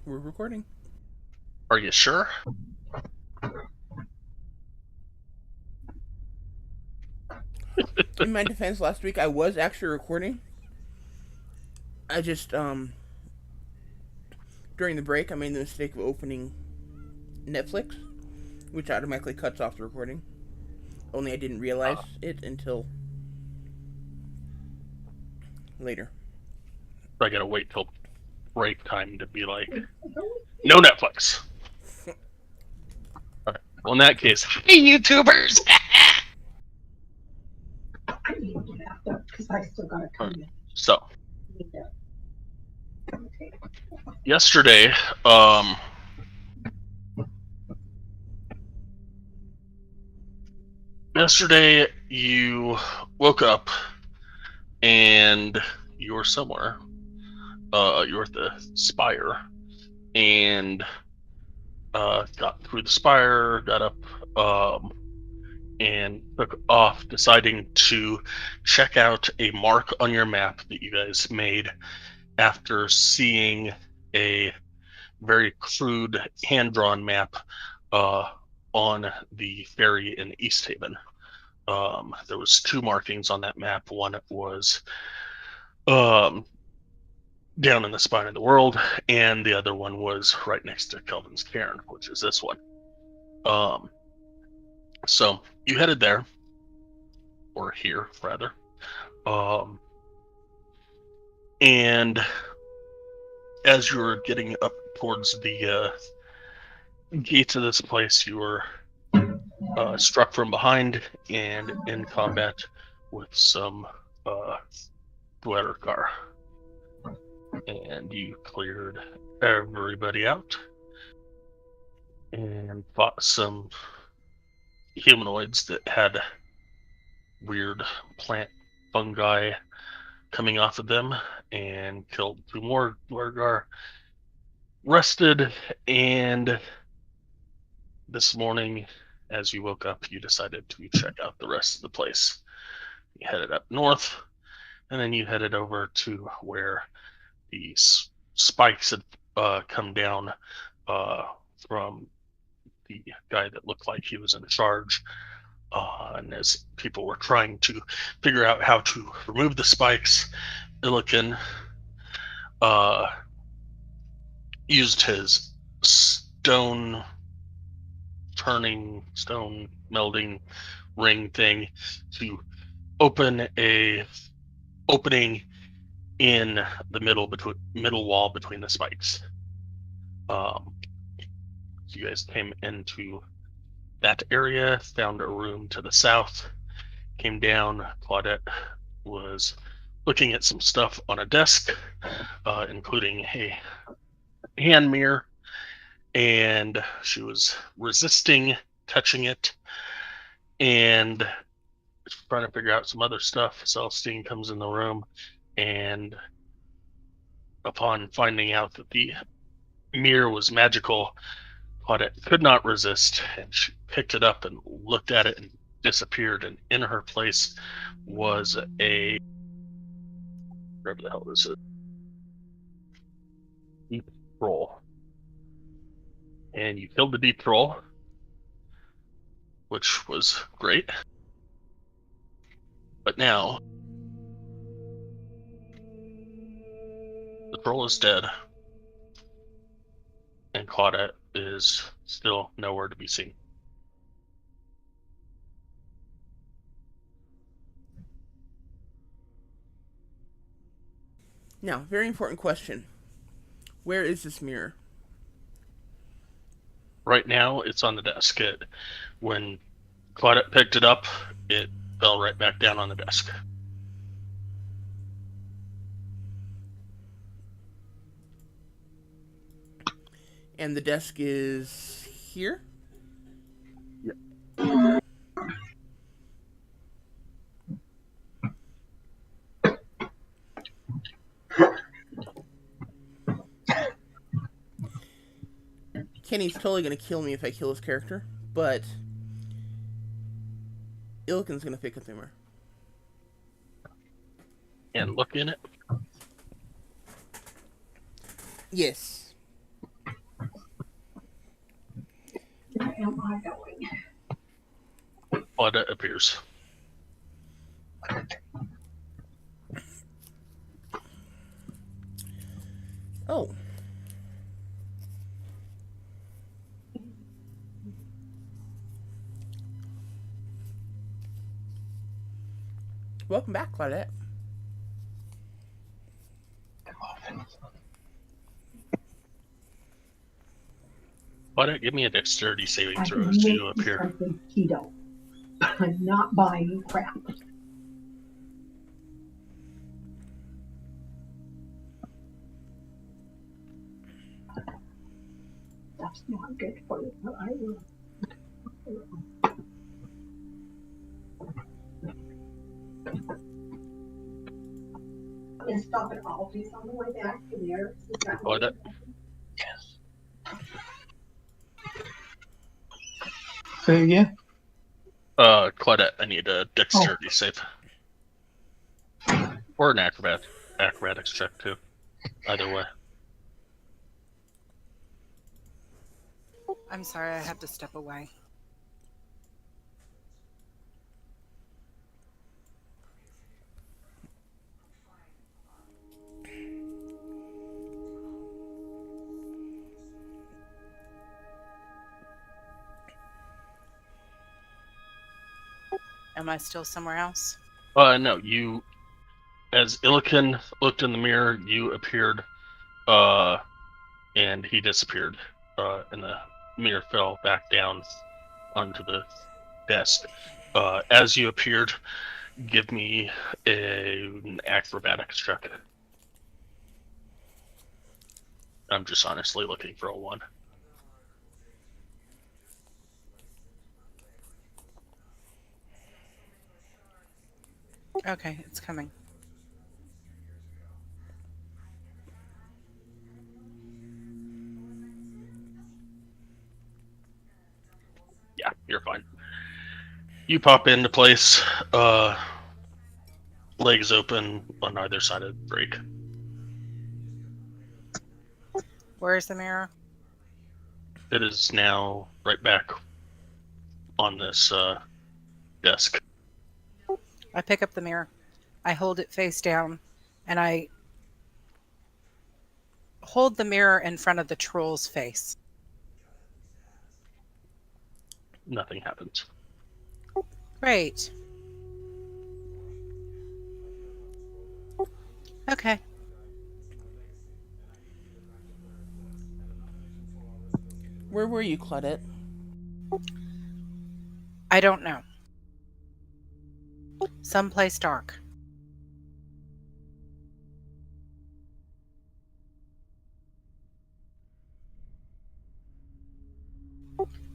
We're recording. Are you sure? In my defense, last week I was actually recording. I just, during the break, I made the mistake of opening Netflix, which automatically cuts off the recording. Only I didn't realize it until later. I gotta wait till break time to be like, no Netflix. All right. Well, in that case, hey YouTubers. So yesterday, yesterday you woke up and you were somewhere. You were at the spire and got through the spire, got up, and took off, deciding to check out a mark on your map that you guys made after seeing a very crude hand-drawn map on the ferry in East Haven. There was two markings on that map. One was down in the spine of the world, and the other one was right next to Kelvin's Cairn, which is this one. So you headed there, or here rather, and as you were getting up towards the gates of this place, you were struck from behind and in combat with some Dweller, and you cleared everybody out and fought some humanoids that had weird plant fungi coming off of them, and killed two more Dweller, rested, and this morning as you woke up you decided to check out the rest of the place. You headed up north, and then you headed over to where the spikes had come down from the guy that looked like he was in charge. And as people were trying to figure out how to remove the spikes, Illiken used his stone melding ring thing to open a opening in the middle wall between the spikes. So you guys came into that area, found a room to the south, came down. Claudette was looking at some stuff on a desk, including a hand mirror, and she was resisting touching it and trying to figure out some other stuff. Celestine comes in the room, and upon finding out that the mirror was magical, Claudette could not resist, and she picked it up and looked at it and disappeared, and in her place was a, whatever the hell this is, deep troll. And you killed the deep troll, which was great. But now the troll is dead, and Claudette is still nowhere to be seen. Now, very important question. Where is this mirror? Right now, it's on the desk. When Claudette picked it up, it fell right back down on the desk. And the desk is here? Yep. Kenny's totally gonna kill me if I kill his character, but Illiken's gonna pick up the mirror. And look in it. Yes. I going? Claudette appears. Oh. Welcome back, Claudette. Claudette, give me a dexterity saving I throw can as make you you appear. something keto. I'm not buying crap. That's not good for you, but I will. I'm going to stop at Aldi's on the way back from there. Claudette? Say again? Claudette, I need a dexterity save. Or an acrobatics check, too. Either way. I'm sorry, I have to step away. Am I still somewhere else? No, you, as Illiken looked in the mirror, you appeared, and he disappeared, and the mirror fell back down onto the desk. As you appeared, give me an acrobatics check. I'm just honestly looking for a 1. Okay, it's coming. Yeah, you're fine. You pop into place, legs open on either side of Drake. Where's the mirror? It is now right back on this desk. I pick up the mirror. I hold it face down, and I hold the mirror in front of the troll's face. Nothing happens. Great. Okay. Where were you, Claudette? I don't know. Someplace dark.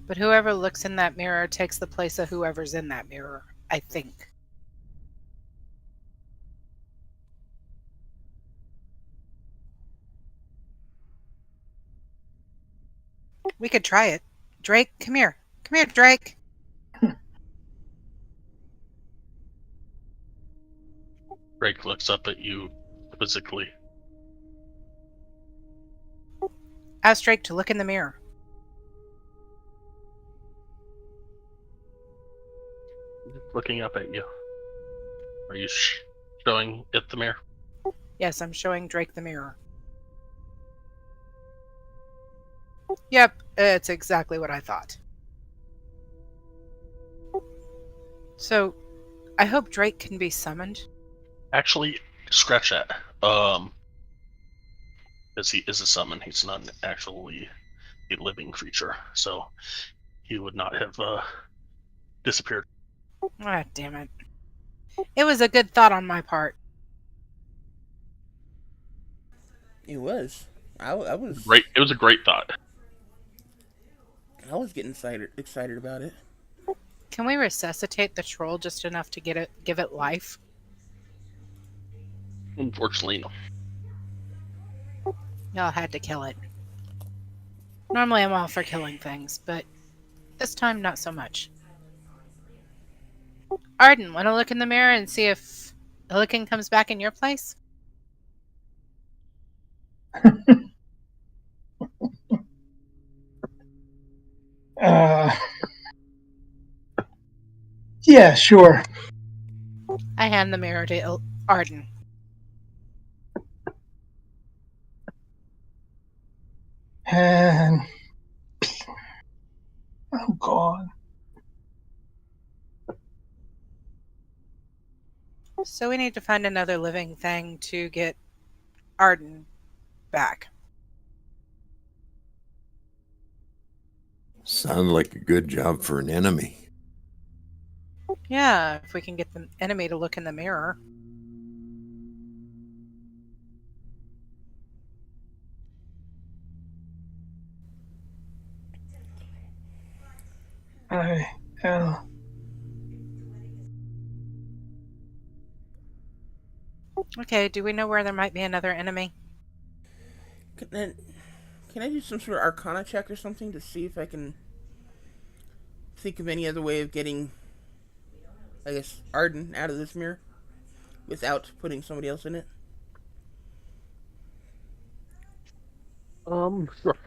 But whoever looks in that mirror takes the place of whoever's in that mirror, I think. We could try it. Drake, come here. Come here, Drake. Drake looks up at you quizzically. Ask Drake to look in the mirror. Looking up at you. Are you showing it the mirror? Yes, I'm showing Drake the mirror. Yep, it's exactly what I thought. So, I hope Drake can be summoned. Actually, scratch that. Because he is a summon. He's not actually a living creature, so he would not have disappeared. Ah, damn it. It was a good thought on my part. It was. I was. Great. It was a great thought. I was getting excited about it. Can we resuscitate the troll just enough to give it life? Unfortunately, no. Y'all had to kill it. Normally I'm all for killing things, but this time not so much. Arden, want to look in the mirror and see if Illiken comes back in your place? Yeah, sure. I hand the mirror to Arden. And oh god. So we need to find another living thing to get Arden back. Sounded like a good job for an enemy. Yeah, if we can get the enemy to look in the mirror. I uh, Okay, do we know where there might be another enemy? Can I do some sort of Arcana check or something to see if I can think of any other way of getting, I guess, Arden out of this mirror without putting somebody else in it? Sure.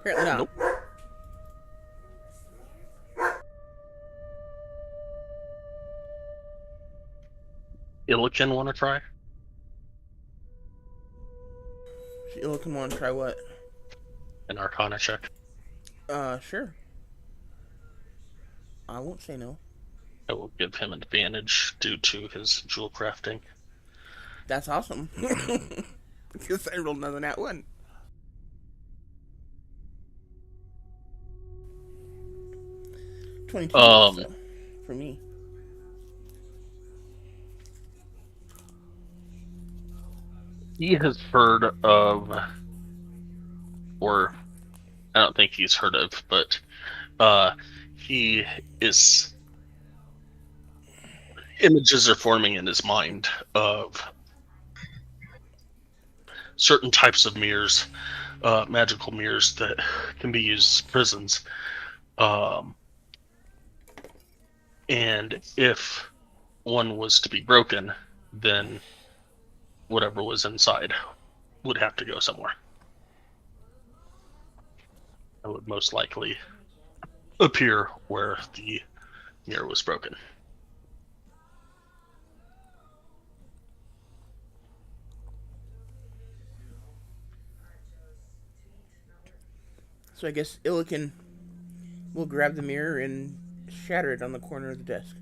Apparently not. Nope. Illican want to try? Illa can want to try what? An Arcana check. Sure. I won't say no. I will give him advantage due to his jewel crafting. That's awesome. Because I rolled another nat one. 22 so, for me. He has heard of, or I don't think he's heard of, but he is. Images are forming in his mind of certain types of mirrors, magical mirrors that can be used as prisons. And if one was to be broken, then whatever was inside would have to go somewhere. It would most likely appear where the mirror was broken. So I guess Illican will grab the mirror and shatter it on the corner of the desk.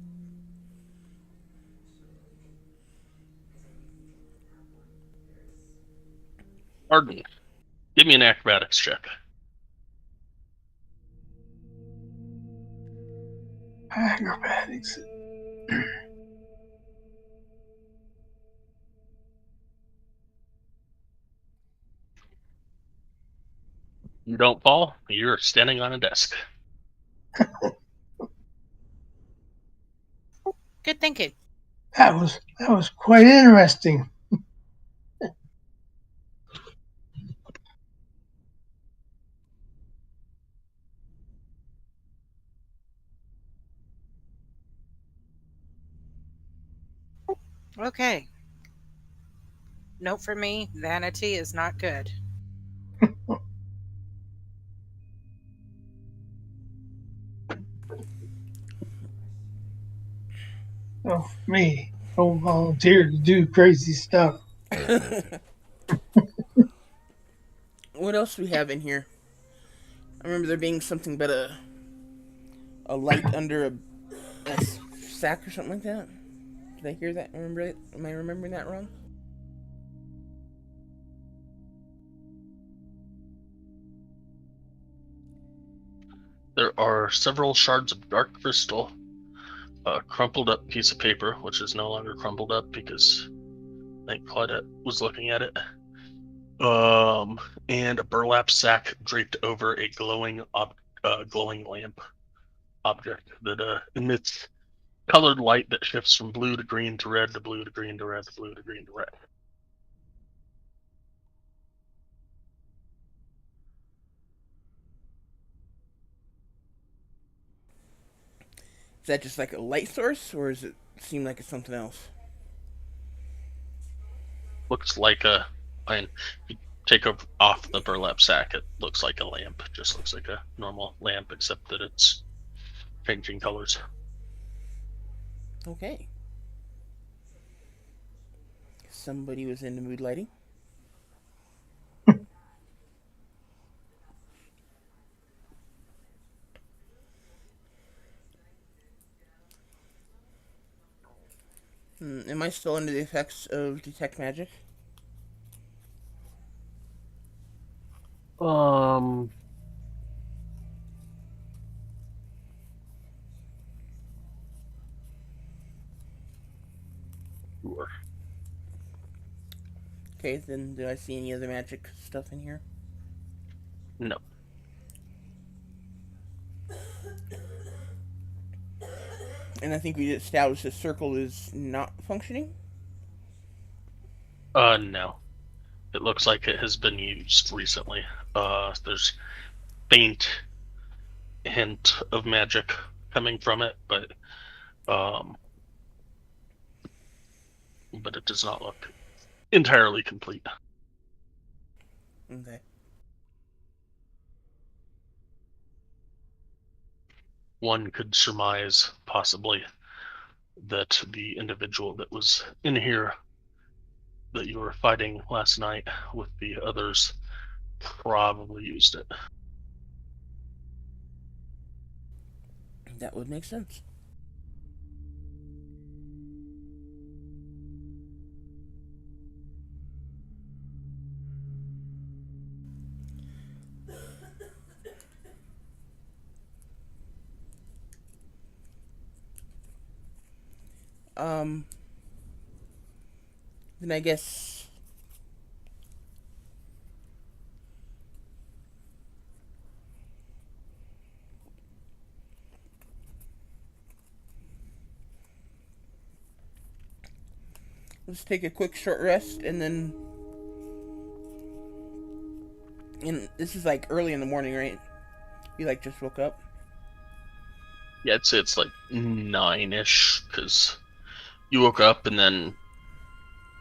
Arden, give me an acrobatics check. acrobatics. You don't fall, you're standing on a desk. Good thinking. That was quite interesting. Okay. Note for me, vanity is not good. Oh, me. Don't volunteer to do crazy stuff. What else do we have in here? I remember there being something about a light under a sack or something like that. Did I hear that? Remember it? Am I remembering that wrong? There are several shards of dark crystal, a crumpled up piece of paper, which is no longer crumpled up because I think Claudette was looking at it, and a burlap sack draped over a glowing lamp object that emits colored light that shifts from blue to green to red to blue to green to red to blue to green to red. Is that just like a light source, or does it seem like it's something else? Looks like a. I take off the burlap sack, it looks like a lamp. It just looks like a normal lamp, except that it's changing colors. Okay. Somebody was into mood lighting. Am I still under the effects of detect magic? Sure. Okay, then do I see any other magic stuff in here? No. And I think we established the circle is not functioning? No. It looks like it has been used recently. There's faint hint of magic coming from it, but it does not look entirely complete. Okay. One could surmise possibly that the individual that was in here that you were fighting last night with the others probably used it. That would make sense. Then I guess let's take a quick short rest and then this is like early in the morning, right? You like just woke up? Yeah, it's like 9-ish because you woke up and then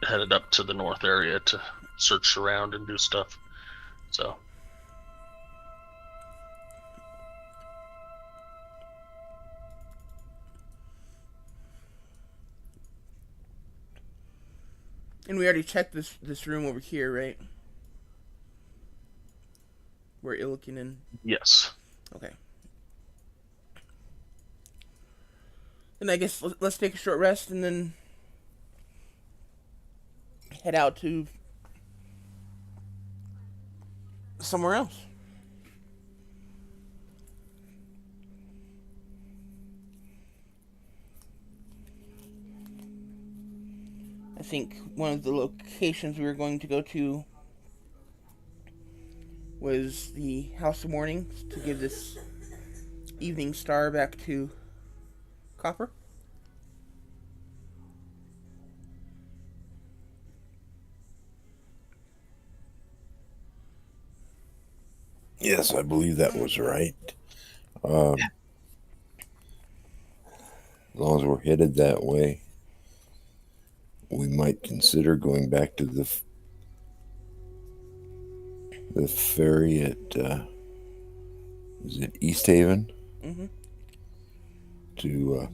headed up to the north area to search around and do stuff. So And we already checked this room over here, right? Where Illikin. yes. Okay. Then I guess let's take a short rest and then head out to somewhere else. I think one of the locations we were going to go to was the House of Mourning to give this evening star back to Copper. Yes, I believe that was right. As long as we're headed that way, we might consider going back to the ferry at is it East Haven? Mm-hmm. To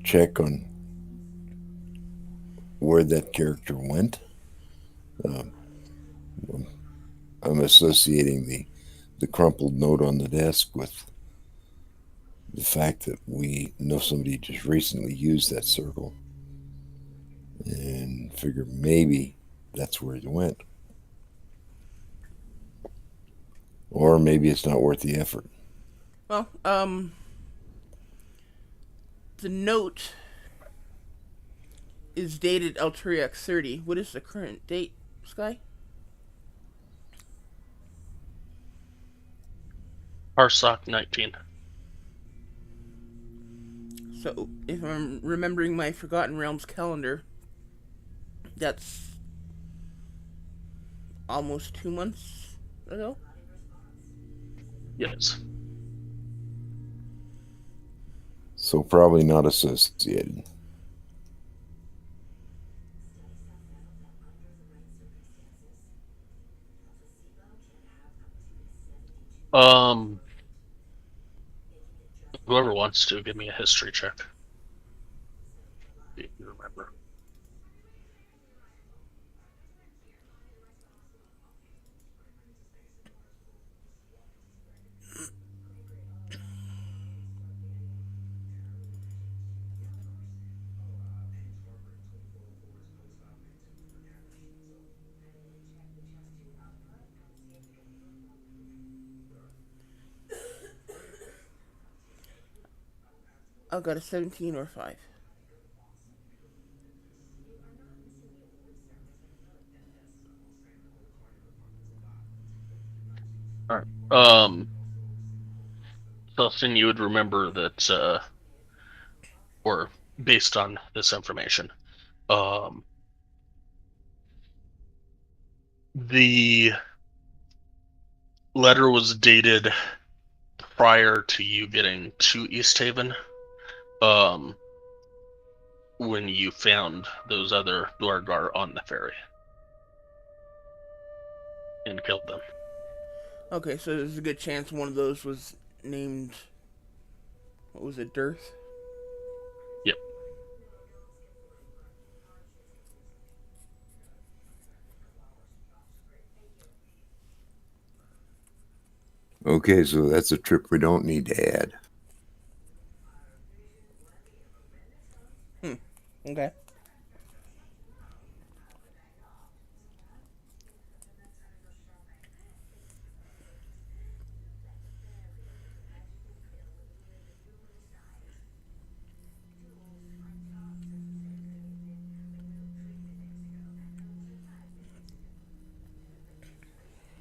check on where that character went. I'm associating the crumpled note on the desk with the fact that we know somebody just recently used that circle and figure maybe that's where he went. Or maybe it's not worth the effort. Well, the note is dated Alteriac 30. What is the current date, Sky? Parsec 19. So, if I'm remembering my Forgotten Realms calendar, that's almost 2 months ago? Yes. So probably not associated. Whoever wants to give me a history check. If you remember. I got a 17 or 5. All right. Celestine, you would remember that, or based on this information, the letter was dated prior to you getting to East Haven. When you found those other Duergar on the ferry and killed them. Okay, so there's a good chance one of those was named. What was it, Dearth? Yep. Okay, so that's a trip we don't need to add. Okay.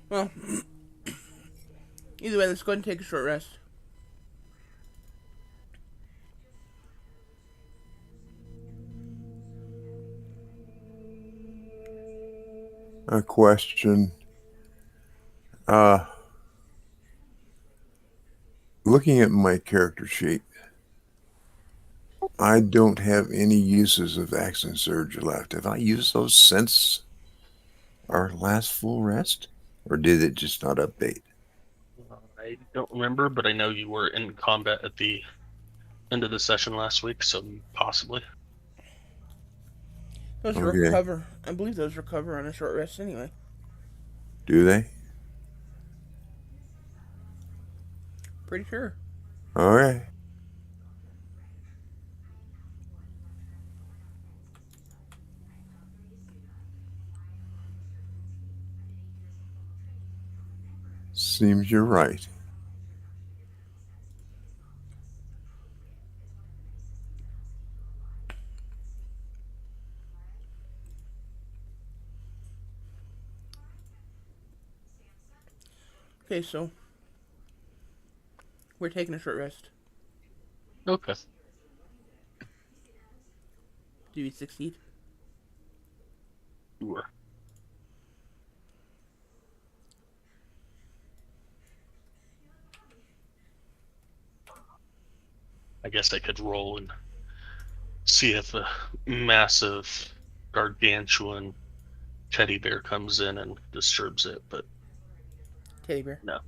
Well, either way, let's go ahead and take a short rest. A question. Looking at my character sheet, I don't have any uses of Action Surge left. Have I used those since our last full rest? Or did it just not update? I don't remember, but I know you were in combat at the end of the session last week, so possibly. Those Okay. recover. I believe those recover on a short rest anyway. Do they? Pretty sure. Okay. Seems you're right. Okay, so we're taking a short rest. Okay. Do we succeed? You were. I guess I could roll and see if a massive gargantuan teddy bear comes in and disturbs it, but Teddy bear. no.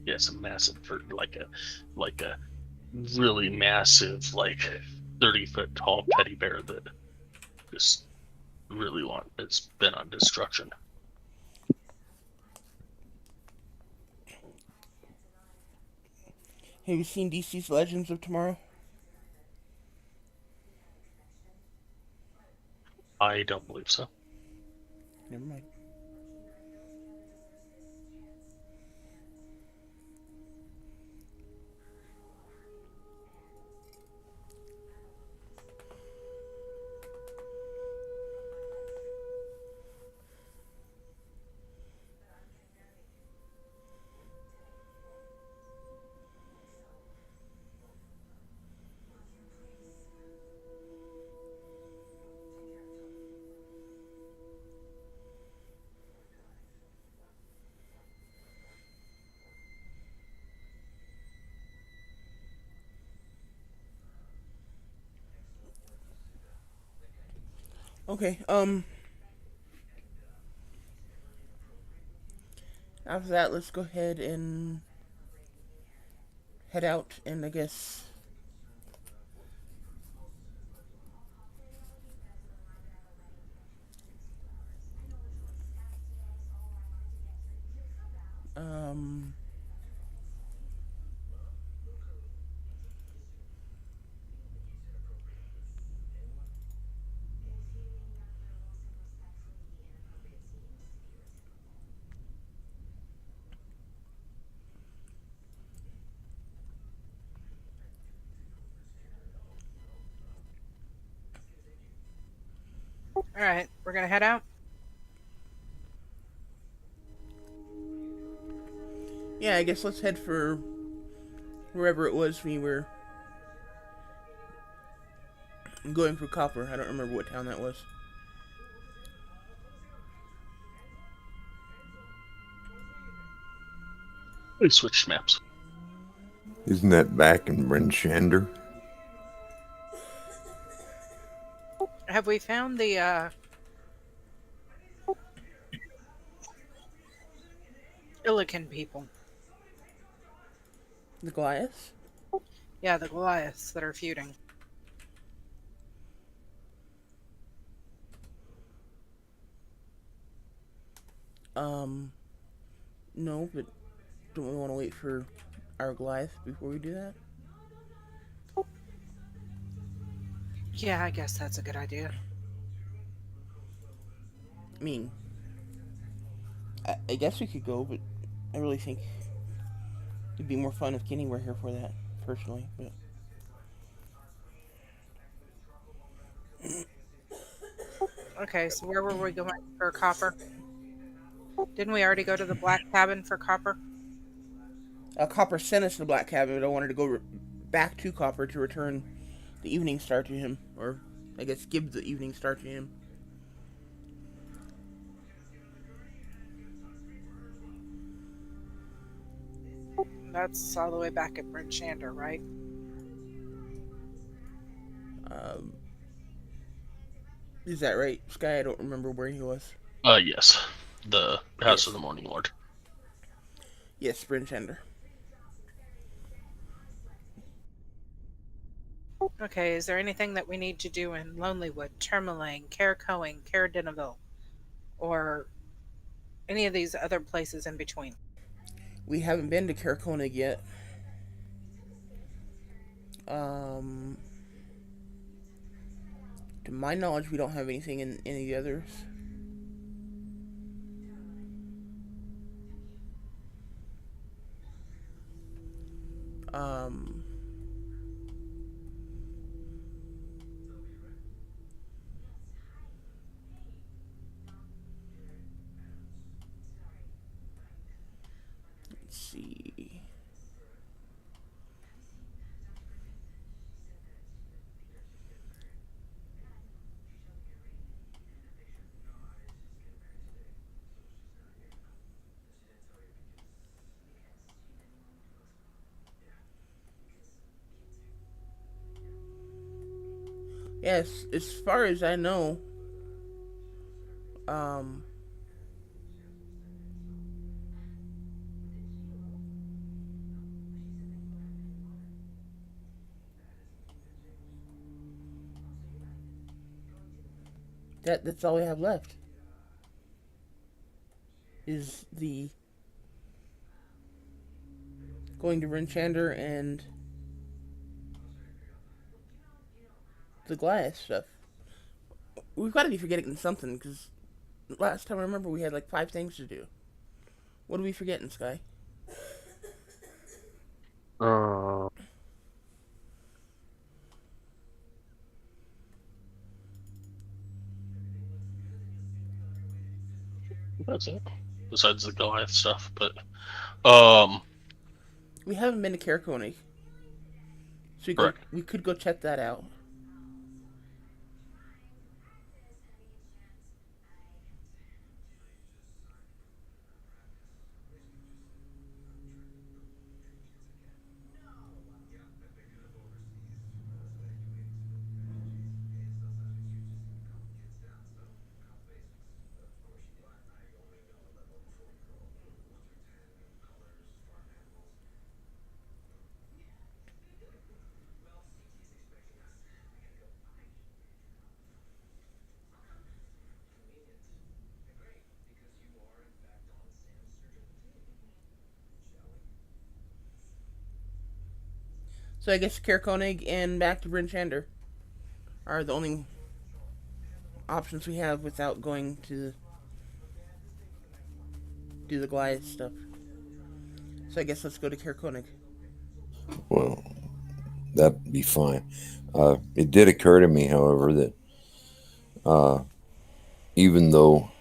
Yes, a massive, like a really massive, like 30-foot tall teddy bear that just really it's bent on destruction. Have you seen DC's Legends of Tomorrow? I don't believe so. Never mind. Okay, after that, let's go ahead and head out, and I guess um All right, we're gonna head out. yeah, I guess let's head for wherever it was we were going for copper. I don't remember what town that was. We switched maps. Isn't that back in Brenshander? Have we found the Illican people? The Goliaths? Yeah, the Goliaths that are feuding. No, but don't we want to wait for our Goliath before we do that? Yeah, I guess that's a good idea. I mean, I guess we could go, but I really think it'd be more fun if Kenny were here for that, personally. But Okay, so where were we going for copper? Didn't we already go to the Black Cabin for copper? Copper sent us to the Black Cabin, but I wanted to go back to Copper to return the Evening Star to him, or I guess give the Evening Star to him. That's all the way back at Brent Shander, right? Um, is that right, Sky? I don't remember where he was. Yes. The House Yes. of the Morning Lord. Yes, Brinchender. Okay, is there anything that we need to do in Lonelywood, Tourmaline, Caer, Caer Deneville, or any of these other places in between? We haven't been to Caer Konig yet. To my knowledge, we don't have anything in any of the others. Um, let's see. Yes, as far as I know, um, that's all we have left. Is the going to Renchander and the glass stuff. We've got to be forgetting something, because last time I remember we had like 5 things to do. What are we forgetting, Sky? Uh, that's it. Besides the Goliath stuff, but We haven't been to Karakoni, so correct. we could go check that out. So I guess Caer Konig and back to Bryn Shander are the only options we have without going to do the Goliath stuff. So I guess let's go to Caer Konig. Well, that'd be fine. It did occur to me, however, that even though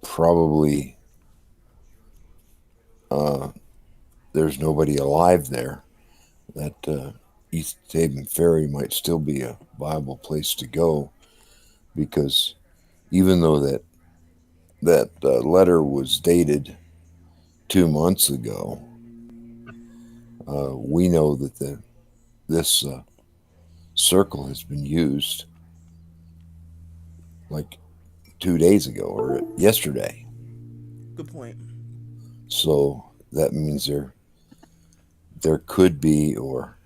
probably there's nobody alive there, that East Haven Ferry might still be a viable place to go, because even though that letter was dated 2 months ago, we know that this circle has been used like 2 days ago or yesterday. Good point. So that means there could be, or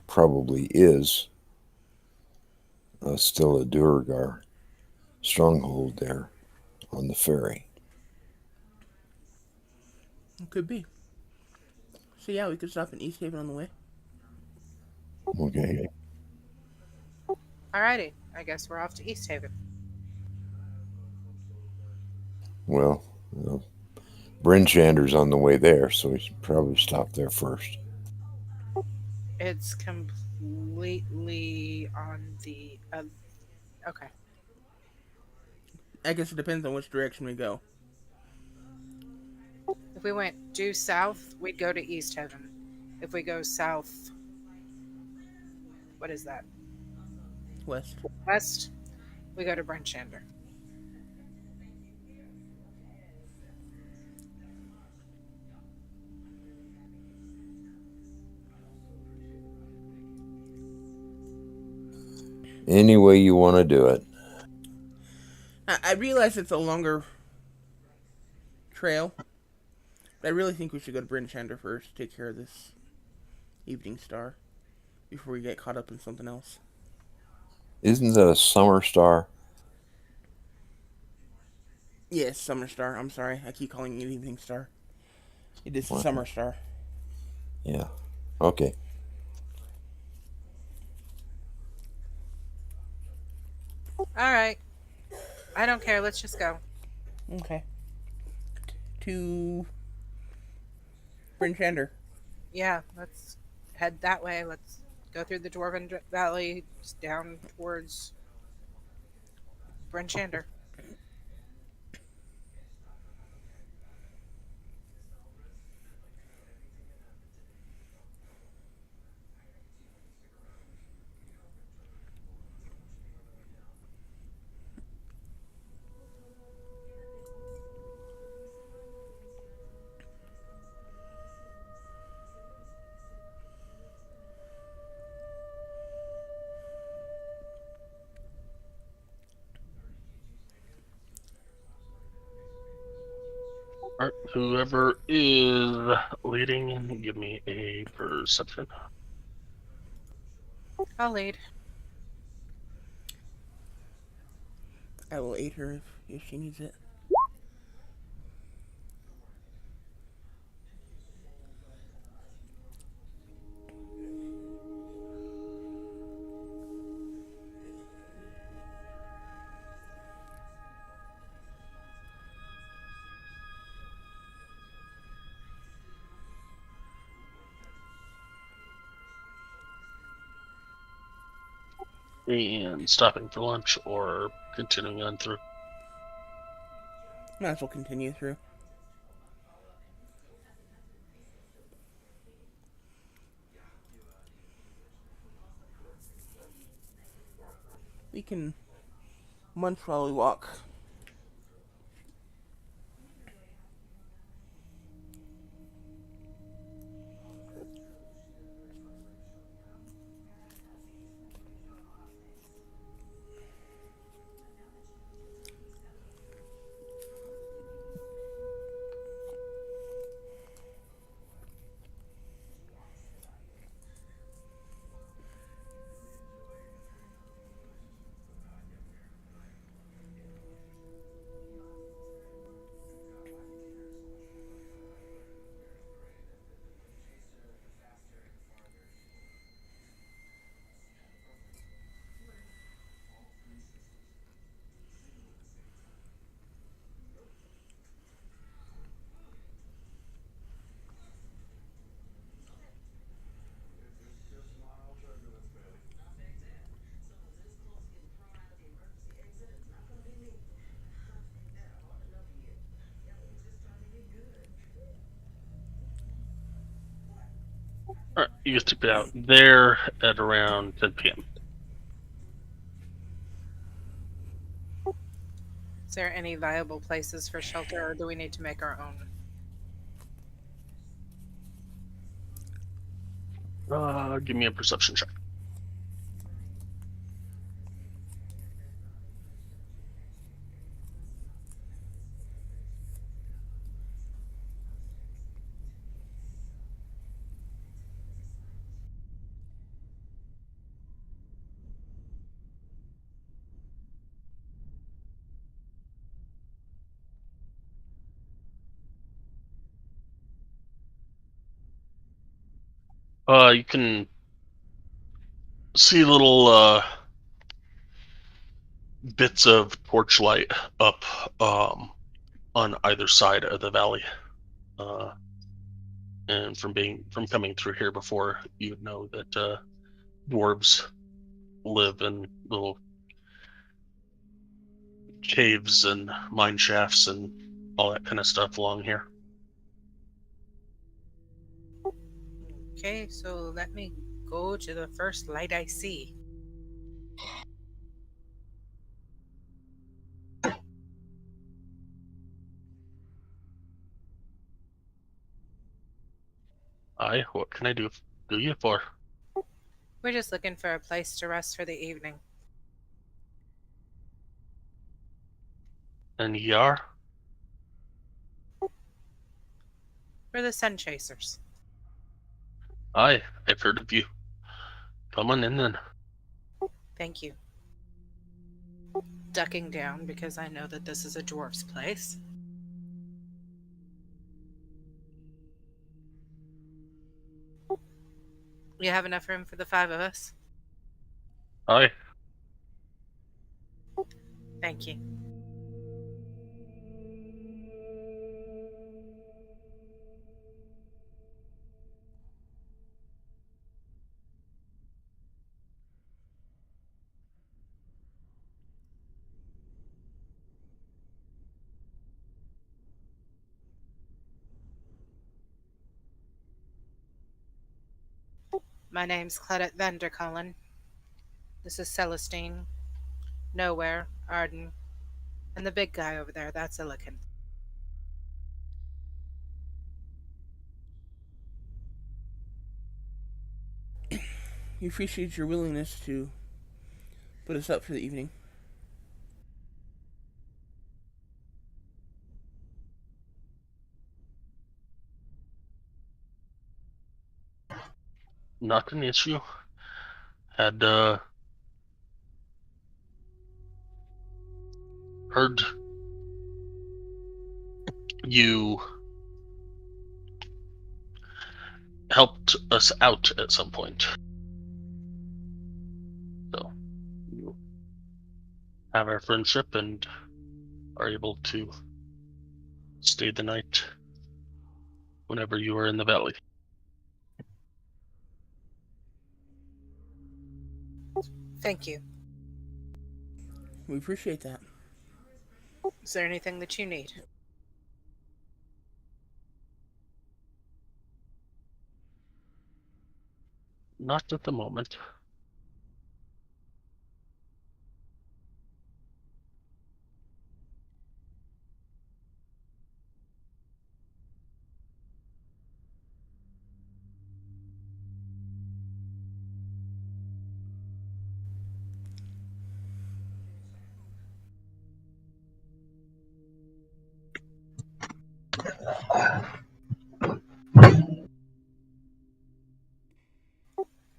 probably is, still a Duergar stronghold there on the ferry. It could be. So yeah, we could stop in East Haven on the way. Okay. Alrighty, I guess we're off to East Haven. Well, Bryn Shander's on the way there, so we should probably stop there first. It's completely on the. Okay. I guess it depends on which direction we go. If we went due south, we'd go to East Haven. If we go south, what is that? West. West, we go to Bryn Shander. Any way you want to do it. I realize it's a longer trail, but I really think we should go to Bryn Shander first, take care of this Evening Star, before we get caught up in something else. Isn't that a summer star? Yes, Summer Star. I'm sorry. I keep calling it Evening Star. It is Wow. Summer Star. Yeah. Okay. Alright. I don't care. Let's just go. Okay. To Bryn Shander. Yeah, let's head that way. Let's go through the Dwarven Valley, down towards Bryn Shander. All right, whoever is leading, give me a perception. I'll lead. I will aid her if she needs it. And stopping for lunch or continuing on through. Might as well continue through. We can munch while we walk. You get to be out there at around 10 p.m. Is there any viable places for shelter, or do we need to make our own? Give me a perception check. You can see little bits of torchlight up on either side of the valley. And from coming through here before, you would know that dwarves live in little caves and mine shafts and all that kind of stuff along here. Okay, so let me go to the first light I see. What can I do you for? We're just looking for a place to rest for the evening. And ye are? We're the Sun Chasers. I've heard of you. Come on in then. Thank you. Ducking down because I know that this is a dwarf's place. You have enough room for the 5 of us? Aye. Thank you. My name's Claudette Vandercullen. This is Celestine, Nowhere, Arden, and the big guy over there, that's Illican. We appreciate your willingness to put us up for the evening. Not an issue. Had heard you helped us out at some point. So you have our friendship and are able to stay the night whenever you are in the valley. Thank you. We appreciate that. Is there anything that you need? Not at the moment.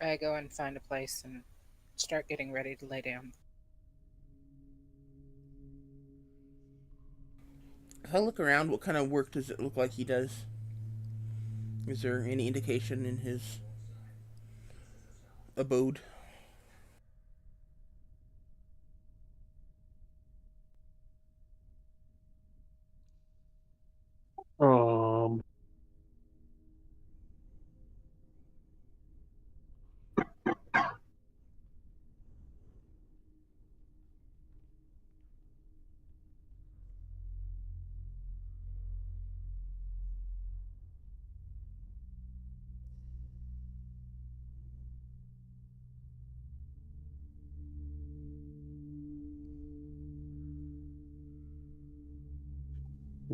I go and find a place and start getting ready to lay down. If I look around, what kind of work does it look like he does? Is there any indication in his abode? Um,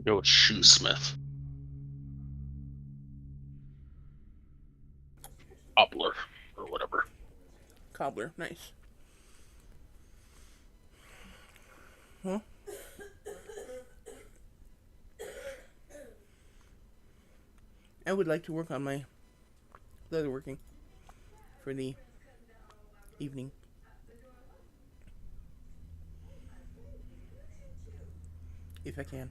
Go with shoesmith. Cobbler, or whatever. Cobbler, nice. Huh? I would like to work on my leatherworking for the evening. If I can.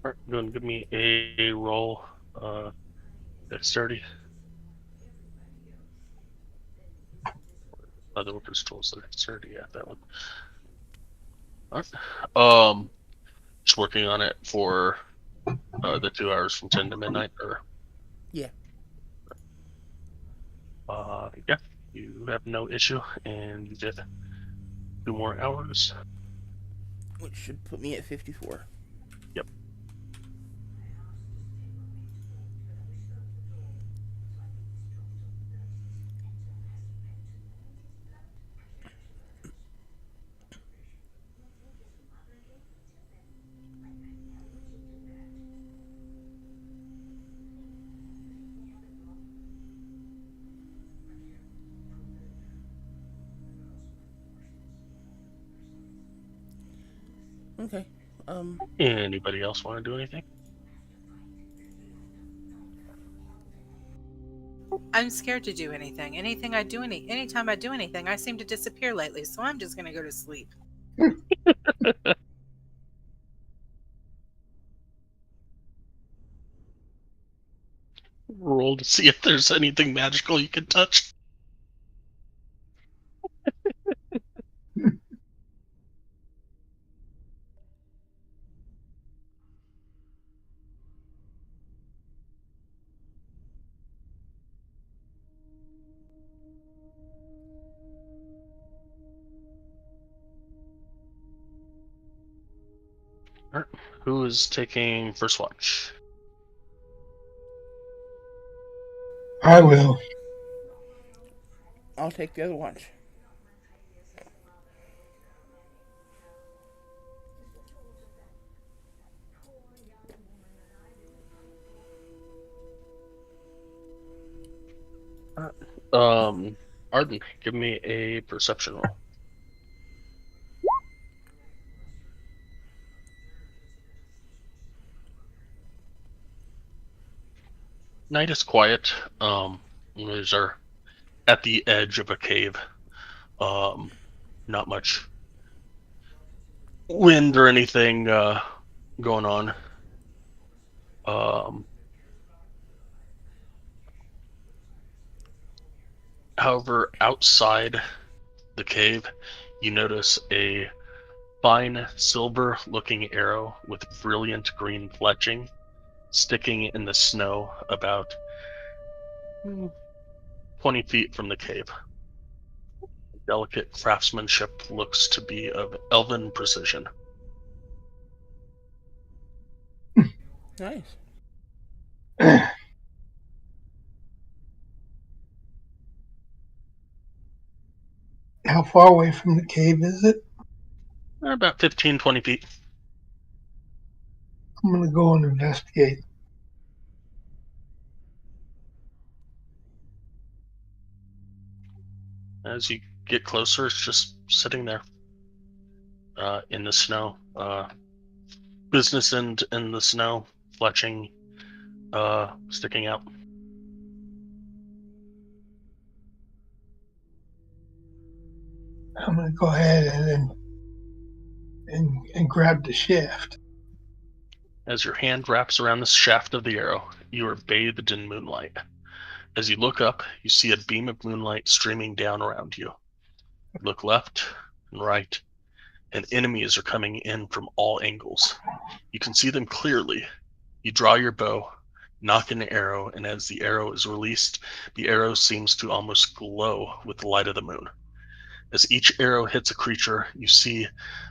Alright, go and give me a roll. Dexterity. Leatherworker's tools, dexterity, yeah, that one. Alright. Just working on it for the 2 hours from 10 to midnight, or Yeah. yeah, you have no issue, and you get 2 more hours. Which should put me at 54. Yep. Okay. Anybody else want to do anything? I'm scared to do anything. Anytime I do anything, I seem to disappear lately, so I'm just gonna go to sleep. Roll to see if there's anything magical you can touch. Alright, who is taking first watch? I will. I'll take the other watch. Arden, give me a perception roll. Night is quiet. These are at the edge of a cave. Not much wind or anything going on. However, outside the cave, you notice a fine silver-looking arrow with brilliant green fletching sticking in the snow about 20 feet from the cave. Delicate craftsmanship looks to be of elven precision. Nice. How far away from the cave is it? About 15, 20 feet. I'm gonna go and investigate. As you get closer, it's just sitting there in the snow. Business end in the snow, fletching, sticking out. I'm gonna go ahead and grab the shaft. As your hand wraps around the shaft of the arrow, you are bathed in moonlight. As you look up, you see a beam of moonlight streaming down around you. Look left and right, and enemies are coming in from all angles. You can see them clearly. You draw your bow, nock an arrow, and as the arrow is released, the arrow seems to almost glow with the light of the moon. As each arrow hits a creature, you see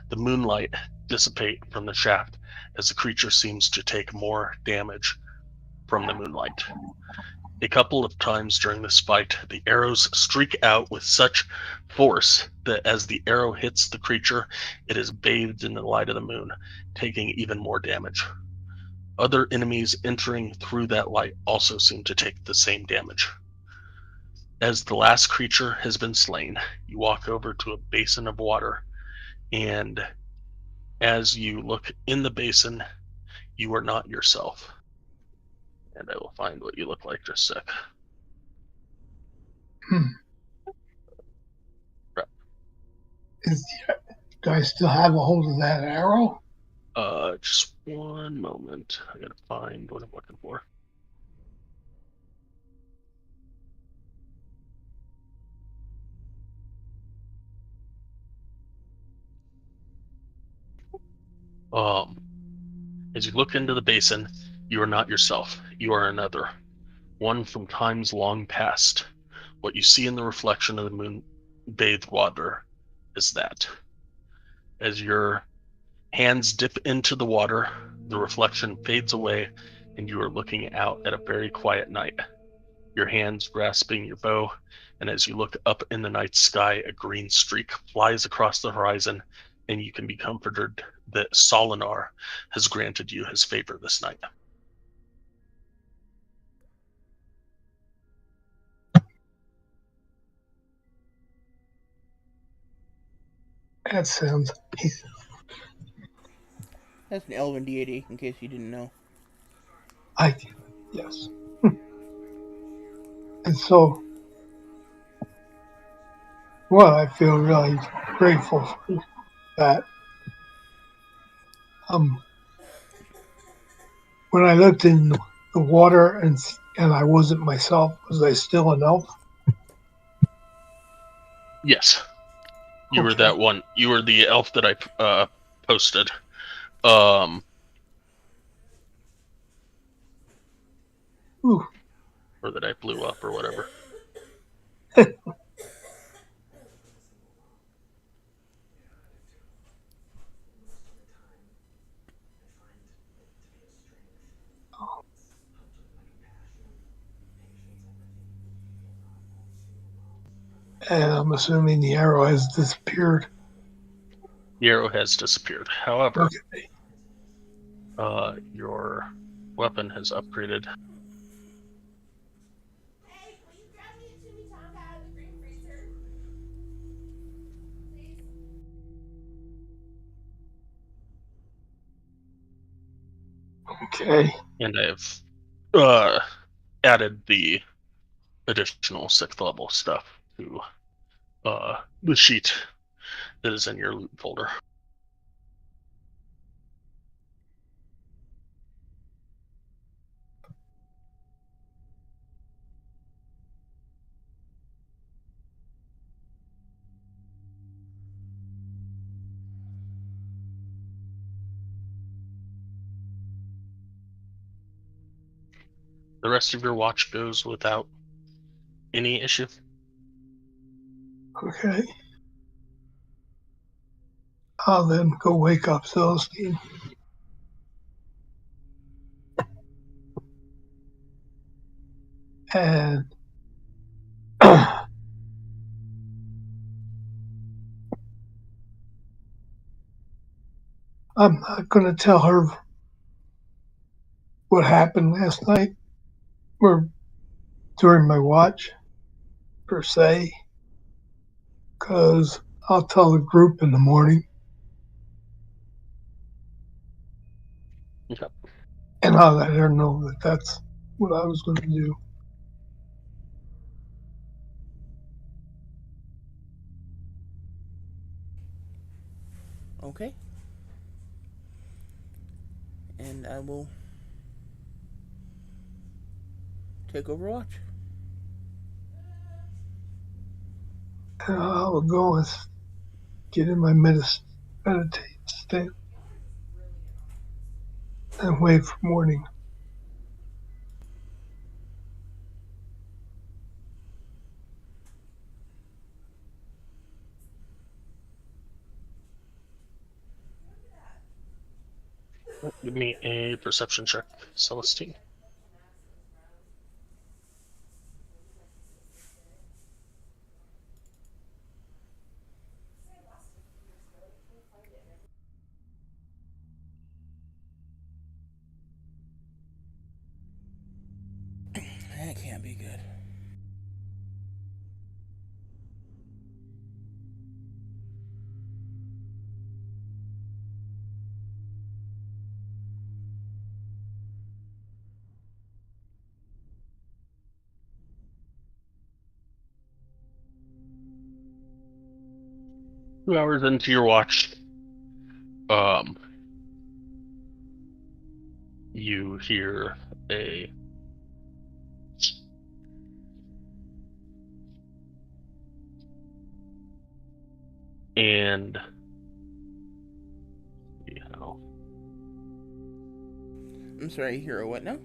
the moonlight dissipate from the shaft as the creature seems to take more damage from the moonlight. A couple of times during this fight, the arrows streak out with such force that as the arrow hits the creature, it is bathed in the light of the moon, taking even more damage. Other enemies entering through that light also seem to take the same damage. As the last creature has been slain, you walk over to a basin of water, and as you look in the basin, you are not yourself. And I will find what you look like just a sec. Do I still have a hold of that arrow? Just one moment. I gotta find what I'm looking for. As you look into the basin, you are not yourself. You are another, one from times long past. What you see in the reflection of the moon-bathed water is that. As your hands dip into the water, the reflection fades away, and you are looking out at a very quiet night. Your hands grasping your bow, and as you look up in the night sky, a green streak flies across the horizon, and you can be comforted that Solinar has granted you his favor this night. That sounds. That's an elven deity, in case you didn't know. Yes. And so, well, I feel really grateful for that. When I looked in the water and I wasn't myself, was I still an elf? Yes. You were Okay. that one. You were the elf that I posted. Ooh. Or that I blew up or whatever. And I'm assuming the arrow has disappeared. The arrow has disappeared. However, Okay. your weapon has upgraded. Okay. And I've added the additional 6th level stuff to the sheet that is in your loot folder. The rest of your watch goes without any issue. Okay. I'll then go wake up Celestine. And I'm not going to tell her what happened last night or during my watch, per se, because I'll tell the group in the morning. Okay. And I'll let her know that that's what I was going to do. Okay. And I will take Overwatch. And I'll go and get in my meditate state and wait for morning. Give me a perception check, Celestine. That can't be good. Two hours into your watch, you hear a and you know, I'm sorry, hero. What now?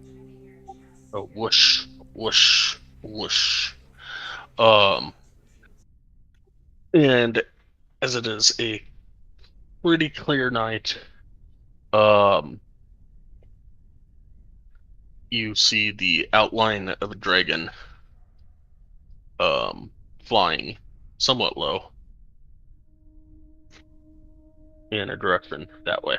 a whoosh, whoosh, whoosh. Um, and as it is a pretty clear night, um, you see the outline of a dragon, flying somewhat low in a direction that way.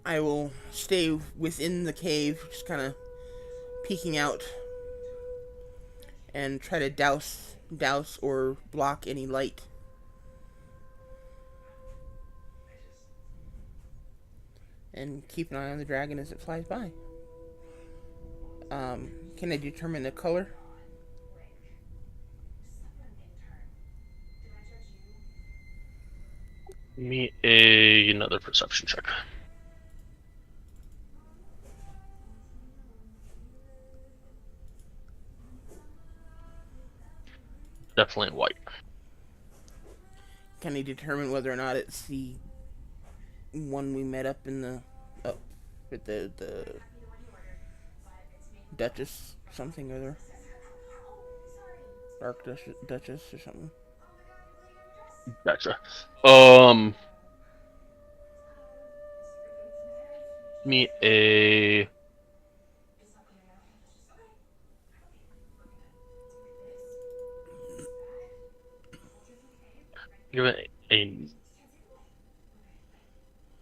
I will stay within the cave, just kind of peeking out, and try to douse or block any light. And keep an eye on the dragon as it flies by. Can I determine the color? Me another perception check. Definitely white. Can I determine whether or not it's the one we met up in the up with the Duchess something or other, Dark Duchess or something? Gotcha. Me a give it a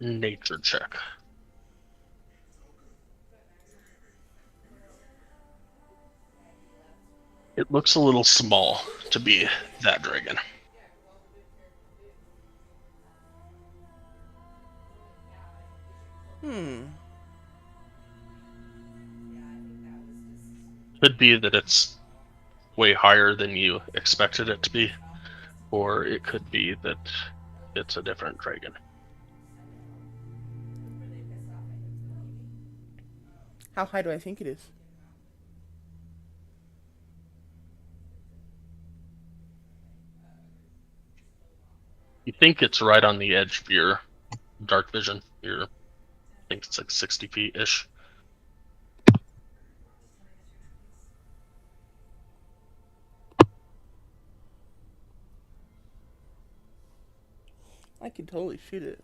nature check. It looks a little small to be that dragon. Could be that it's way higher than you expected it to be, or it could be that it's a different dragon. How high do I think it is? You think it's right on the edge of your dark vision. I think it's like 60 feet ish. I could totally shoot it.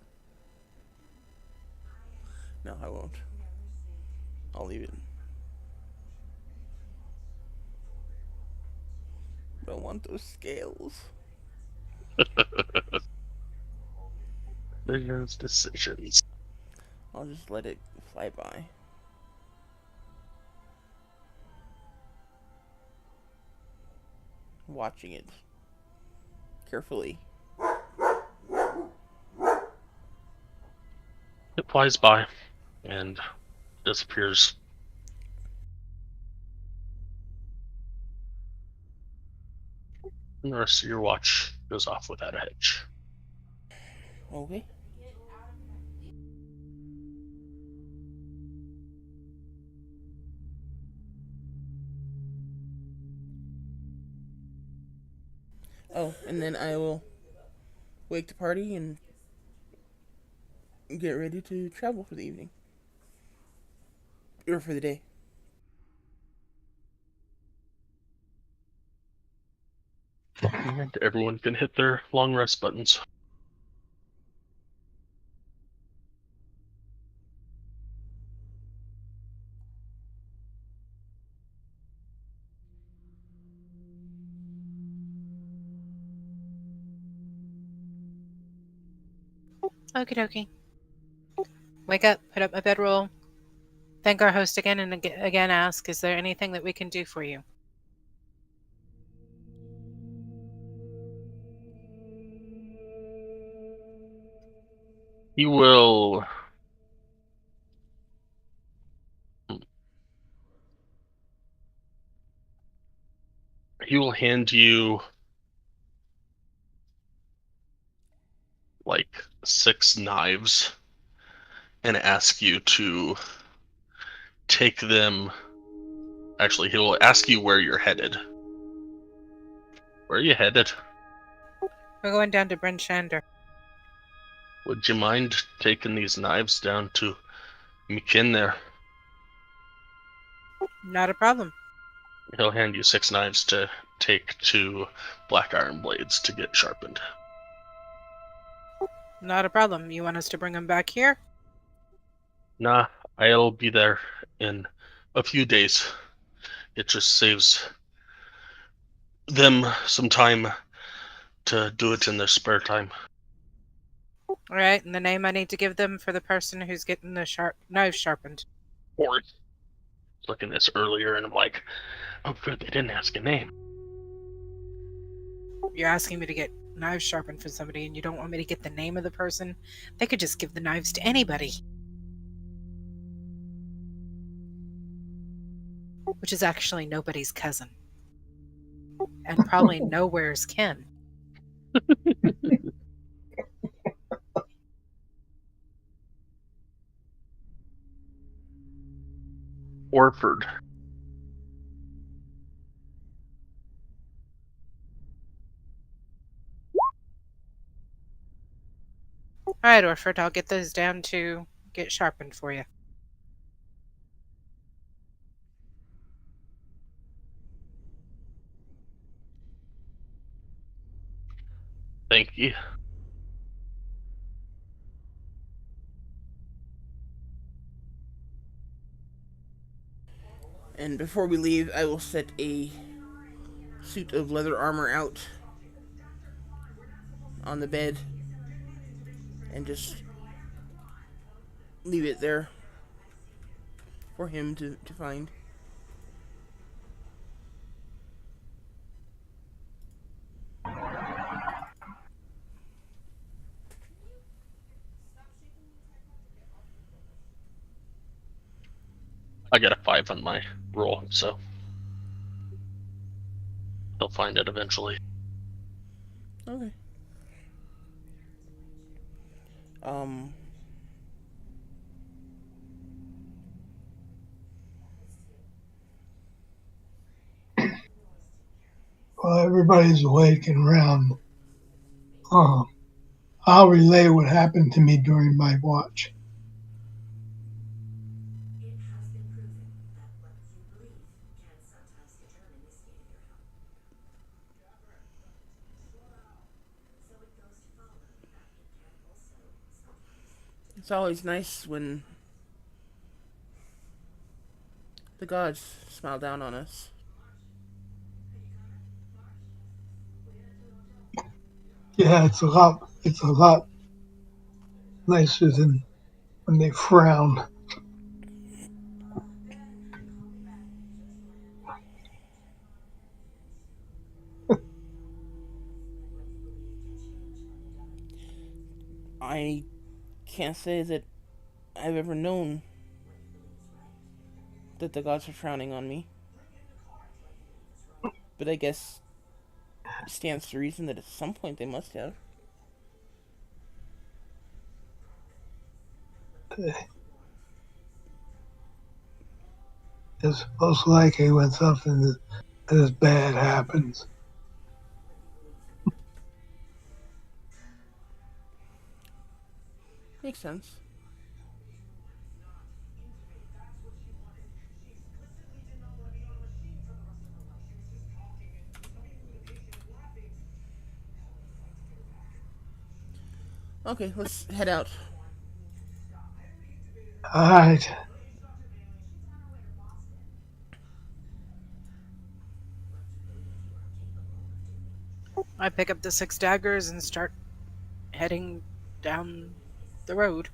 No, I won't. I'll leave it. Don't want those scales. There's decisions. I'll just let it fly by. Watching it carefully. It flies by and disappears. And the rest of your watch goes off without a hitch. Okay. Oh, and then I will wake the party and get ready to travel for the evening. Or for the day. And everyone can hit their long rest buttons. Okie dokie. Wake up, put up my bedroll, thank our host again, and again ask, is there anything that we can do for you? He will hand you like 6 knives and ask you to take them. Actually, he will ask you where you're headed. Where are you headed? We're going down to Bryn Shander. Would you mind taking these knives down to McKin there? Not a problem. He'll hand you 6 knives to take to Black Iron Blades to get sharpened. Not a problem. You want us to bring them back here? Nah, I'll be there in a few days. It just saves them some time to do it in their spare time. All right, and the name I need to give them for the person who's getting the knife sharpened. Or looking at this earlier, and I'm like, oh good, they didn't ask a name. You're asking me to get knives sharpened for somebody, and you don't want me to get the name of the person? They could just give the knives to anybody. Which is actually nobody's cousin. And probably nowhere's kin. Orford. All right, Orford, I'll get those down to get sharpened for you. Thank you. And before we leave, I will set a suit of leather armor out on the bed and just leave it there for him to find. I got a 5 on my roll, so he'll find it eventually. Okay. While everybody's awake and around, I'll relay what happened to me during my watch. It has been proven that what you believe can sometimes determine the state of your health. So it goes to follow that it can also sometimes. It's always nice when the gods smile down on us. Yeah, it's a lot nicer than when they frown. I can't say that I've ever known that the gods are frowning on me. But I guess it stands to reason that at some point they must have. It's most likely when something as bad happens. Makes sense. Okay, let's head out. Alright. I pick up the 6 daggers and start heading down the road.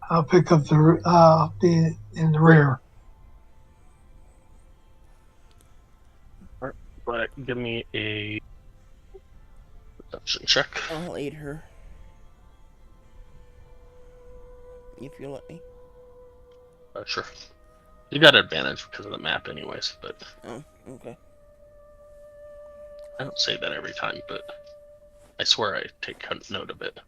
I'll pick up the in the rear. Alright, but give me a perception check. I'll aid her. If you let me. Sure. You got advantage because of the map, anyways. But Oh, okay. I don't say that every time, but I swear I take note of it.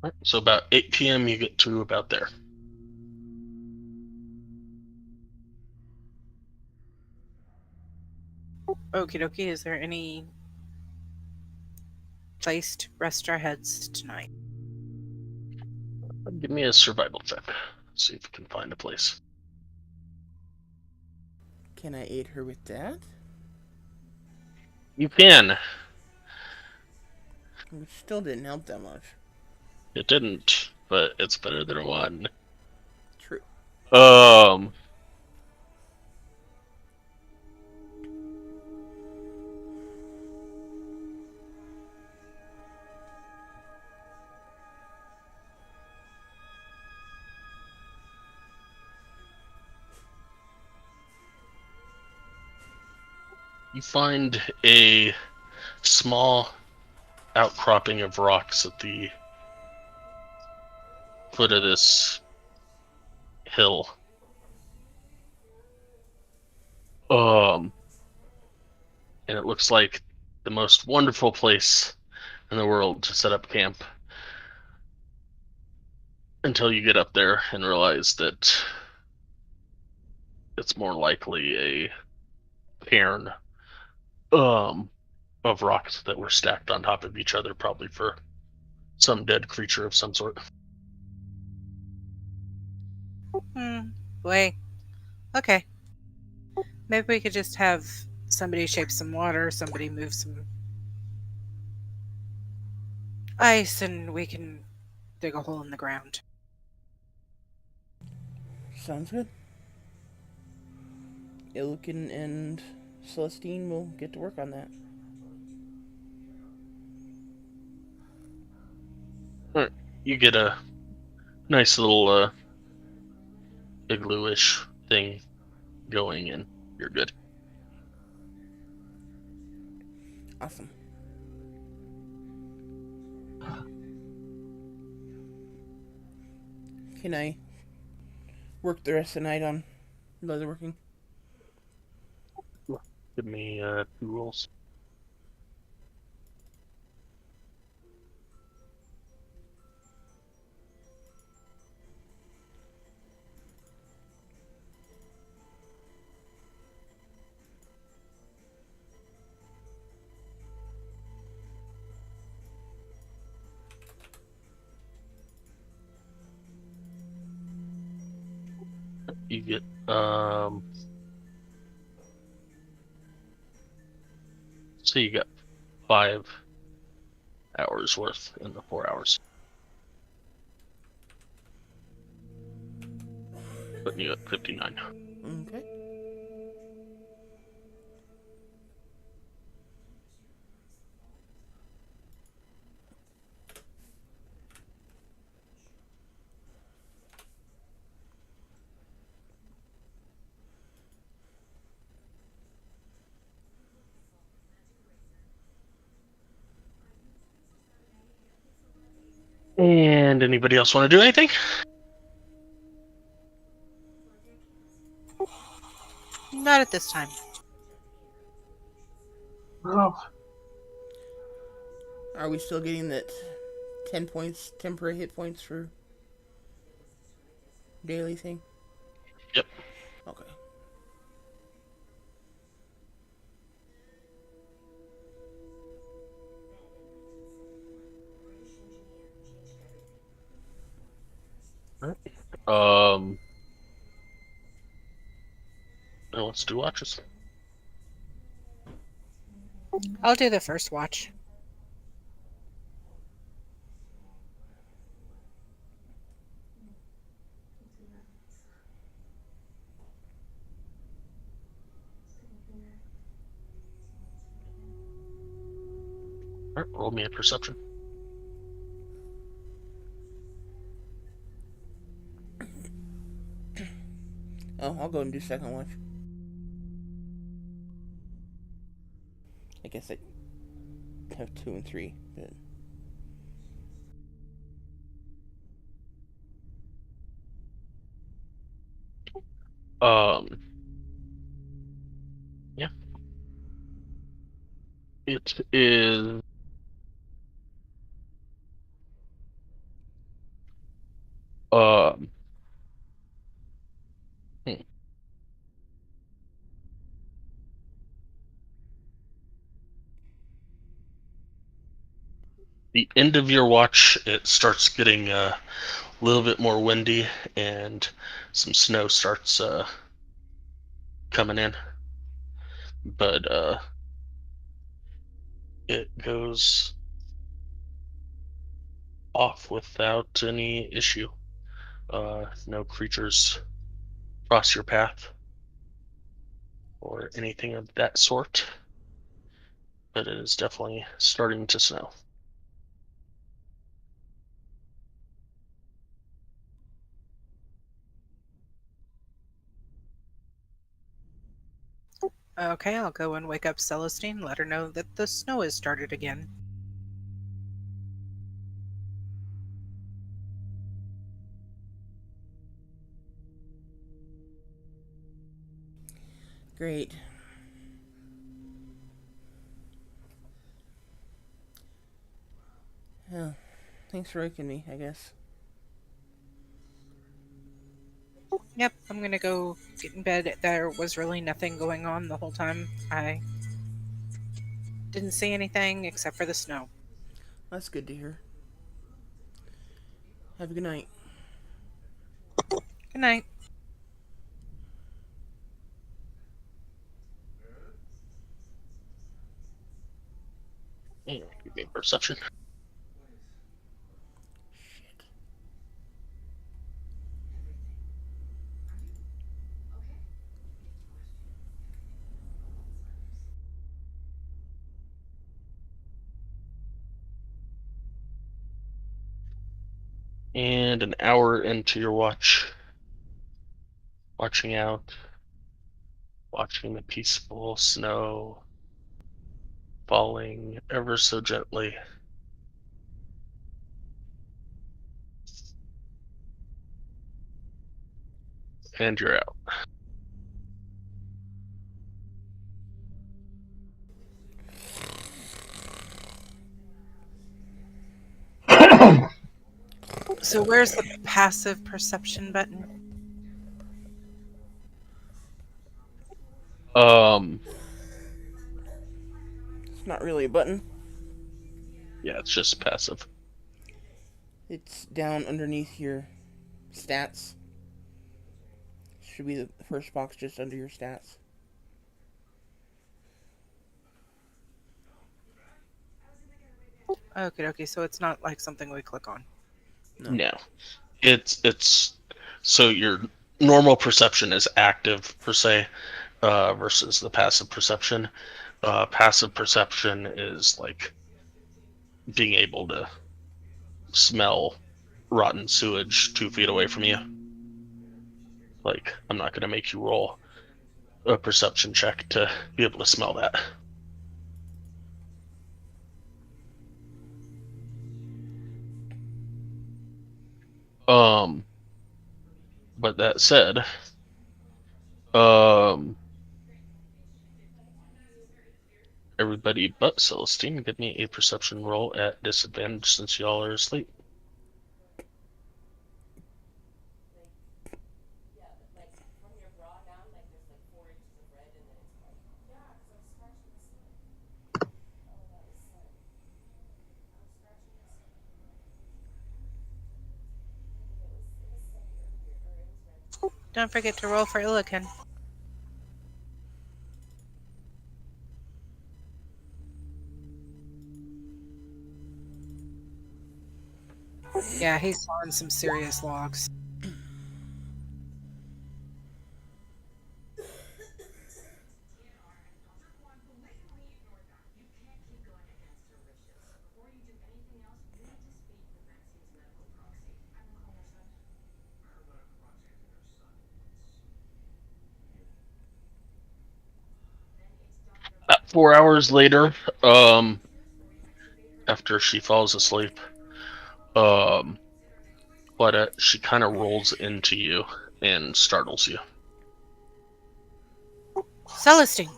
Right, so about 8 p.m. you get to about there. Okie dokie, is there any place to rest our heads tonight? Give me a survival check. See if you can find a place. Can I aid her with that? You can. Which still didn't help that much. It didn't, but it's better than one. True. You find a small outcropping of rocks at the foot of this hill. And it looks like the most wonderful place in the world to set up camp until you get up there and realize that it's more likely a cairn of rocks that were stacked on top of each other, probably for some dead creature of some sort. Wait. Okay. Maybe we could just have somebody shape some water, somebody move some ice, and we can dig a hole in the ground. Sounds good. Ilkin and Celestine will get to work on that. All right, you get a nice little igloo-ish thing going, and you're good. Awesome. Can I work the rest of the night on leatherworking? Give me 2 rolls. You get so you got 5 hours worth in the 4 hours. Putting you at 59. Okay. And anybody else want to do anything? Not at this time. Oh, Are we still getting that 10 points, temporary hit points for daily thing? Yep. Okay. Now let's do watches. I'll do the first watch. All right, roll me a perception. Oh, I'll go and do second watch. I guess I have 2 and 3, but Yeah. It is um hmm. The end of your watch. It starts getting a little bit more windy, and some snow starts coming in. But it goes off without any issue. No creatures cross your path or anything of that sort. But it is definitely starting to snow. Okay, I'll go and wake up Celestine, let her know that the snow has started again. great. Yeah. Thanks for waking me, I guess. Yep, I'm gonna go get in bed. There was really nothing going on the whole time. I didn't see anything except for the snow. That's good to hear. Have a good night. Good night. Give me a perception. Shit. And an hour into your watch, watching out, watching the peaceful snow falling ever so gently. And you're out. So where's the passive perception button? Um, It's not really a button. yeah, it's just passive. It's down underneath your stats. Should be the first box just under your stats. Okay, so it's not like something we click on. No. No, it's so your normal perception is active per se, versus the passive perception. Passive perception is like being able to smell rotten sewage 2 feet away from you. Like, I'm not going to make you roll a perception check to be able to smell that. But that said, everybody but Celestine. Give me a perception roll at disadvantage since y'all are asleep. Don't forget to roll for Illiken. Yeah, he's sawing some serious logs. About 4 hours later, after she falls asleep, but she kind of rolls into you and startles you. Celestine!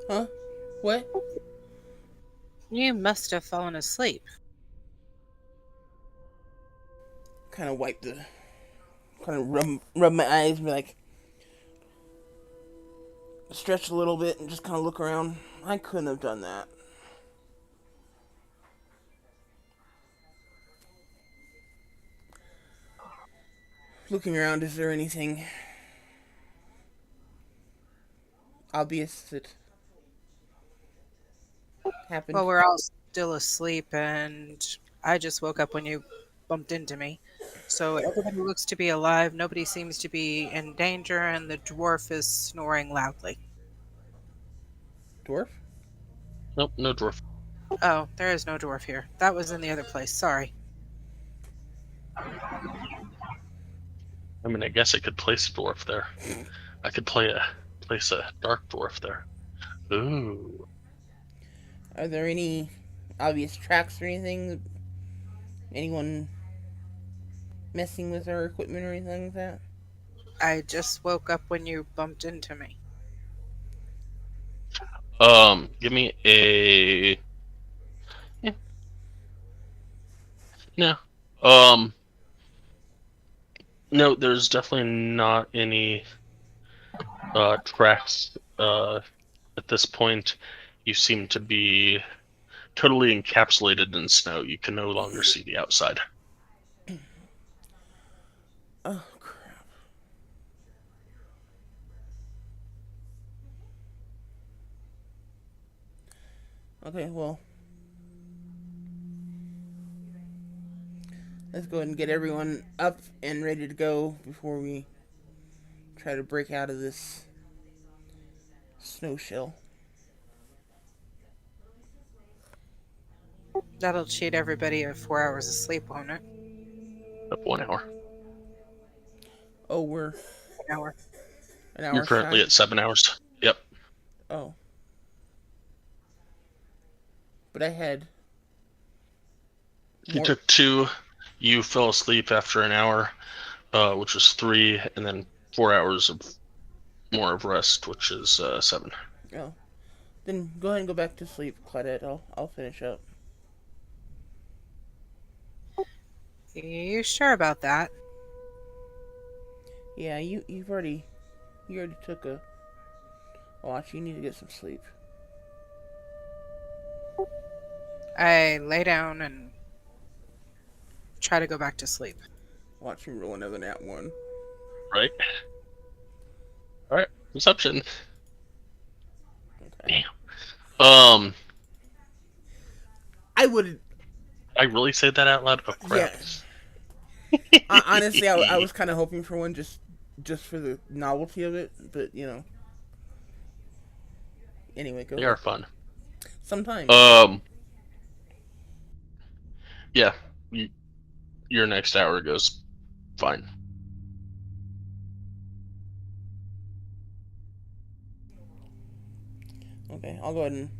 Huh? What? You must have fallen asleep. Kind of wipe the. Kind of rub my eyes and be like. Stretch a little bit and just kind of look around. I couldn't have done that. Looking around, is there anything obvious that happened? Well, we're all still asleep, and I just woke up when you bumped into me. So everybody looks to be alive, nobody seems to be in danger, and the dwarf is snoring loudly. Dwarf? Nope, no dwarf. Oh, there is no dwarf here. That was in the other place. Sorry. I mean, I guess I could place a dwarf there. I could place a dark dwarf there. Ooh. Are there any obvious tracks or anything? Anyone messing with our equipment or anything like that? I just woke up when you bumped into me. Give me a. Yeah. No. No, there's definitely not any tracks at this point. You seem to be totally encapsulated in snow. You can no longer see the outside. Oh, crap. Okay, well. Let's go ahead and get everyone up and ready to go before we try to break out of this snow shell. That'll cheat everybody of 4 hours of sleep, won't it? Up 1 hour. Oh, we're An hour. an You're hour currently shy. at 7 hours. Yep. Oh. But I had You more. took 2. You fell asleep after an hour, which was 3, and then 4 hours of more of rest, which is 7. Oh. Then go ahead and go back to sleep, Claudette. I'll finish up. You sure about that? Yeah, you already took a watch. You need to get some sleep. I lay down and try to go back to sleep. Watch me roll another nat one. Right? Alright, perception. Okay. Damn. I would. I really say that out loud? Oh, crap. Yeah. Honestly, I was kind of hoping for one just for the novelty of it, but you know. Anyway, go They ahead. are fun. Sometimes. Yeah. Your next hour goes fine. Okay, I'll go ahead and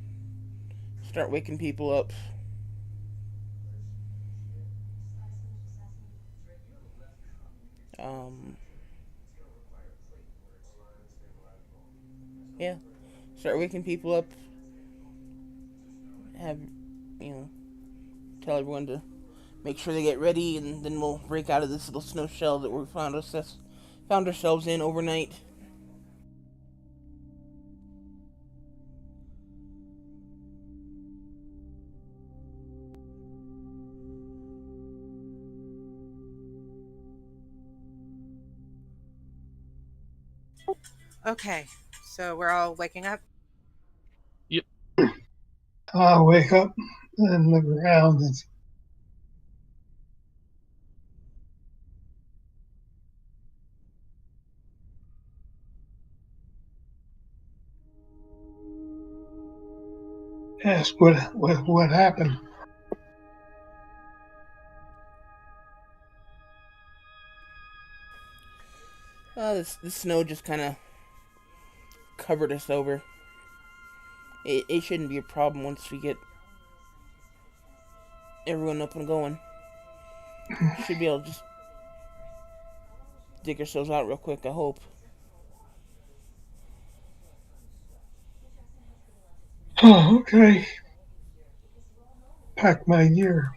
start waking people up. Um. Yeah. start waking people up. Have tell everyone to make sure they get ready, and then we'll break out of this little snow shell that we found ourselves in overnight. Okay, so we're all waking up. Yep. I wake up and look around and ask what happened. The snow just kind of covered us over. It shouldn't be a problem once we get everyone up and going. Should be able to just dig ourselves out real quick, I hope. Oh, okay. Pack my gear.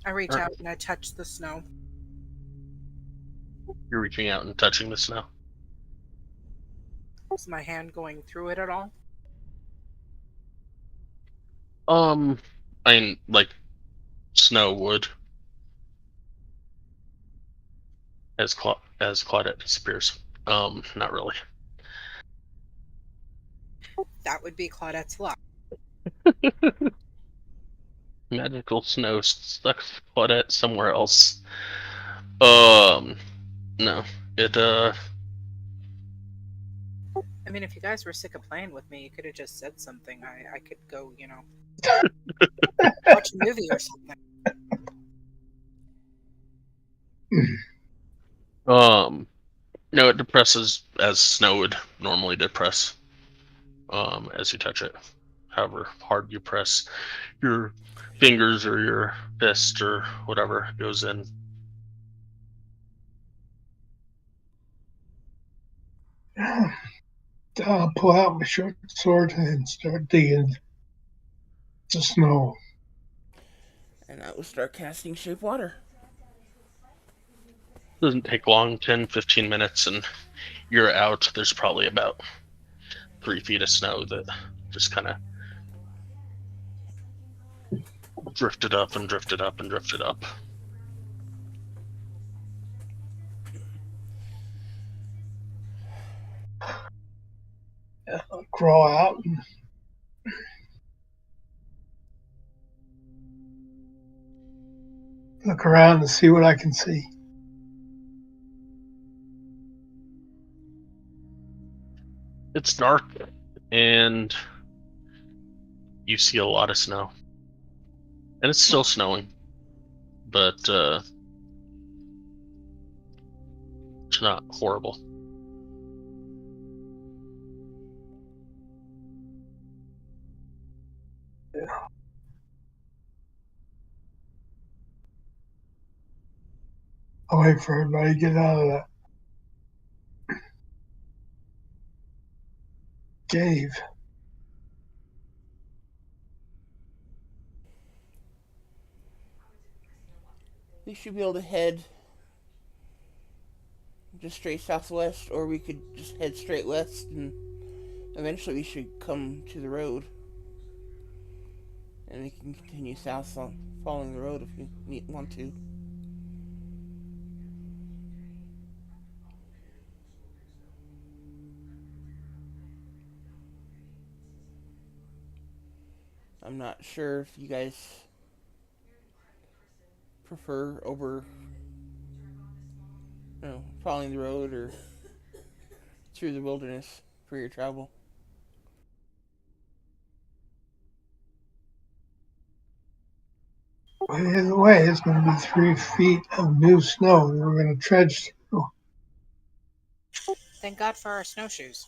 I reach Alright. out and I touch the snow. You're reaching out and touching the snow. Is my hand going through it at all? I mean, like snow would as Claudette disappears. Not really. That would be Claudette's luck. Magical snow sucks Claudette somewhere else. No, it I mean, if you guys were sick of playing with me, you could have just said something. I could go, watch a movie or something. No, it depresses as snow would normally depress. As you touch it, however hard you press your fingers or your fist or whatever goes in. I'll pull out my short sword and start digging the snow. And I will start casting Shape Water. Doesn't take long, 10-15 minutes, and you're out. There's probably about 3 feet of snow that just kind of drifted up and drifted up and drifted up. I'll crawl out and look around and see what I can see. It's dark, and you see a lot of snow. And it's still snowing, but it's not horrible. I'll wait for everybody to get out of that cave. We should be able to head just straight southwest, or we could just head straight west, and eventually we should come to the road. And we can continue south following the road if we want to. I'm not sure if you guys prefer over following the road or through the wilderness for your travel. Either way, it's going to be 3 feet of new snow that we're going to trudge through. Thank God for our snowshoes.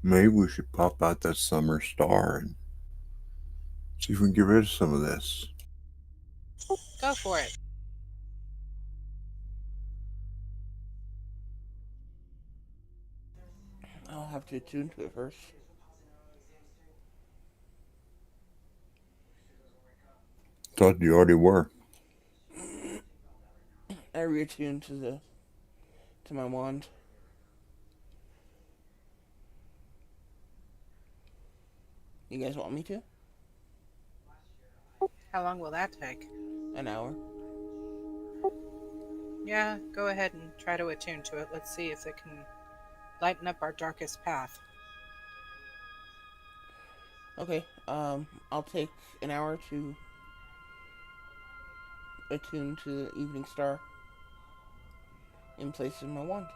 Maybe we should pop out that summer star and see if we can get rid of some of this. Go for it. I'll have to attune to it first. Thought you already were. I reattuned to my wand. You guys want me to? How long will that take? An hour. Yeah, go ahead and try to attune to it. Let's see if it can lighten up our darkest path. Okay. I'll take an hour to attune to the evening star in place of my wand.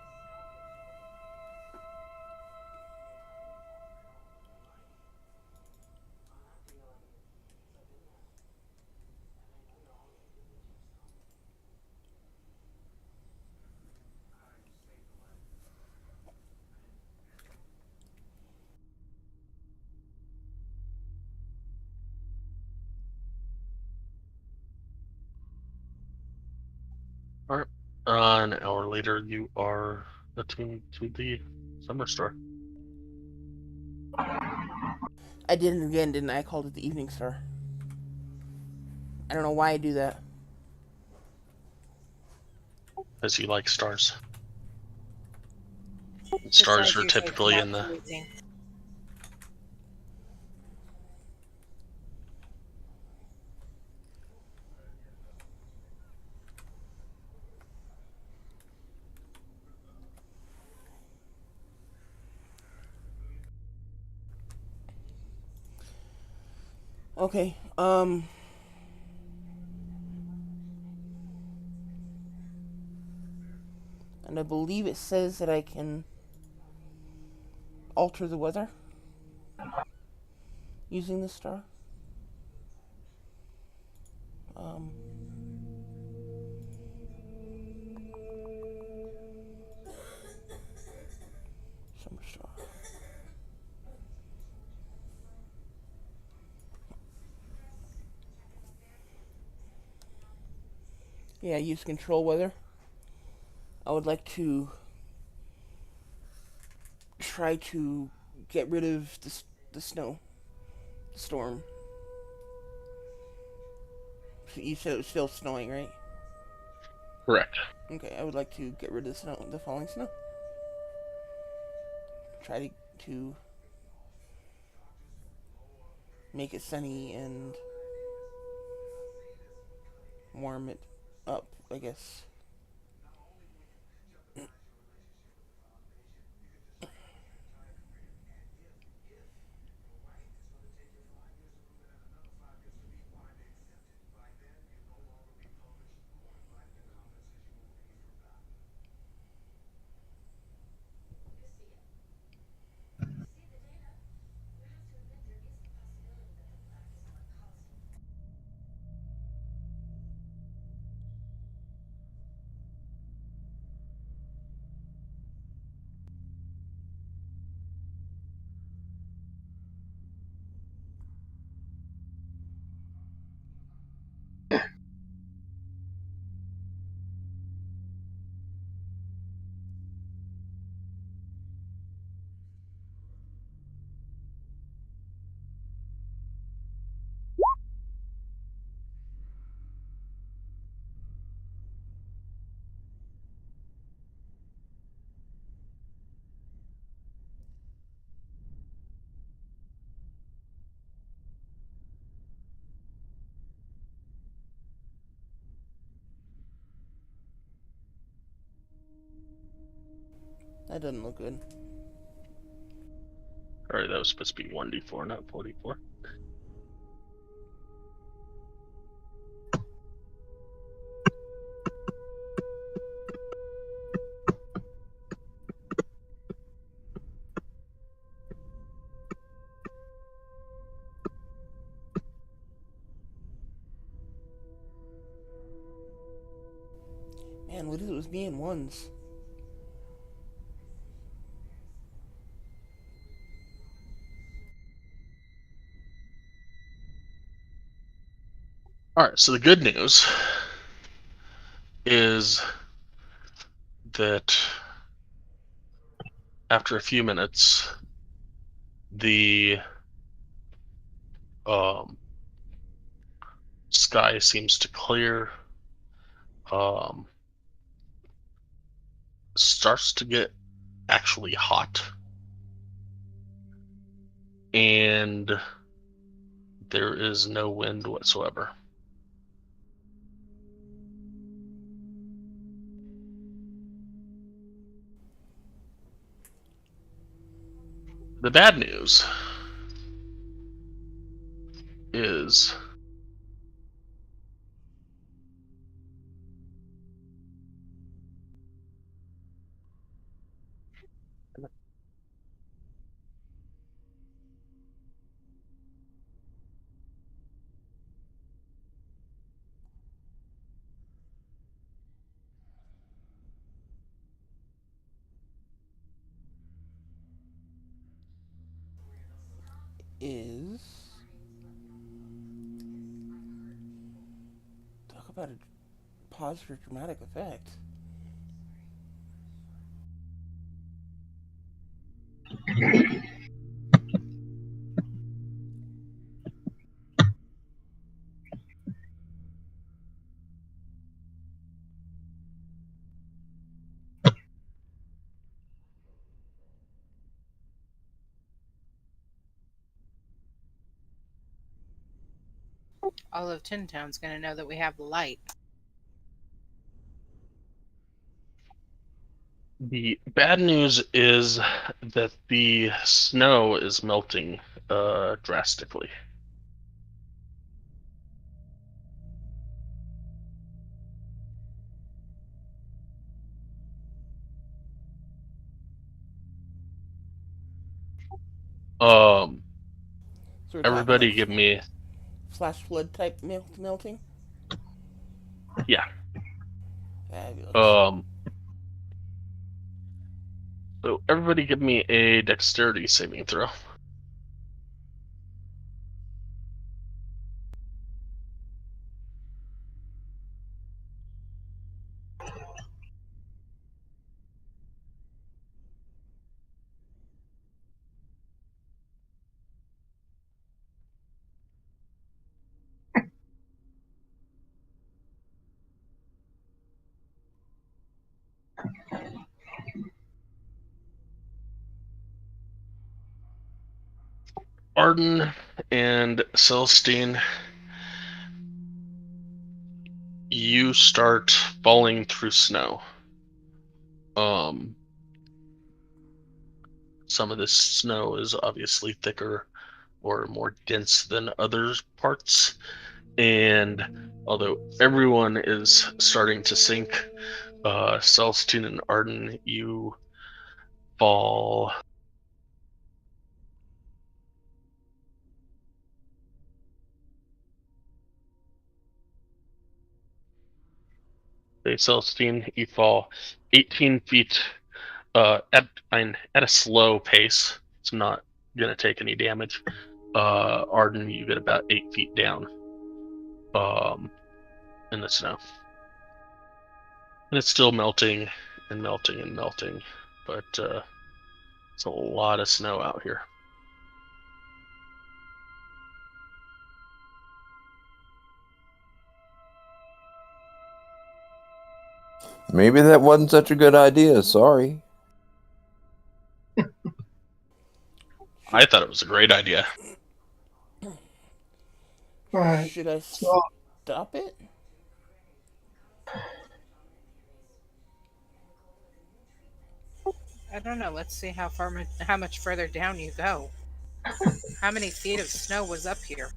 All right. An hour later, you are attuned to the summer star. I did it again, didn't I? I called it the evening star. I don't know why I do that. As you like stars. The Stars stars are usually come typically out in the freezing. Okay. And I believe it says that I can alter the weather using the star. Um, Summer star. Yeah, use control weather. I would like to try to get rid of the snow, the storm. So you said it was still snowing, right? correct. Okay, I would like to get rid of the snow, the falling snow. Try to make it sunny and warm it up, I guess. That doesn't look good. All right, that was supposed to be 1d4, not 44. Man, what if it was being ones? All right, so the good news is that after a few minutes, the sky seems to clear. Starts to get actually hot, and there is no wind whatsoever. The bad news is Is talk about a pause for dramatic effect. All of Tin Town's going to know that we have the light. the bad news is that the snow is melting drastically. So we're talking Everybody like give me, flash flood type melting. yeah. Fabulous. So everybody give me a dexterity saving throw. Arden and Celestine, you start falling through snow. Some of this snow is obviously thicker or more dense than other parts, and although everyone is starting to sink, Celestine and Arden, you fall. Celestine, you fall 18 feet at a slow pace. It's not gonna take any damage. Arden, you get about 8 feet down in the snow, and it's still melting and melting and melting, but it's a lot of snow out here. Maybe that wasn't such a good idea. Sorry. I thought it was a great idea. All right. Should I So stop it? I don't know. Let's see how much further down you go. How many feet of snow was up here?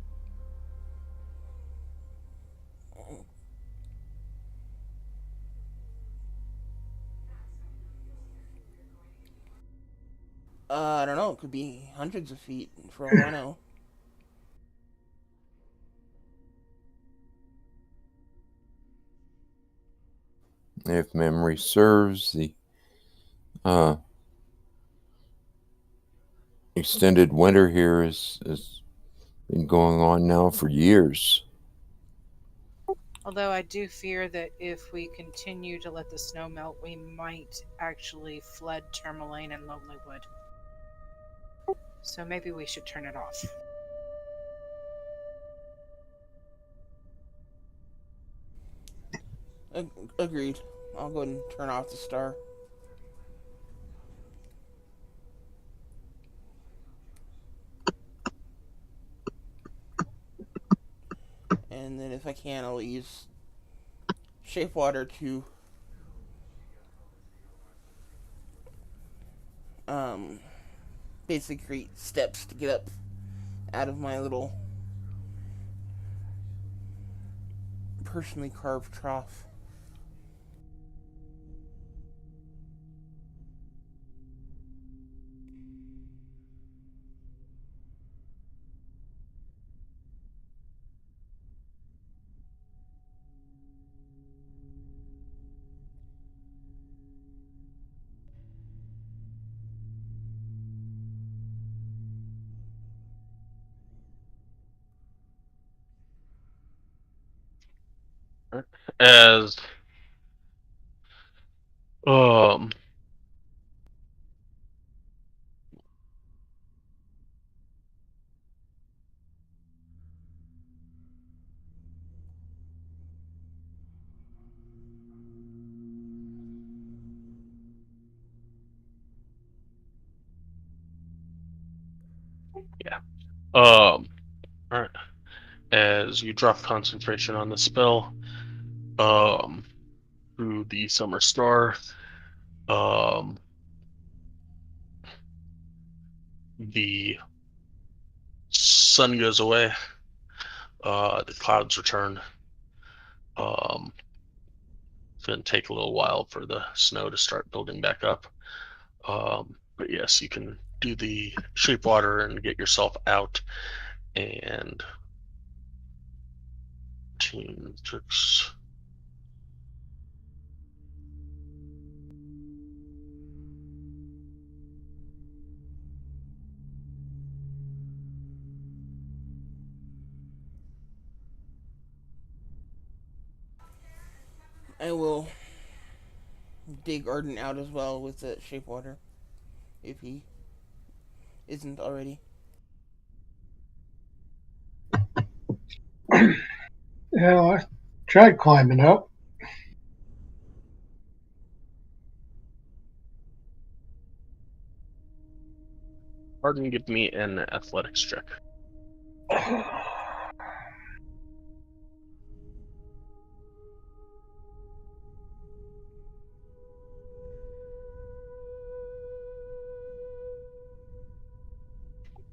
I don't know. It could be hundreds of feet for all I know. if memory serves, the uh, extended winter here has been going on now for years. Although I do fear that if we continue to let the snow melt, we might actually flood Tourmaline and Lonelywood. So maybe we should turn it off. Agreed. I'll go ahead and turn off the star. And then if I can, I'll use shape water to um, basically create steps to get up out of my little personally carved trough. As um yeah. All right. As you drop concentration on the spell, um, through the summer star, um, the sun goes away. The clouds return. It's going to take a little while for the snow to start building back up. But yes, you can do the shape water and get yourself out. And team tricks. I will dig Arden out as well with the shape water, if he isn't already. Yeah, I tried climbing up. Pardon, give me an athletics check.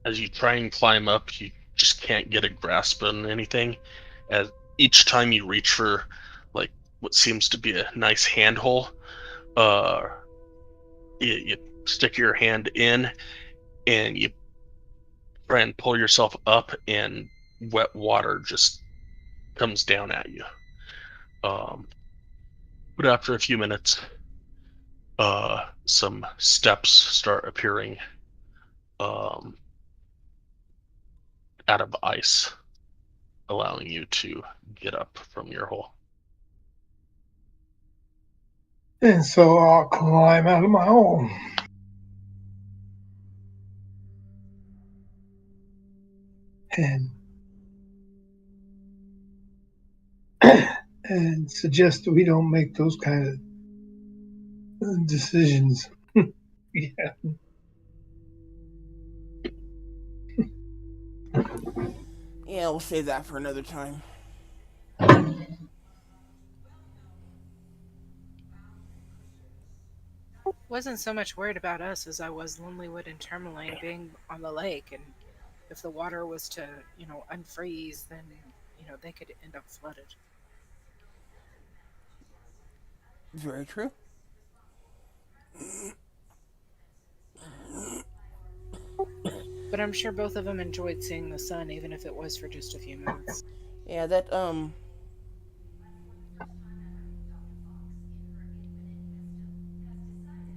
As you try and climb up, you just can't get a grasp on anything. As each time you reach for like what seems to be a nice handhole, uh, you stick your hand in and you try and pull yourself up, and wet water just comes down at you. But after a few minutes, some steps start appearing um, out of ice, allowing you to get up from your hole. And so I'll climb out of my hole. And and suggest that we don't make those kind of decisions. Yeah. Yeah, we'll save that for another time. Wasn't so much worried about us as I was Lonelywood and Tourmaline being on the lake, and if the water was to, unfreeze, then, they could end up flooded. Very true. But I'm sure both of them enjoyed seeing the sun, even if it was for just a few minutes. Yeah, that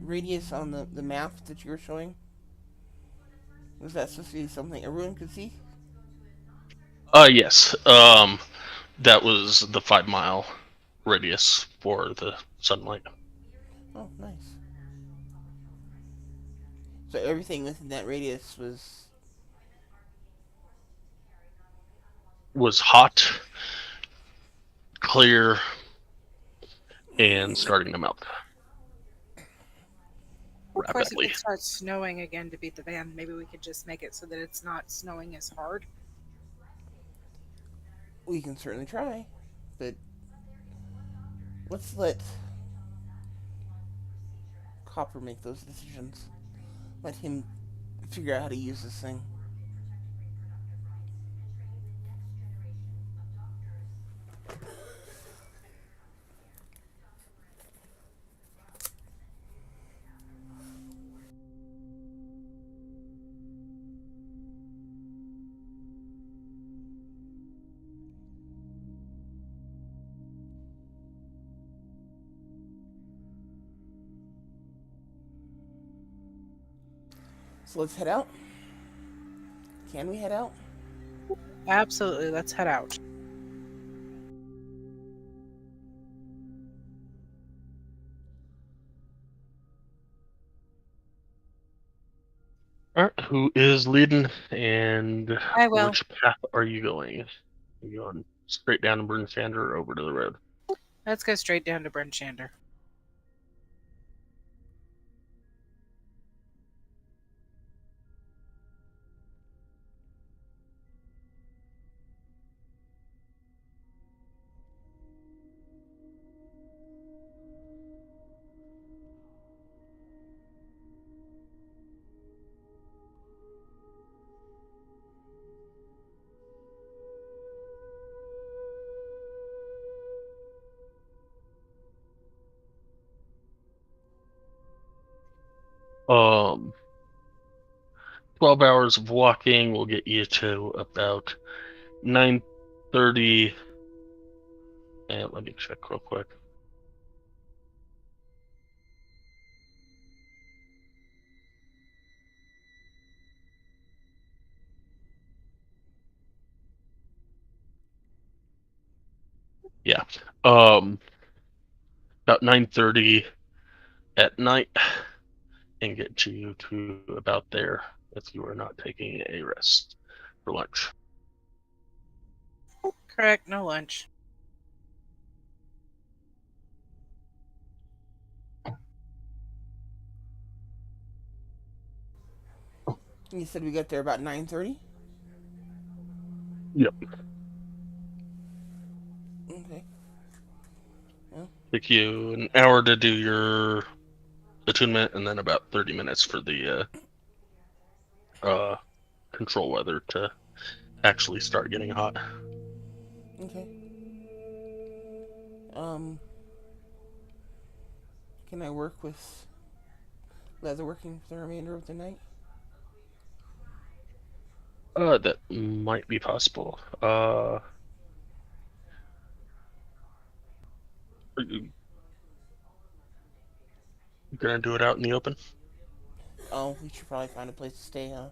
radius on the map that you were showing? Was that supposed to be something everyone could see? Yes. That was the 5 mile radius for the sunlight. Oh, nice. So everything within that radius Was hot, clear, and starting to melt Of course, if rapidly. it starts snowing again to beat the band, maybe we could just make it so that it's not snowing as hard. we can certainly try, but let's let Copper make those decisions. Let him figure out how to use this thing. So let's head out. Can we head out? Absolutely, let's head out. All right, who is leading, and I will. which path are you going? Are you going straight down to Burnsander or over to the road? Let's go straight down to Brenshander. Um, 12 hours of walking will get you to about 9:30. And let me check real quick. Yeah. About 9:30 at night, and get you to about there if you are not taking a rest for lunch. Correct, no lunch. You said we got there about 9:30. Yep. Okay. Take you an hour to do your attunement, and then about 30 minutes for the control weather to actually start getting hot. Okay. Can I work with leatherworking for the remainder of the night? That might be possible. Are you gonna do it out in the open? Oh, we should probably find a place to stay, huh?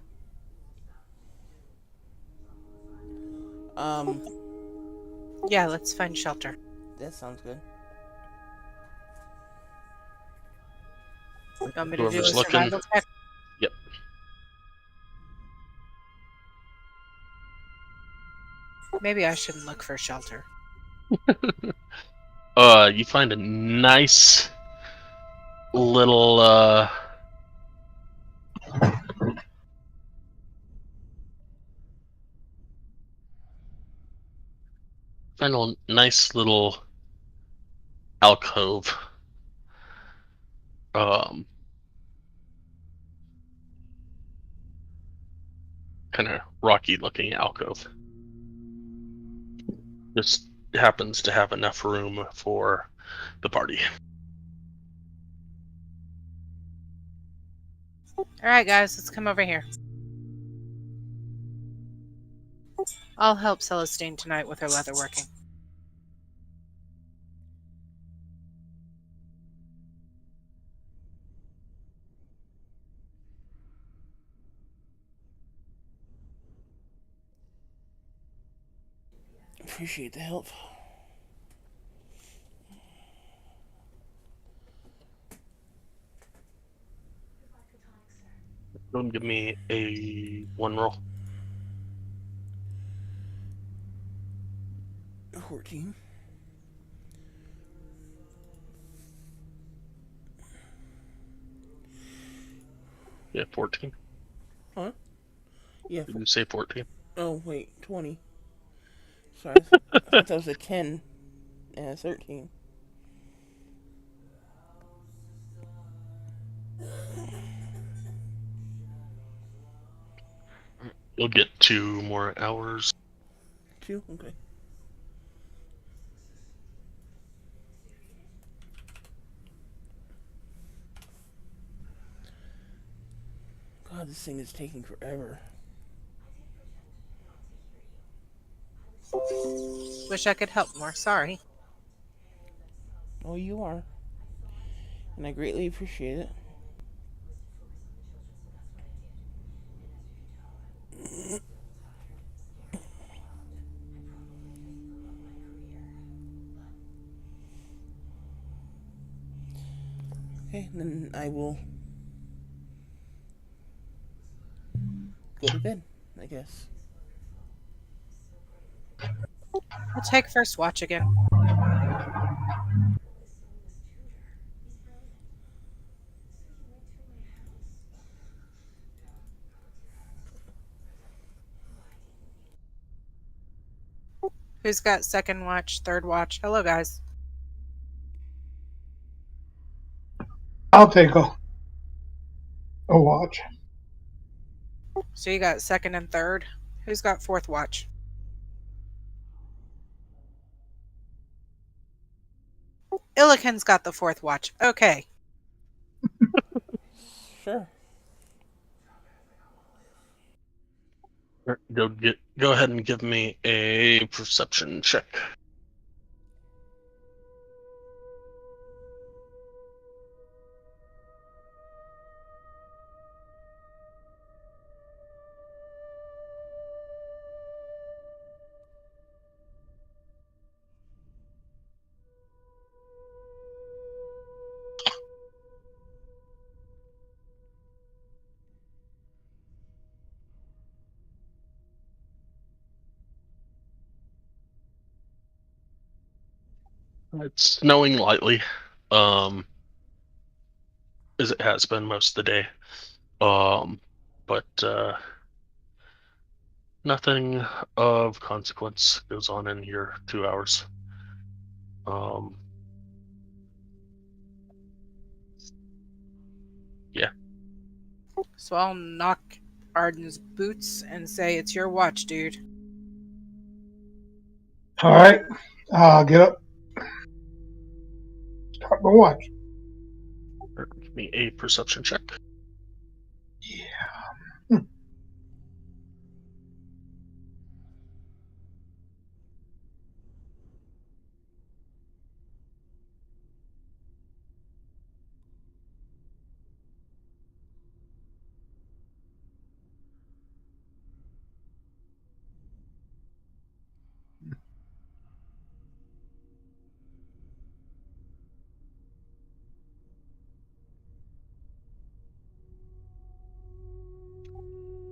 Um, Yeah, let's find shelter. that sounds good. You want me to do a Whoever's looking. survival check? Yep. Maybe I shouldn't look for shelter. You find a nice little alcove. Kind of rocky looking alcove. Just happens to have enough room for the party. Alright, guys, let's come over here. I'll help Celestine tonight with her leatherworking. appreciate the help. Don't give me a one roll. 14. Yeah, 14. Huh? Yeah. Did you say 14? Oh, wait. 20. Sorry. I thought that was a 10 and a 13. You'll get 2 more hours. 2? Okay. God, this thing is taking forever. Wish I could help more. Sorry. Oh, you are. And I greatly appreciate it. Okay, then I will go to bed, I guess. I'll take first watch again. Who's got second watch, third watch? Hello, guys. I'll take a watch. So you got second and third. Who's got fourth watch? Illiken's got the fourth watch. Okay. Sure. Go ahead and give me a perception check. It's snowing lightly, as it has been most of the day. But nothing of consequence goes on in your 2 hours. Yeah. So I'll knock Arden's boots and say, "It's your watch, dude." All right. Get up. Start my watch. Give me a perception check. Yeah.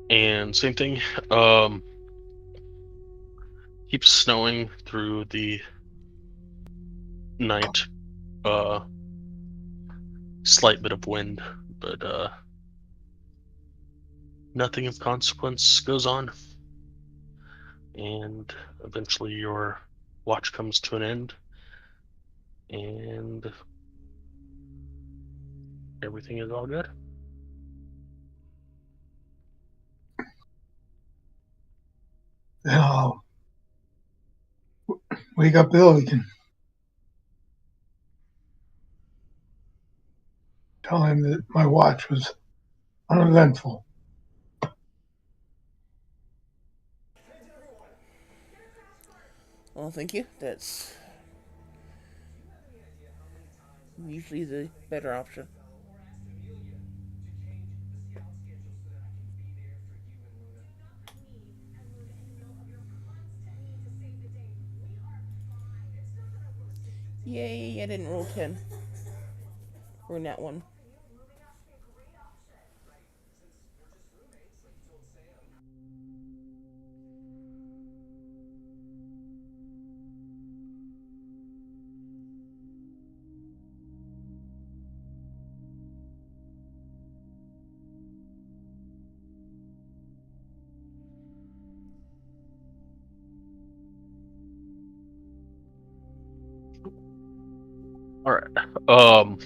And same thing. Keeps snowing through the night. Slight bit of wind, but nothing of consequence goes on. And eventually your watch comes to an end, and everything is all good. Then I'll wake up Bill. We can tell him that my watch was uneventful. Well, thank you. That's usually the better option. Yay, I didn't roll 10. Or in that one. All right.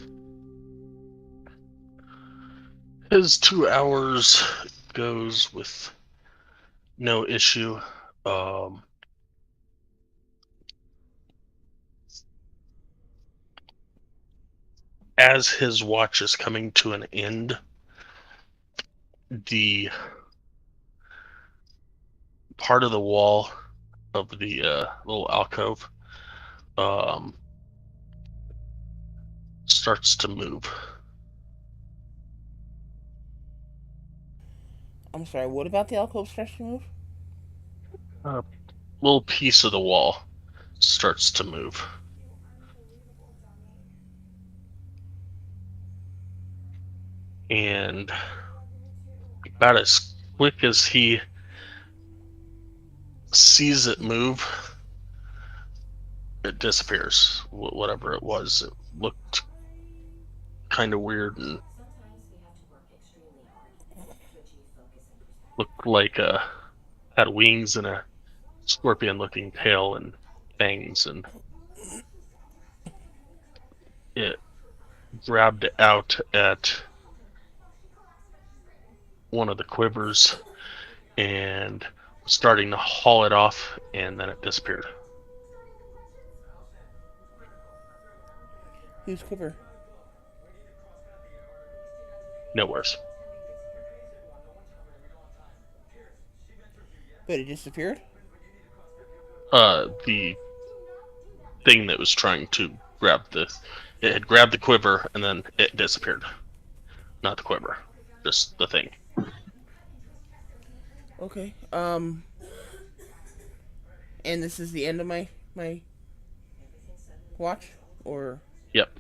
His 2 hours goes with no issue. Um, as his watch is coming to an end, the part of the wall of the little alcove um, starts to move. I'm sorry, what about the alcove starts to move? A little piece of the wall starts to move. And about as quick as he sees it move, it disappears. Whatever it was, it looked kind of weird and looked like had wings and a scorpion-looking tail and fangs, and it grabbed out at one of the quivers and was starting to haul it off, and then it disappeared. Whose quiver? Nowheres. But it disappeared? The thing that was trying to it had grabbed the quiver and then it disappeared. Not the quiver, just the thing. Okay. And this is the end of my watch? Or... Yep.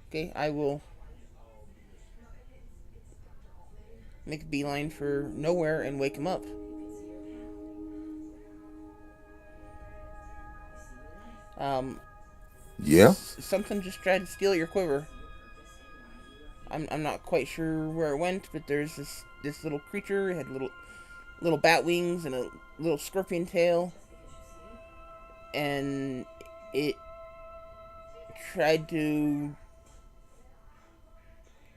Okay, I will make a beeline for nowhere and wake him up. Yeah? Something just tried to steal your quiver. I'm not quite sure where it went, but there's this little creature. It had little bat wings and a little scorpion tail, and it tried to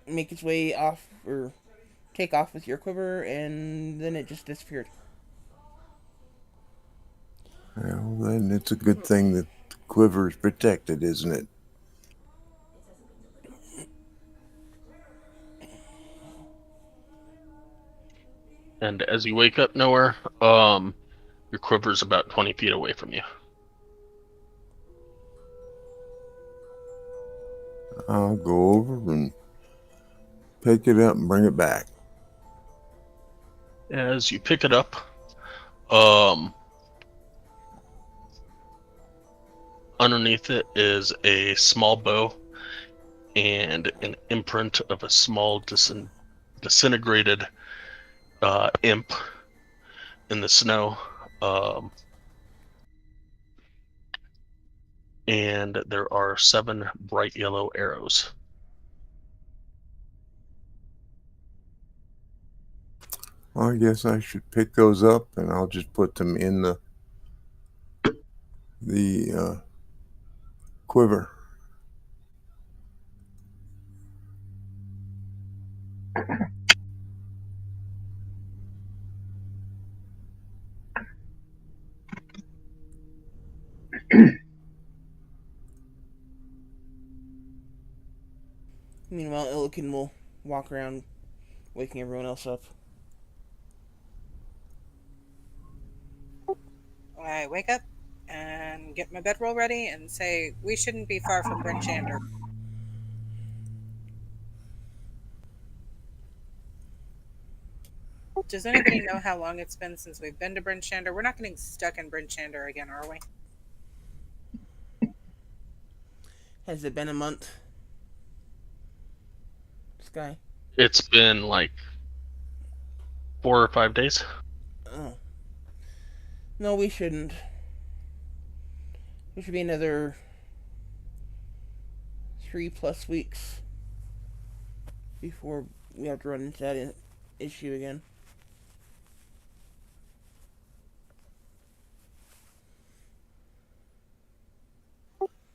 make its way off or take off with your quiver, and then it just disappeared. Well, then it's a good thing that the quiver is protected, isn't it? And as you wake up nowhere, your quiver's about 20 feet away from you. I'll go over and pick it up and bring it back. As you pick it up, underneath it is a small bow and an imprint of a small disintegrated imp in the snow. And there are 7 bright yellow arrows. Well, I guess I should pick those up and I'll just put them in the quiver. Meanwhile, Illikin will walk around, waking everyone else up. I wake up and get my bedroll ready and say, we shouldn't be far from Bryn Shander. Does anybody know how long it's been since we've been to Bryn Shander? We're not getting stuck in Bryn Shander again, are we? Has it been a month? Sky? It's been like 4 or 5 days. Oh. No, we shouldn't. It should be another 3+ weeks before we have to run into that issue again.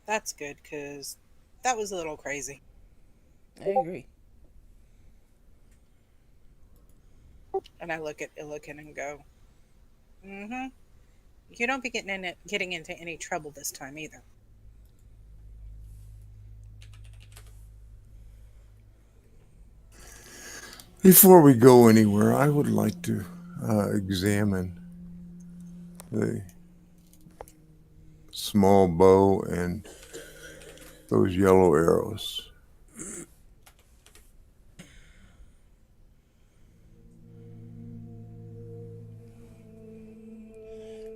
That's good, because that was a little crazy. I agree. And I look at Illiken and go, mm-hmm. You don't be getting into any trouble this time either. Before we go anywhere, I would like to examine the small bow and those yellow arrows.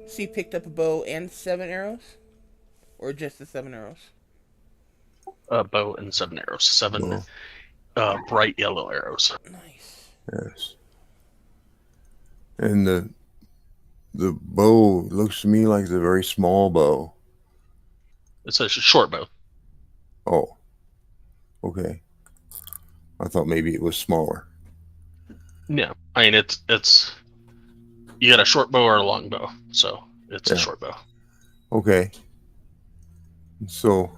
So you picked up a bow and 7 arrows? Or just the 7 arrows? A bow and 7 arrows. 7 bright yellow arrows. Nice. Yes. And the bow looks to me like it's a very small bow. It's a short bow. Oh, okay. I thought maybe it was smaller. Yeah, I mean it's you got a short bow or a long bow, so it's a short bow. Okay. So,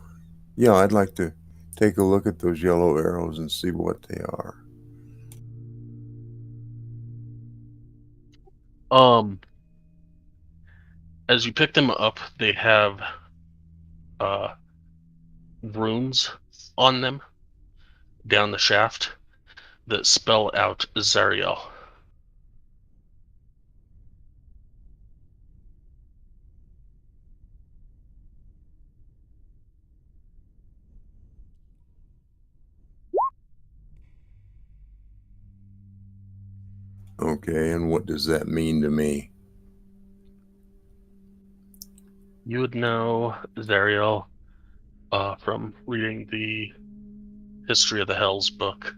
yeah, I'd like to take a look at those yellow arrows and see what they are. As you pick them up, they have runes on them down the shaft that spell out Zariel. Okay, and what does that mean to me? You would know Zariel from reading the History of the Hells book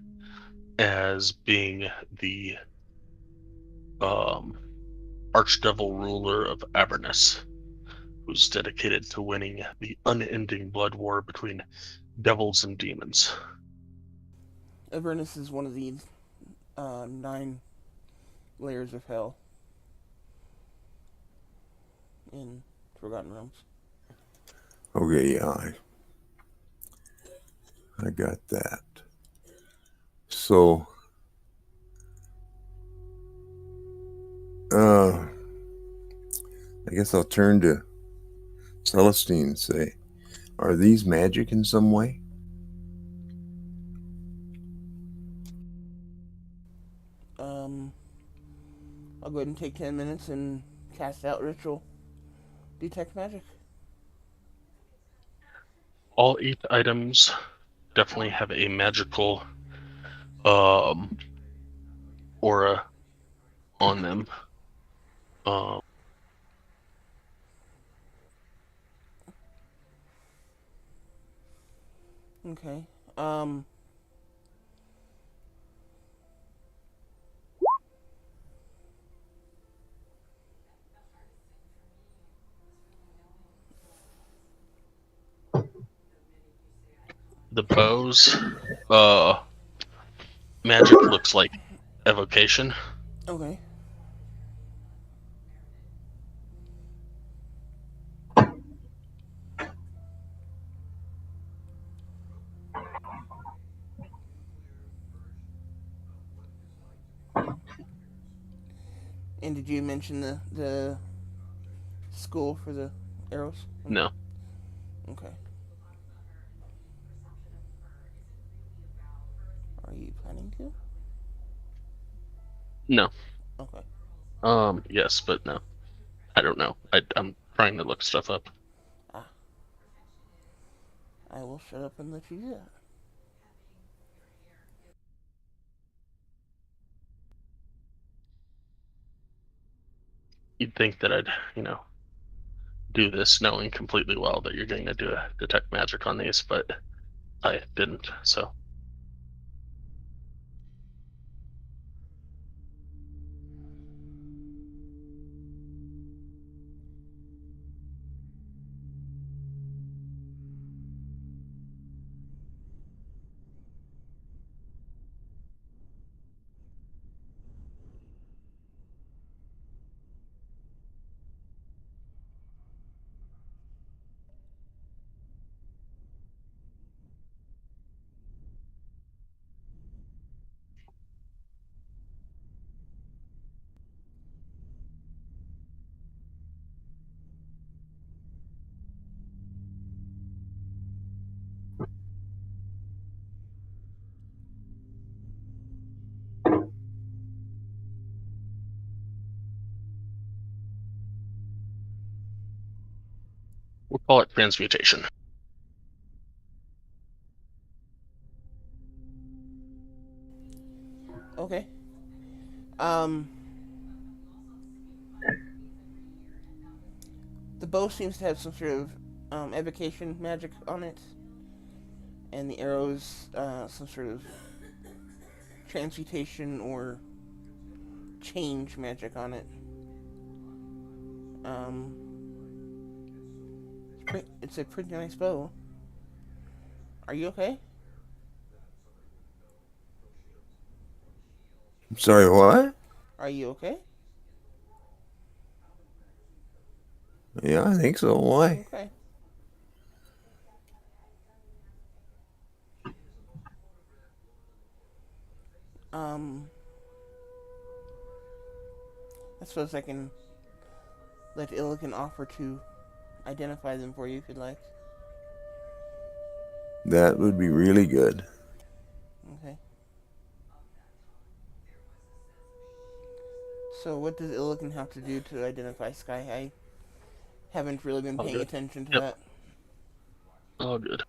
as being the archdevil ruler of Avernus, who's dedicated to winning the unending blood war between devils and demons. Avernus is one of the 9 layers of hell in Forgotten Realms. Okay, yeah, I got that. So, I guess I'll turn to Celestine and say, are these magic in some way? I'll go ahead and take 10 minutes and cast out ritual. Detect magic. All 8 items definitely have a magical aura on them. Okay. The bows magic looks like evocation. Okay. And did you mention the school for the arrows? No. Okay. Are you planning to? No. Okay. Yes, but no. I don't know. I'm trying to look stuff up. Ah. I will shut up and let you do that. You'd think that I'd, do this knowing completely well that you're going to do a detect magic on these, but I didn't. So we'll call it transmutation. Okay. Um, the bow seems to have some sort of evocation magic on it, and the arrows some sort of transmutation or change magic on it. Um, it's a pretty nice bow. Are you okay? Sorry, what? Are you okay? Yeah, I think so. Why? Okay. Um, I suppose I can let Illican offer to identify them for you if you'd like. That would be really good. Okay. So what does Illican have to do to identify Sky? I haven't really been All paying good. attention to Yep. that. All good.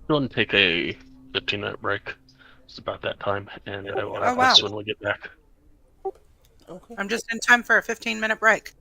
Go and take a 15-minute break. It's about that time, and I will Oh, have wow. this when we get back. Okay. I'm just in time for a 15-minute break.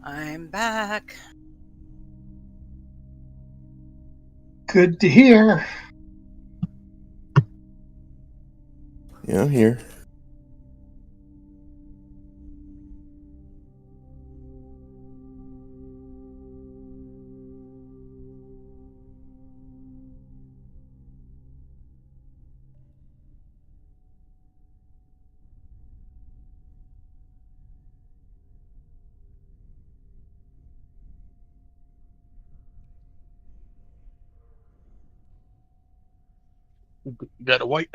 I'm back. Good to hear. Yeah, I'm here. Got a white.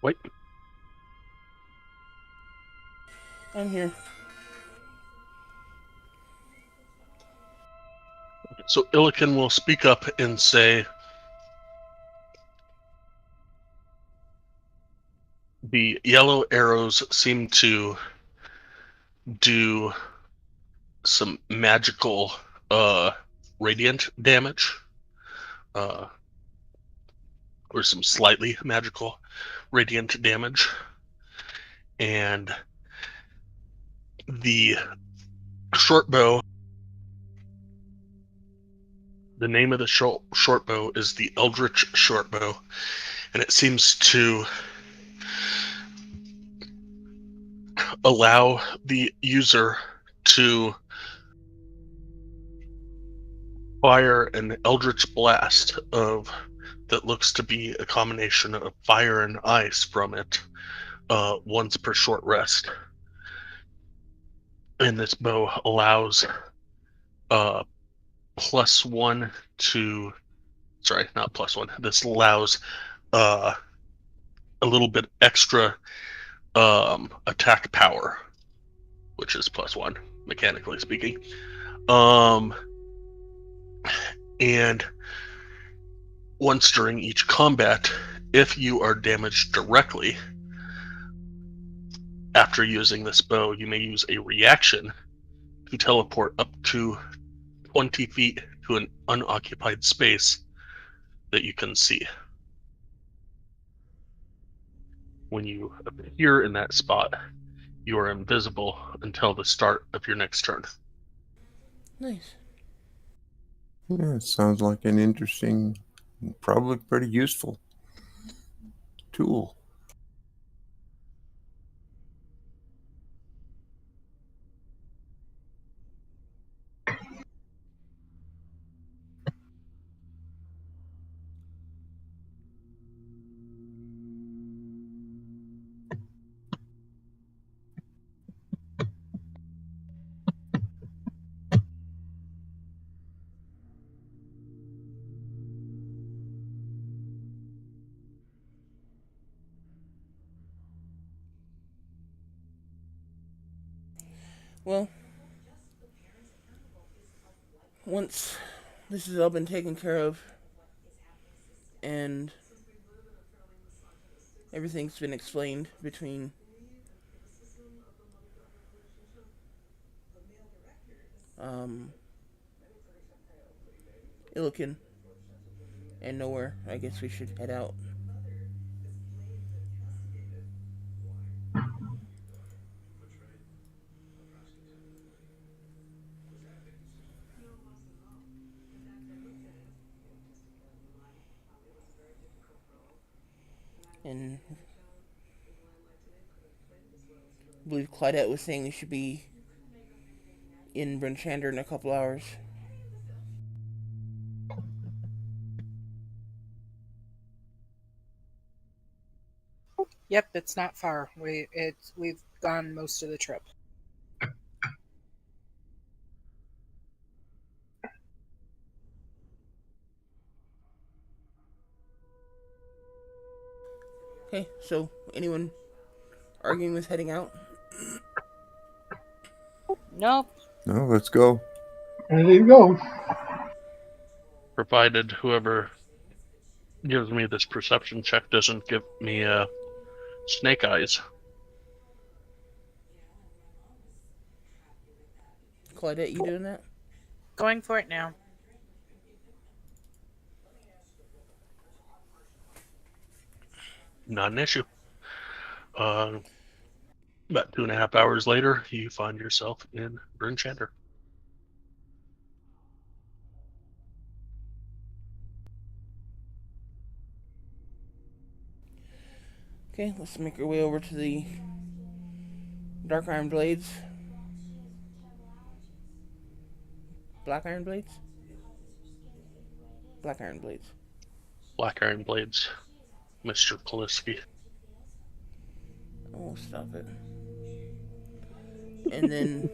Wait. I'm here. So Illiken will speak up and say, the yellow arrows seem to do some magical radiant damage, or some slightly magical radiant damage, and the short bow, the name of the short bow is the Eldritch short bow, and it seems to allow the user to fire an eldritch blast of that looks to be a combination of fire and ice from it, once per short rest. And this bow allows +1 to, sorry, not +1. This allows a little bit extra attack power, which is +1 mechanically speaking. And once during each combat, if you are damaged directly after using this bow, you may use a reaction to teleport up to 20 feet to an unoccupied space that you can see. When you appear in that spot, you are invisible until the start of your next turn. Nice. Yeah, it sounds like an interesting, probably pretty useful tool. Well, once this has all been taken care of and everything's been explained between Illiken and Nowhere, I guess we should head out. And I believe Claudette was saying we should be in Brunchander in a couple hours. Yep, it's not far. We've gone most of the trip. Okay, so anyone arguing with heading out? Nope. No, let's go. Ready to go. Provided whoever gives me this perception check doesn't give me snake eyes. Claudette, you doing that? Going for it now. Not an issue. About 2.5 hours later, you find yourself in Brunchander. Okay, let's make our way over to the Dark Iron Blades. Black Iron Blades? Black Iron Blades. Black Iron Blades, Mr. Kaliski. Oh, stop it. And then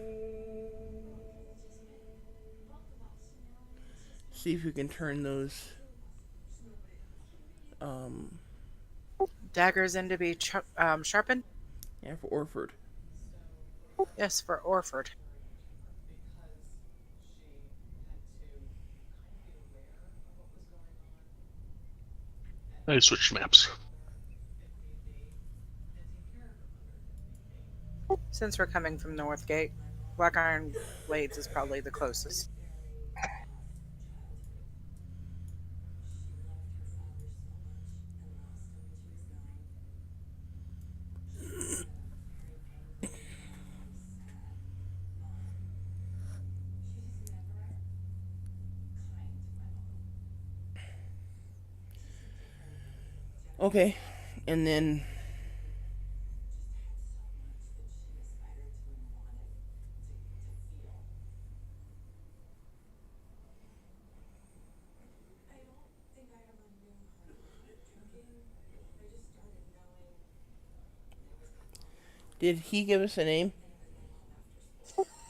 see if we can turn those Daggers in to be sharpened? Yeah, for Orford. Yes, for Orford. I switch maps. Since we're coming from Northgate, Black Iron Blades is probably the closest. Okay, and then did he give us a name?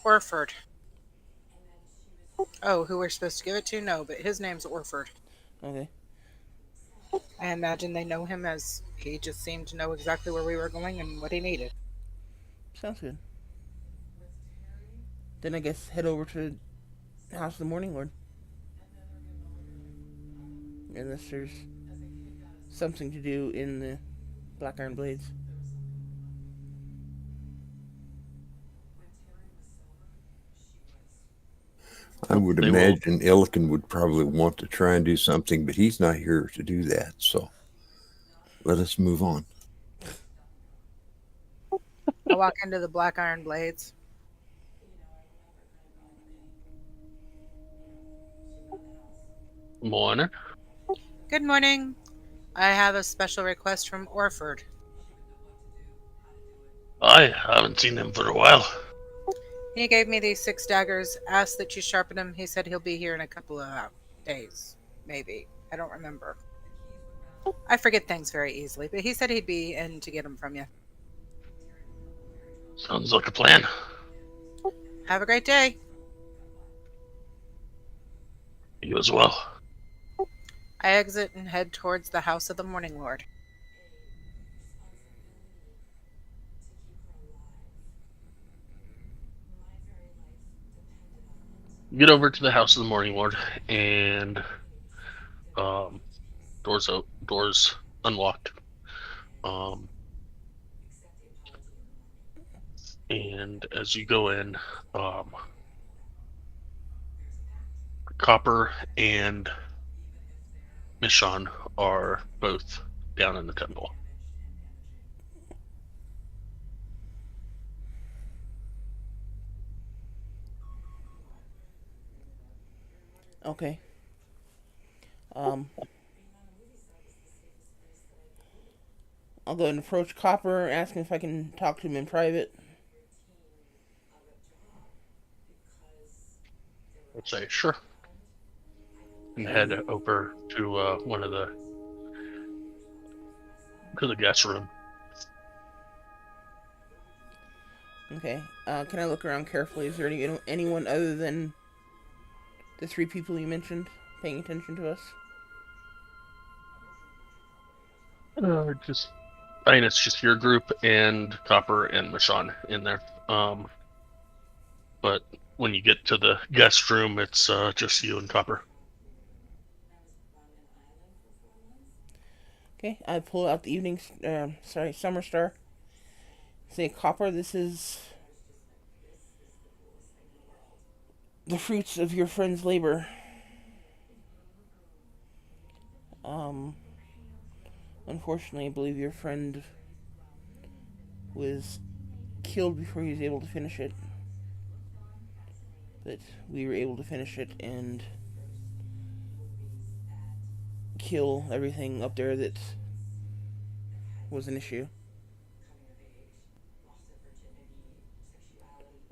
Orford. Oh, who we're supposed to give it to? No, but his name's Orford. Okay. I imagine they know him as he just seemed to know exactly where we were going and what he needed. Sounds good. Then I guess head over to House of the Morning Lord. Unless there's something to do in the Black Iron Blades. I would They will- imagine Illiken would probably want to try and do something, but he's not here to do that. So let us move on. I walk into the Black Iron Blades. Morning. Good morning. I have a special request from Orford. I haven't seen him for a while. He gave me these 6 daggers, asked that you sharpen them. He said he'll be here in a couple of days. Maybe. I don't remember. I forget things very easily, but he said he'd be in to get them from you. Sounds like a plan. Have a great day. You as well. I exit and head towards the House of the Morning Lord. Get over to the House of the Morning Lord, and doors unlocked. And as you go in, Copper and Michonne are both down in the temple. Okay. I'll go and approach Copper, ask him if I can talk to him in private. Let's say sure, and head over to one of the guest room. Okay. Can I look around carefully? Is there anyone other than the 3 people you mentioned paying attention to us? It's just your group and Copper and Michonne in there. But when you get to the guest room, it's just you and Copper. Okay. I pull out the Summer Star. Say, Copper, this is the fruits of your friend's labor. Unfortunately, I believe your friend was killed before he was able to finish it. But we were able to finish it and kill everything up there that was an issue.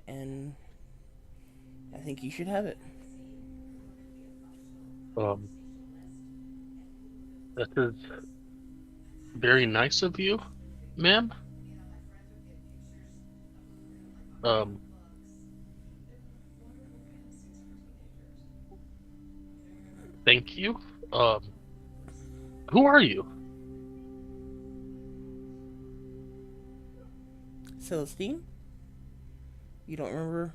And I think you should have it. That is very nice of you, ma'am. Thank you. Who are you? Celestine? You don't remember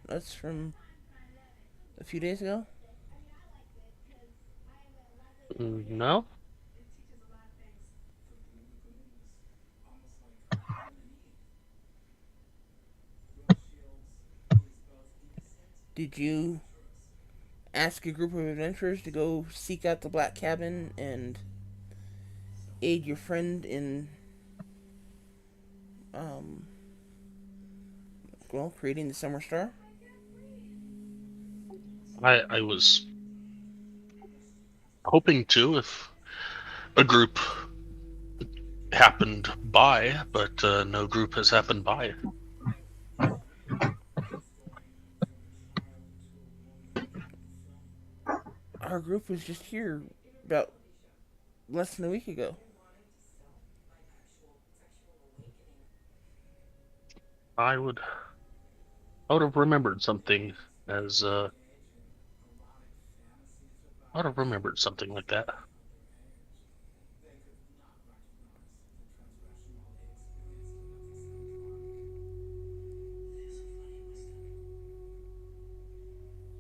us from a few days ago? No? Did you ask a group of adventurers to go seek out the Black Cabin and aid your friend in, um, well, creating the Summer Star? I was hoping to if a group happened by, but no group has happened by. Our group was just here about less than a week ago. I would have remembered something as I would have remembered something like that.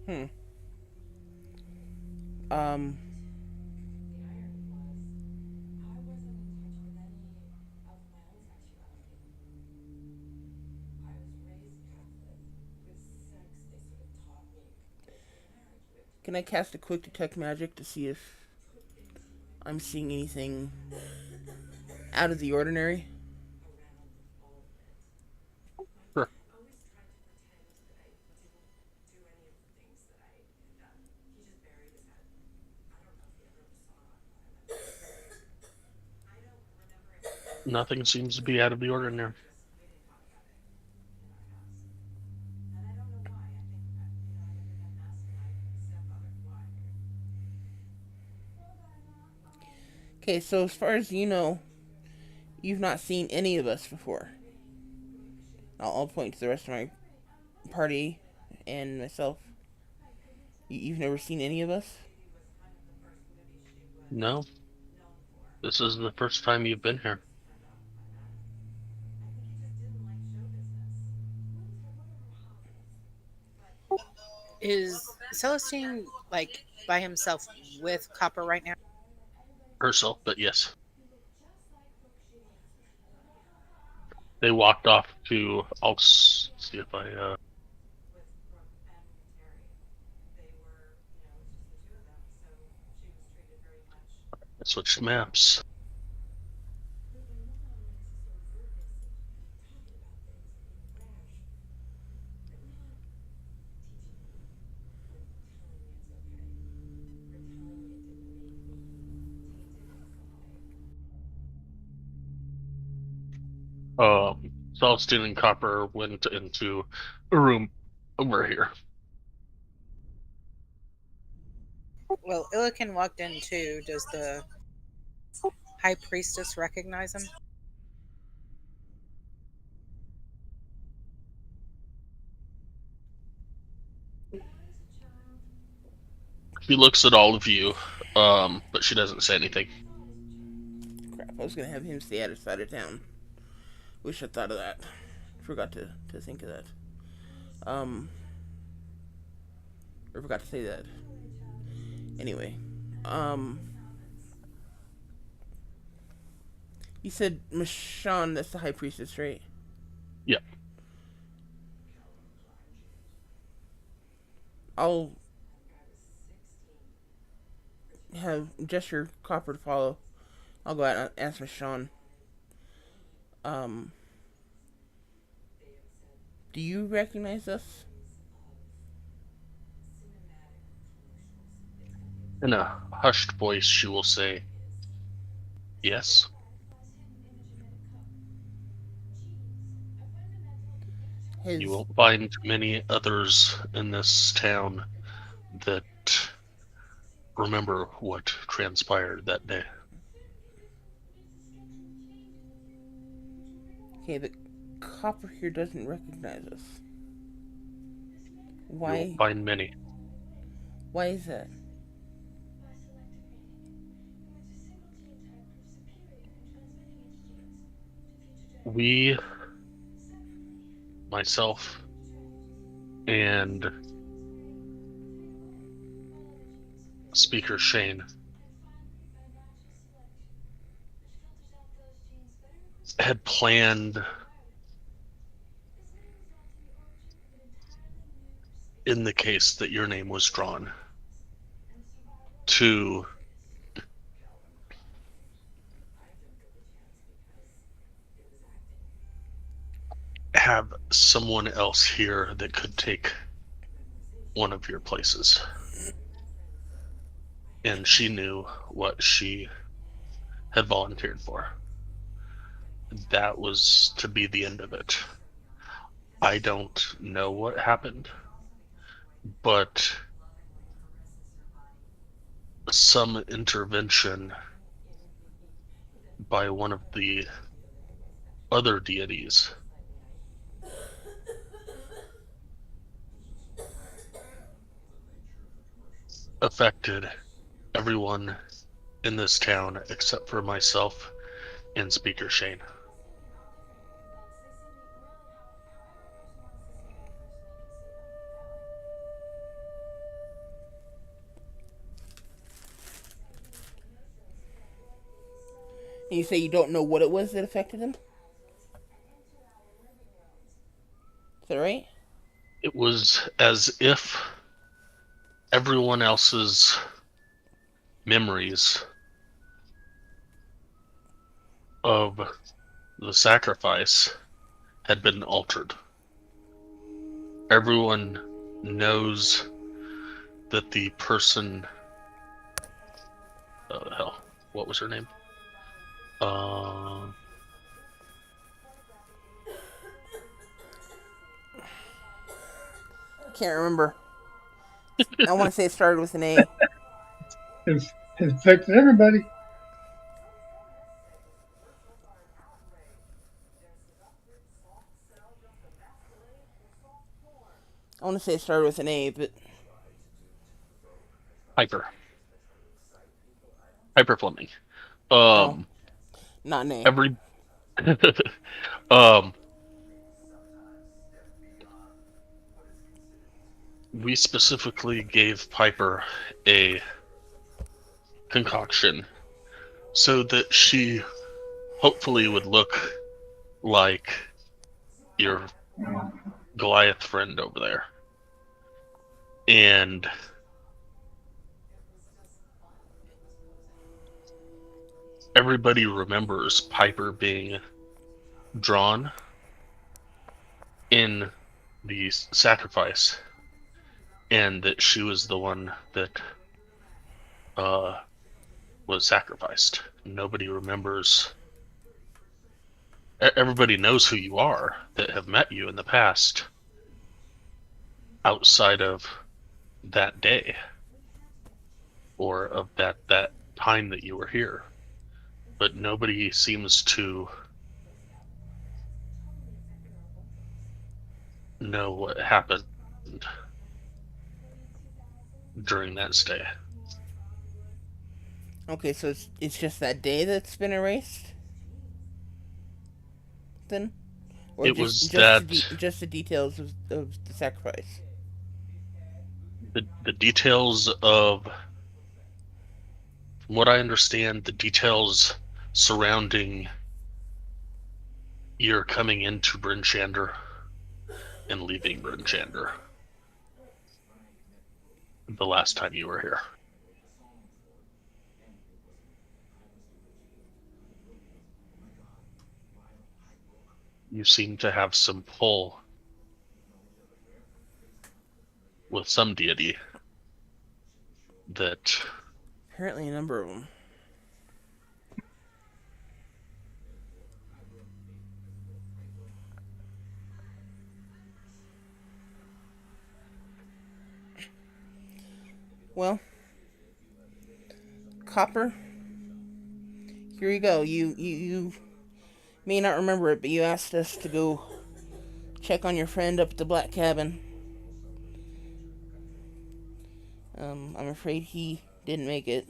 Hmm. Um, can I cast a quick detect magic to see if I'm seeing anything out of the ordinary? Sure. Nothing seems to be out of the ordinary. Okay, so as far as you know, you've not seen any of us before. I'll point to the rest of my party and myself. You've never seen any of us? No, this is the first time you've been here. Is Celestine like by himself with Copper right now? Herself, but yes. They walked off to. I'll see if I switched maps. Celestine and Copper went into a room over here. Well, Illiken walked in too. Does the High Priestess recognize him? She looks at all of you, but she doesn't say anything. Crap, I was gonna have him stay out of side of town. Wish I thought of that. Forgot to think of that. Um, or forgot to say that. Anyway, um, you said Michonne, that's the High Priestess, right? Yep. I'll have gesture Copper to follow. I'll go out and ask Michonne. Um, do you recognize us? In a hushed voice, she will say, "Yes." You His won't find many others in this town that remember what transpired that day. okay, but Copper here doesn't recognize us. You won't Why? find many. Why is that? We myself and Speaker Shane had planned in the case that your name was drawn to have someone else here that could take one of your places. And she knew what she had volunteered for. That was to be the end of it. I don't know what happened, but some intervention by one of the other deities affected everyone in this town except for myself and Speaker Shane. And you say you don't know what it was that affected him? Is that right? It was as if everyone else's memories of the sacrifice had been altered. Everyone knows that the person, hell, what was her name? Can't remember. I want to say it started with an A. It affected everybody. I want to say it started with an A, but Piper Fleming. no, not an A. Every um we specifically gave Piper a concoction so that she hopefully would look like your Goliath friend over there. And everybody remembers Piper being drawn in the sacrifice, and that she was the one that was sacrificed. Nobody remembers. Everybody knows who you are that have met you in the past outside of that day or of that time that you were here, but nobody seems to know what happened during that stay. Okay, so it's just that day that's been erased? Then? Or It just was just that just the details of the sacrifice? the details of, from what I understand, the details surrounding your coming into Bryn Shander and leaving Bryn Shander the last time you were here. You seem to have some pull with some deity that Apparently a number of them. Well, Copper, here you go. You may not remember it, but you asked us to go check on your friend up at the Black Cabin. I'm afraid he didn't make it,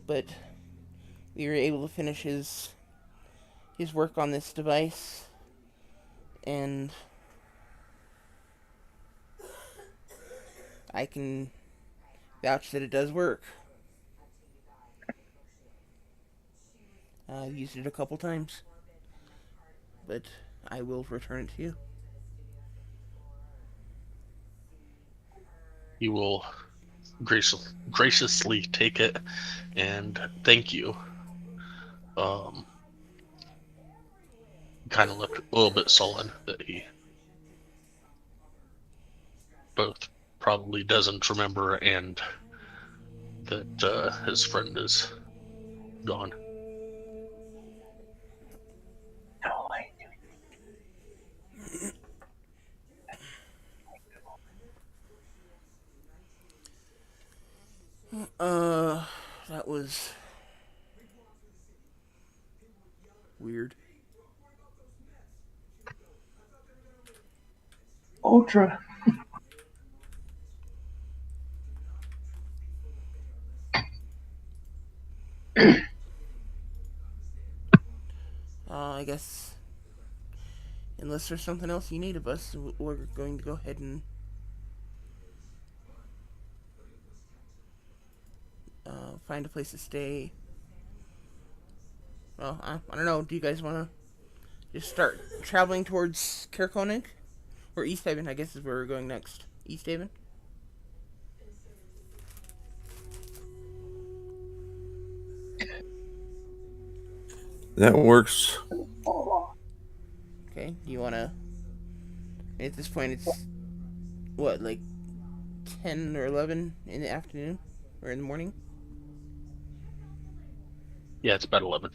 but we were able to finish his work on this device, and I can vouch that it does work. I've used it a couple times, but I will return it to you. You will graciously take it and thank you. Kind of looked a little bit sullen that he both probably doesn't remember and that his friend is gone. That was weird. Ultra. I guess, unless there's something else you need of us, we're going to go ahead and find a place to stay. Well, I don't know. Do you guys want to just start traveling towards Caer Konig? Or East Haven, I guess is where we're going next. East Haven? That works. Okay, do you want to... At this point, it's, what, like 10 or 11 in the afternoon? Or in the morning? Yeah, it's about 11.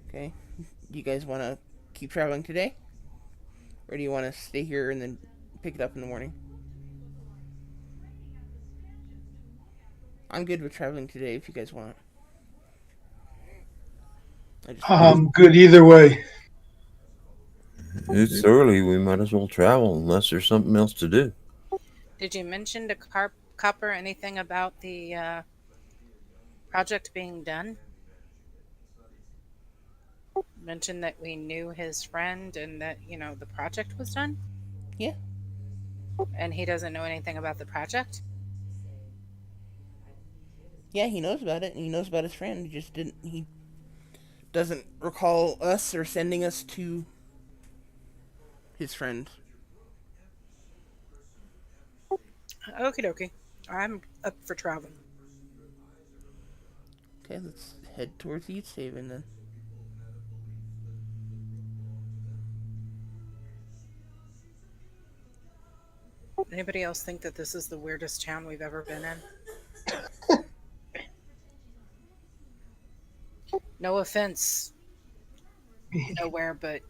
Okay. Do you guys want to keep traveling today? Or do you want to stay here and then pick it up in the morning? I'm good with traveling today if you guys want. Good either way. It's early. We might as well travel unless there's something else to do. Did you mention to Copper anything about the project being done? Mention that we knew his friend and that, the project was done? Yeah. And he doesn't know anything about the project? Yeah, he knows about it, and he knows about his friend. He doesn't recall us or sending us to his friend. Okie dokie. I'm up for traveling. Okay, let's head towards East Haven then. Anybody else think that this is the weirdest town we've ever been in? No offense, nowhere, but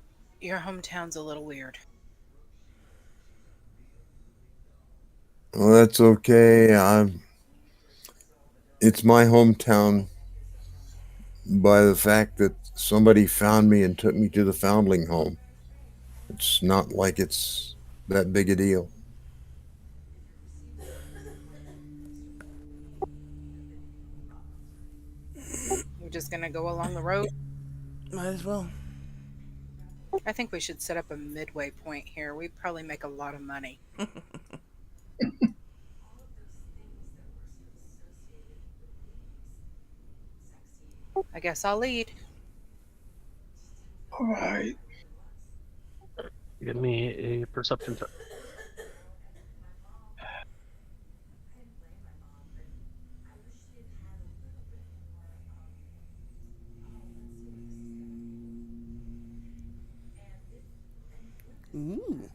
your hometown's a little weird. Well, that's okay. It's my hometown by the fact that somebody found me and took me to the foundling home. It's not like it's that big a deal. We're just gonna go along the road. Might as well. I think we should set up a midway point here. We'd probably make a lot of money. I guess I'll lead. All right. Give me a perception check. Ooh.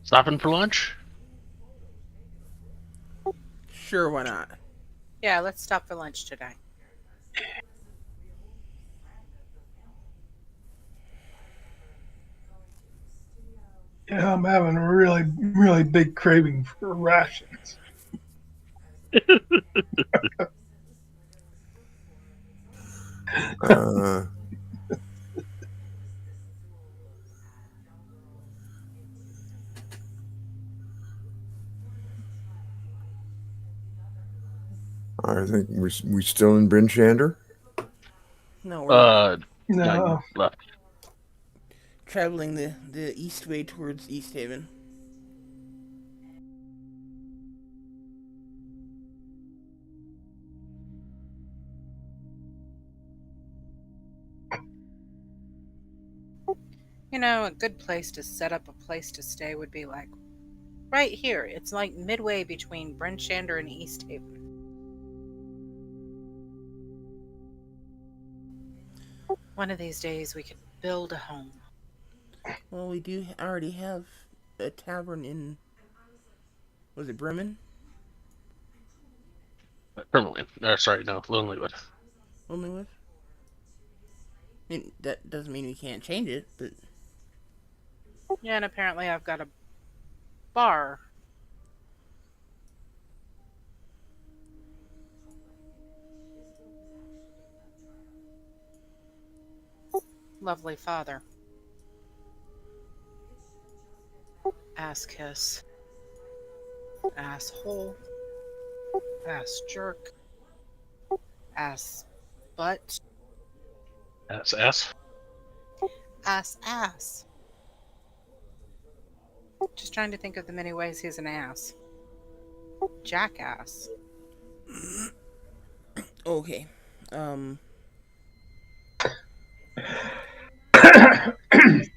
Stopping for lunch? Sure, why not? Yeah, let's stop for lunch today. Yeah, I'm having a really, really big craving for rations. Uh, I think we still in Bryn Shander. No, we're Yeah, No, you left. traveling the east way towards East Haven. You know, a good place to set up a place to stay would be like right here. It's like midway between Bryn Shander and East Haven. One of these days we could build a home. Well, we do already have a tavern in. Was it Bremen? Permanently. Sorry, no, Lonelywood. Only with. I mean, that doesn't mean we can't change it, but Yeah, and apparently I've got a bar. Lovely father. Ass kiss. Asshole. Ass jerk. Ass butt. SS. Ass. Just trying to think of the many ways he's an ass. Jackass. okay. Is this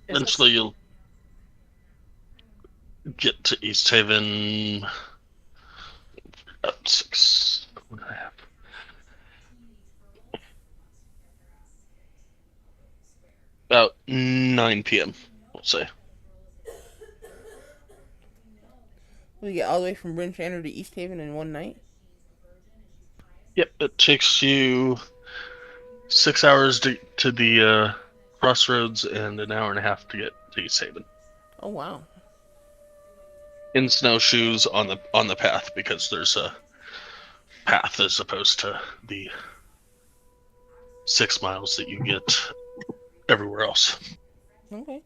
Eventually, you'll get to East Haven at 6:30. About 9 p.m. We'll say. We get all the way from Bryn Shander to East Haven in one night. Yep, it takes you 6 hours to the crossroads and an hour and a half to get to East Haven. Oh wow. In snowshoes on the path, because there's a path as opposed to the 6 miles that you get everywhere else. Okay.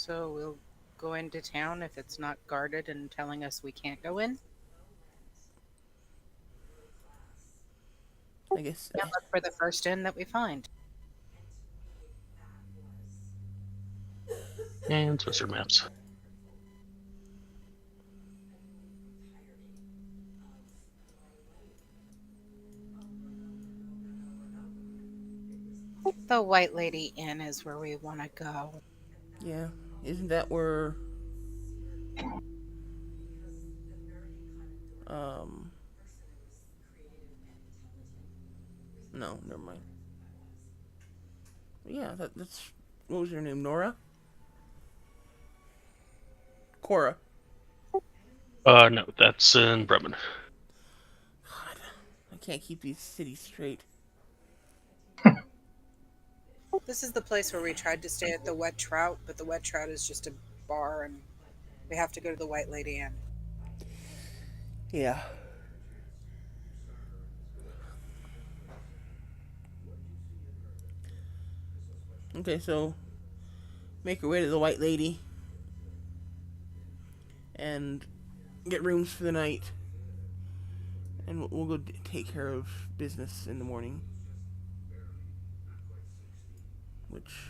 so we'll go into town if it's not guarded and telling us we can't go in? I guess. And look for the first inn that we find. And Twister maps. The White Lady Inn is where we want to go. Yeah. Isn't that where? No, never mind. Yeah, that's. What was her name? Nora? Cora. No, that's in Bremen. God, I can't keep these cities straight. This is the place where we tried to stay at the Wet Trout, but the Wet Trout is just a bar and we have to go to the White Lady Inn. Yeah. Okay, so make our way to the White Lady and get rooms for the night, and we'll go take care of business in the morning. Which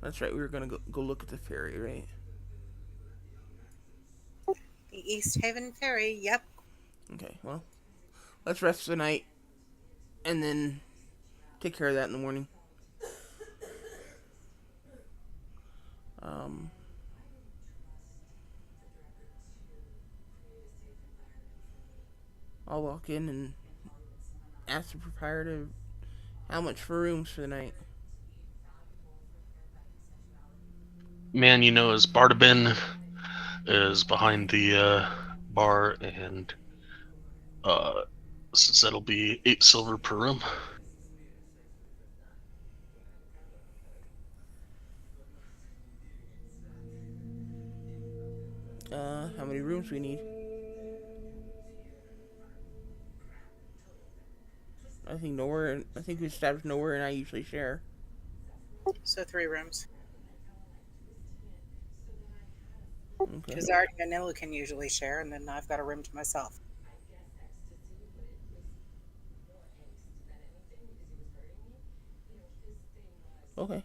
that's right. We were gonna go look at the ferry, right? The East Haven Ferry, yep. Okay. Well, let's rest for the night, and then take care of that in the morning. I'll walk in and ask the proprietor how much for rooms for the night. Man, you know, as Bardabin is behind the bar, and since that'll be 8 silver per room. How many rooms we need? I think nowhere. I think we established nowhere, and I usually share. So 3 rooms. Okay. Because I already know Nilla can usually share, and then I've got a room to myself. Okay.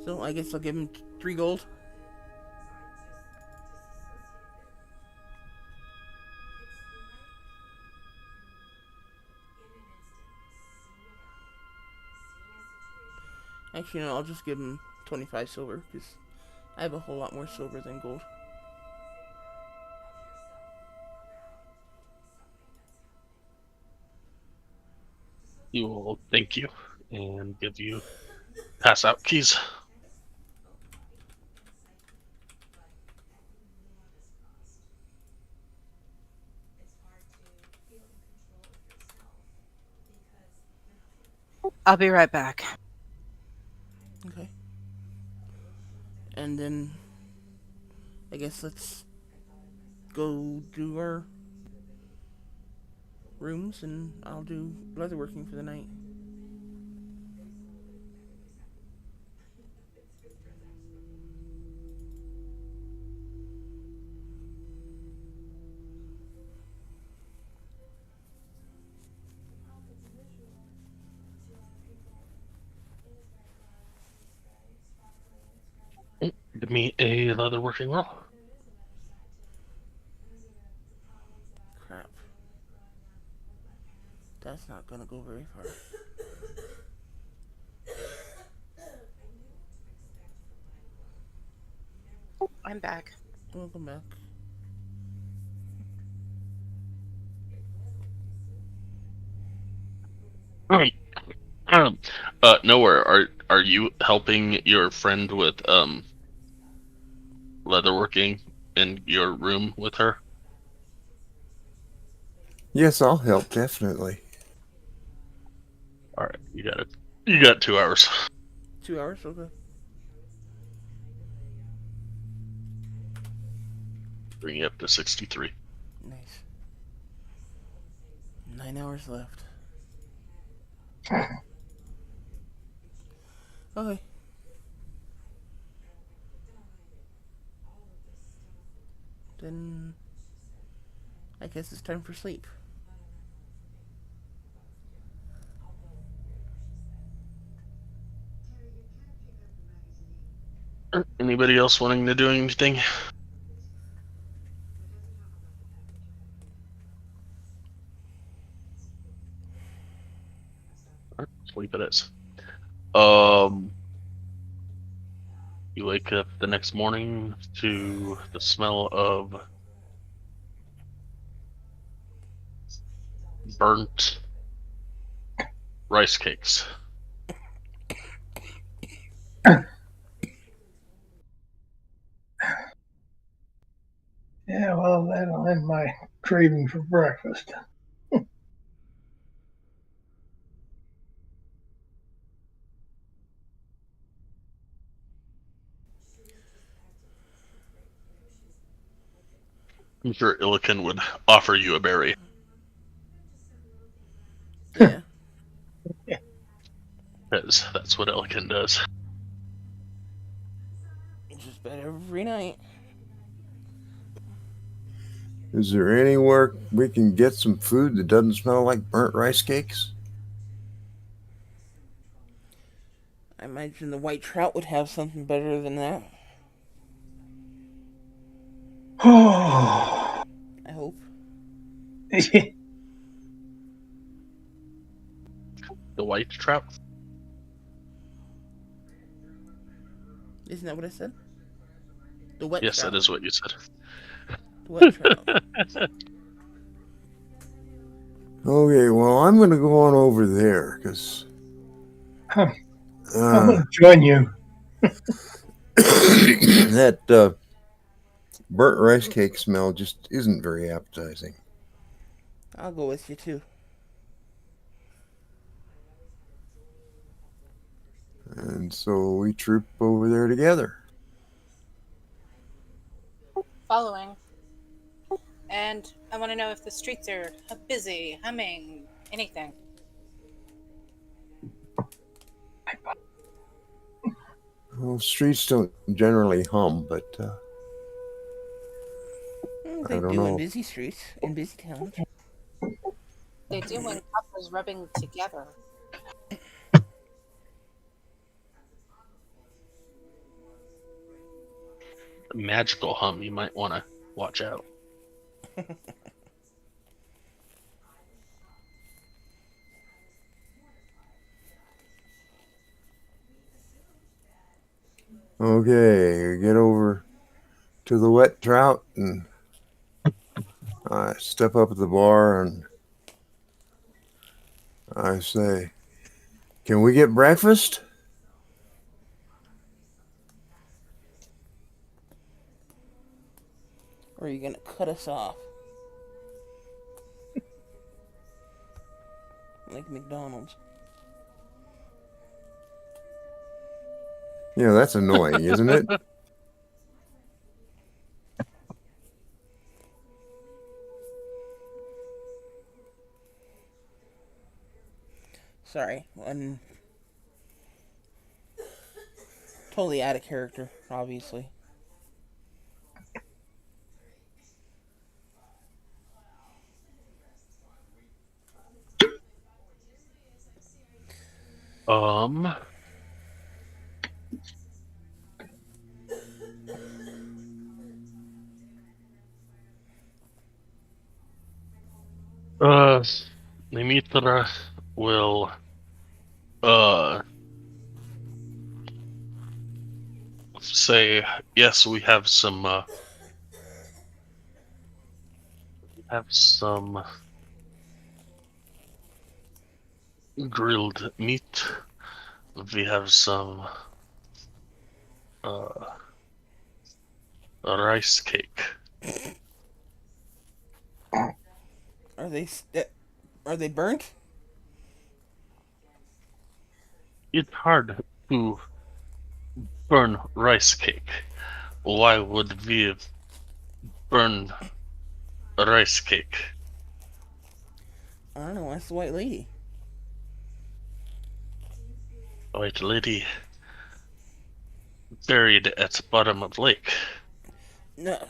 So I guess I'll give him 3 gold. Actually, no, I'll just give him 25 silver because I have a whole lot more silver than gold. He will thank you and pass out keys. I'll be right back. Okay. And then I guess let's go do our rooms, and I'll do leatherworking for the night. Give me a leatherworking roll. Crap. That's not gonna go very far. I'm back. Welcome back. Nowhere. Are you helping your friend with leatherworking in your room with her? Yes, I'll help, definitely. All right, you got it. You got 2 hours. 2 hours? Okay. Bring you up to 63. Nice. 9 hours left. Okay. Then I guess it's time for sleep. Anybody else wanting to do anything? Sleep it is. You wake up the next morning to the smell of burnt rice cakes. Yeah, well, that'll end my craving for breakfast. I'm sure Illiken would offer you a berry. Yeah. Because that's what Illiken does. Just about every night. Is there anywhere we can get some food that doesn't smell like burnt rice cakes? I imagine the white trout would have something better than that. Oh, I hope. The white trout? Isn't that what I said? The wet Yes, trout. that is what you said. The wet trout. Okay, well, I'm going to go on over there because I'm going to join you. that burnt rice cake smell just isn't very appetizing. I'll go with you too. And so we troop over there together. Following. And I want to know if the streets are busy, humming, anything. Well, streets don't generally hum, but They I don't do in know. busy streets, in busy towns. They do when couples rubbing together. Magical hum, you might want to watch out. Okay, get over to the wet trout and I step up at the bar and I say, "Can we get breakfast?" Or are you gonna cut us off? Like McDonald's. Yeah, that's annoying, isn't it? Sorry, totally out of character, obviously. Um. Uh, Nimitra will say yes. We have some grilled meat. We have some a rice cake. Are they burnt? It's hard to burn rice cake. Why would we burn a rice cake? I don't know. That's the white lady. White lady buried at the bottom of the lake. No,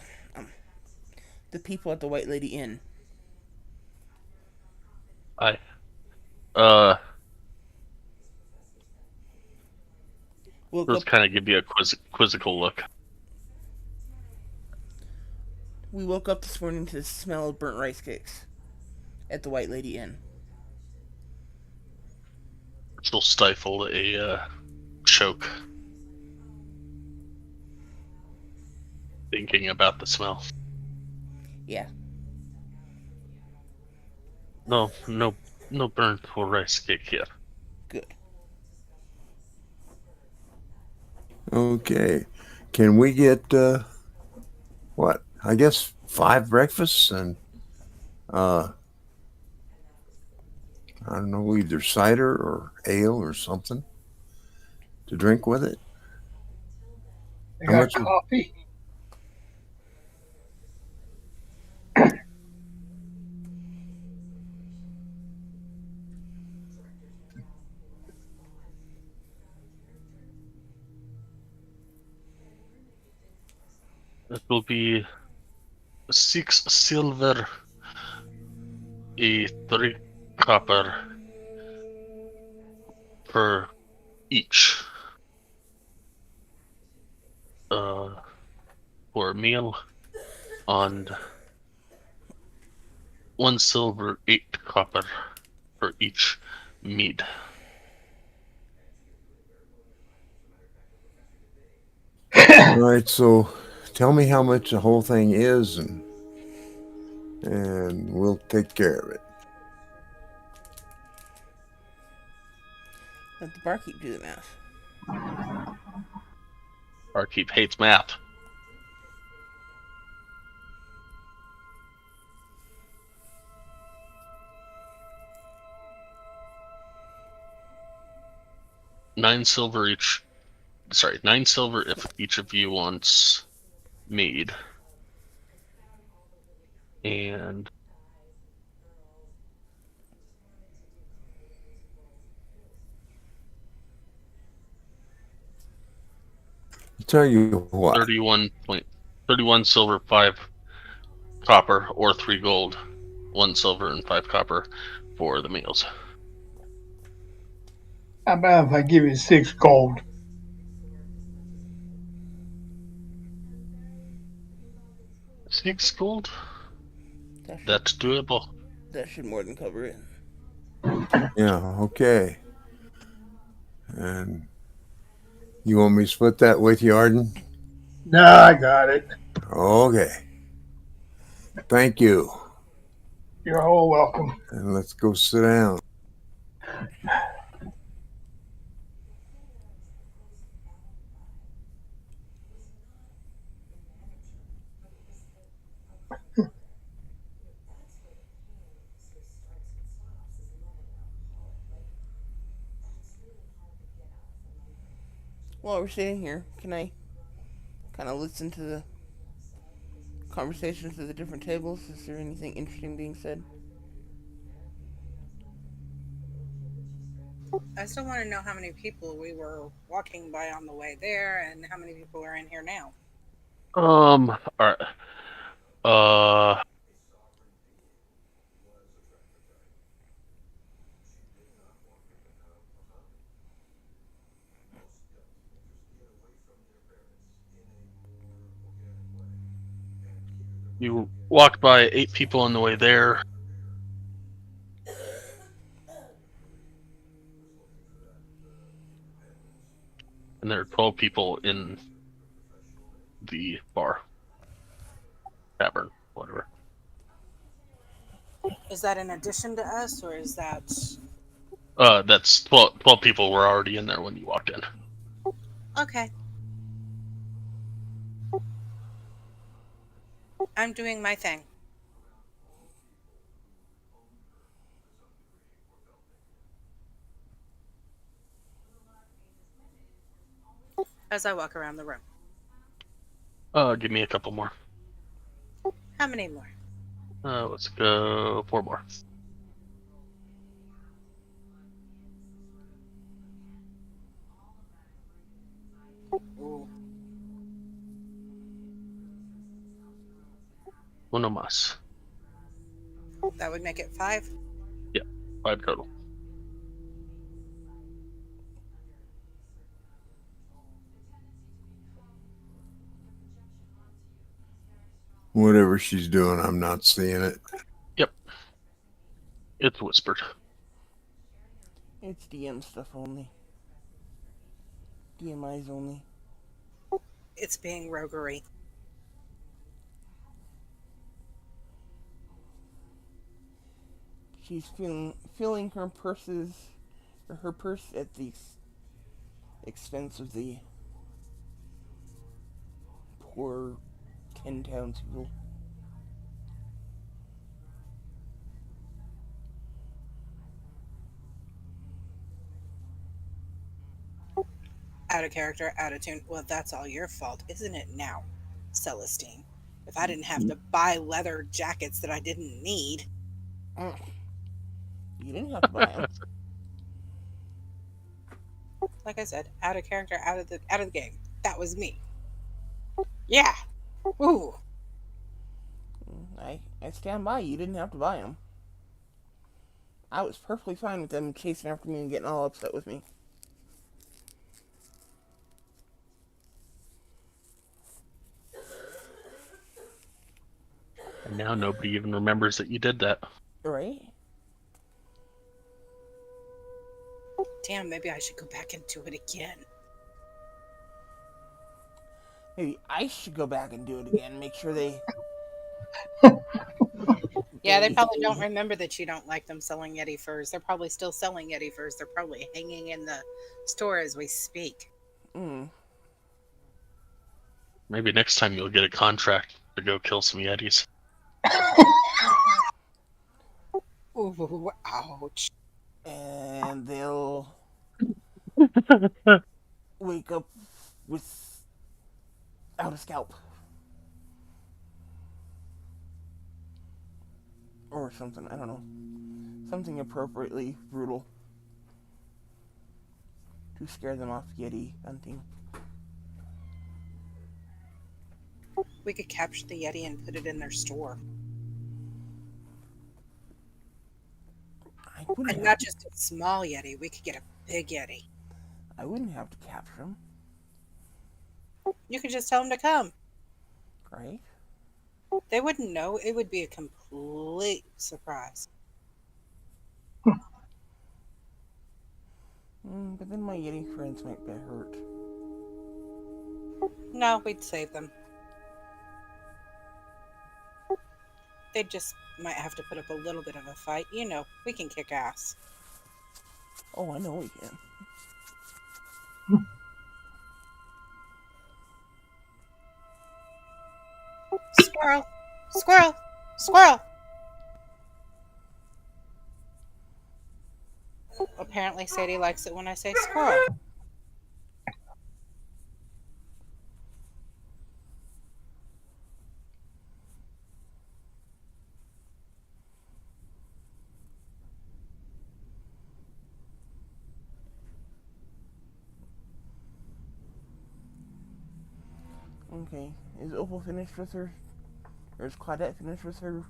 the people at the White Lady Inn. I Woke let's up. kind of give you a quizzical look. We woke up this morning to the smell of burnt rice cakes at the White Lady Inn. She'll stifle a choke, thinking about the smell. Yeah. No burnt or rice cake here. Good. Okay. Can we get what? I guess 5 breakfasts and I don't know, either cider or ale or something to drink with it. I How got much? coffee. It will be 6 silver, 3 copper per each. For a meal, and 1 silver, 8 copper for each mead. All right, so tell me how much the whole thing is and we'll take care of it. Let the barkeep do the math. Barkeep hates math. Nine silver if each of you wants mead. And Tell you what, 31 silver, 5 copper, or 3 gold, 1 silver, and 5 copper for the meals. How about if I give you 6 gold? 6 gold? That should, That's doable. that should more than cover it. yeah, okay. And you want me to split that with you, Arden? No, I got it. Okay. Thank you. You're all welcome. And let's go sit down. While we're sitting here, can I kind of listen to the conversations at the different tables? Is there anything interesting being said? I still want to know how many people we were walking by on the way there and how many people are in here now. All right. You walked by 8 people on the way there. And there are 12 people in the bar, tavern, whatever. Is that in addition to us, or is that... That's 12 people were already in there when you walked in. Okay. I'm doing my thing. As I walk around the room. Give me a couple more. How many more? Let's go 4 more. Ooh. Uno más. That would make it 5. Yeah, 5 total. Whatever she's doing, I'm not seeing it. Yep. It's whispered. It's DM stuff only. DMIs only. It's being roguery. She's filling her purse at the expense of the poor 10 townspeople. Out of character, out of tune. Well, that's all your fault, isn't it now, Celestine? If I didn't have to buy leather jackets that I didn't need. You didn't have to buy them. Like I said, out of character, out of the game. That was me. Yeah. Ooh. I stand by. You didn't have to buy them. I was perfectly fine with them chasing after me and getting all upset with me. And now nobody even remembers that you did that. Right? Damn, maybe I should go back and do it again. Maybe I should go back and do it again. Make sure they... Yeah, they probably don't remember that you don't like them selling Yeti furs. They're probably still selling Yeti furs. They're probably hanging in the store as we speak. Maybe next time you'll get a contract to go kill some Yetis. Ooh, ouch. And they'll wake up without a scalp. Or something, I don't know. Something appropriately brutal to scare them off Yeti hunting. We could capture the Yeti and put it in their store. I wouldn't And have not just a small Yeti, we could get a big Yeti. I wouldn't have to capture them, You could just tell them to come. right? They wouldn't know. It would be a complete surprise. But then my Yeti friends might get hurt. No, we'd save them. They just might have to put up a little bit of a fight. You know, we can kick ass. Oh, I know we can. Squirrel! Squirrel! Squirrel! Apparently Sadie likes it when I say squirrel. Okay, is Opal finished with her, or is Claudette finished with her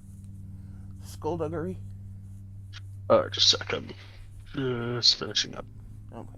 skullduggery? Just a second. Just finishing up. Okay.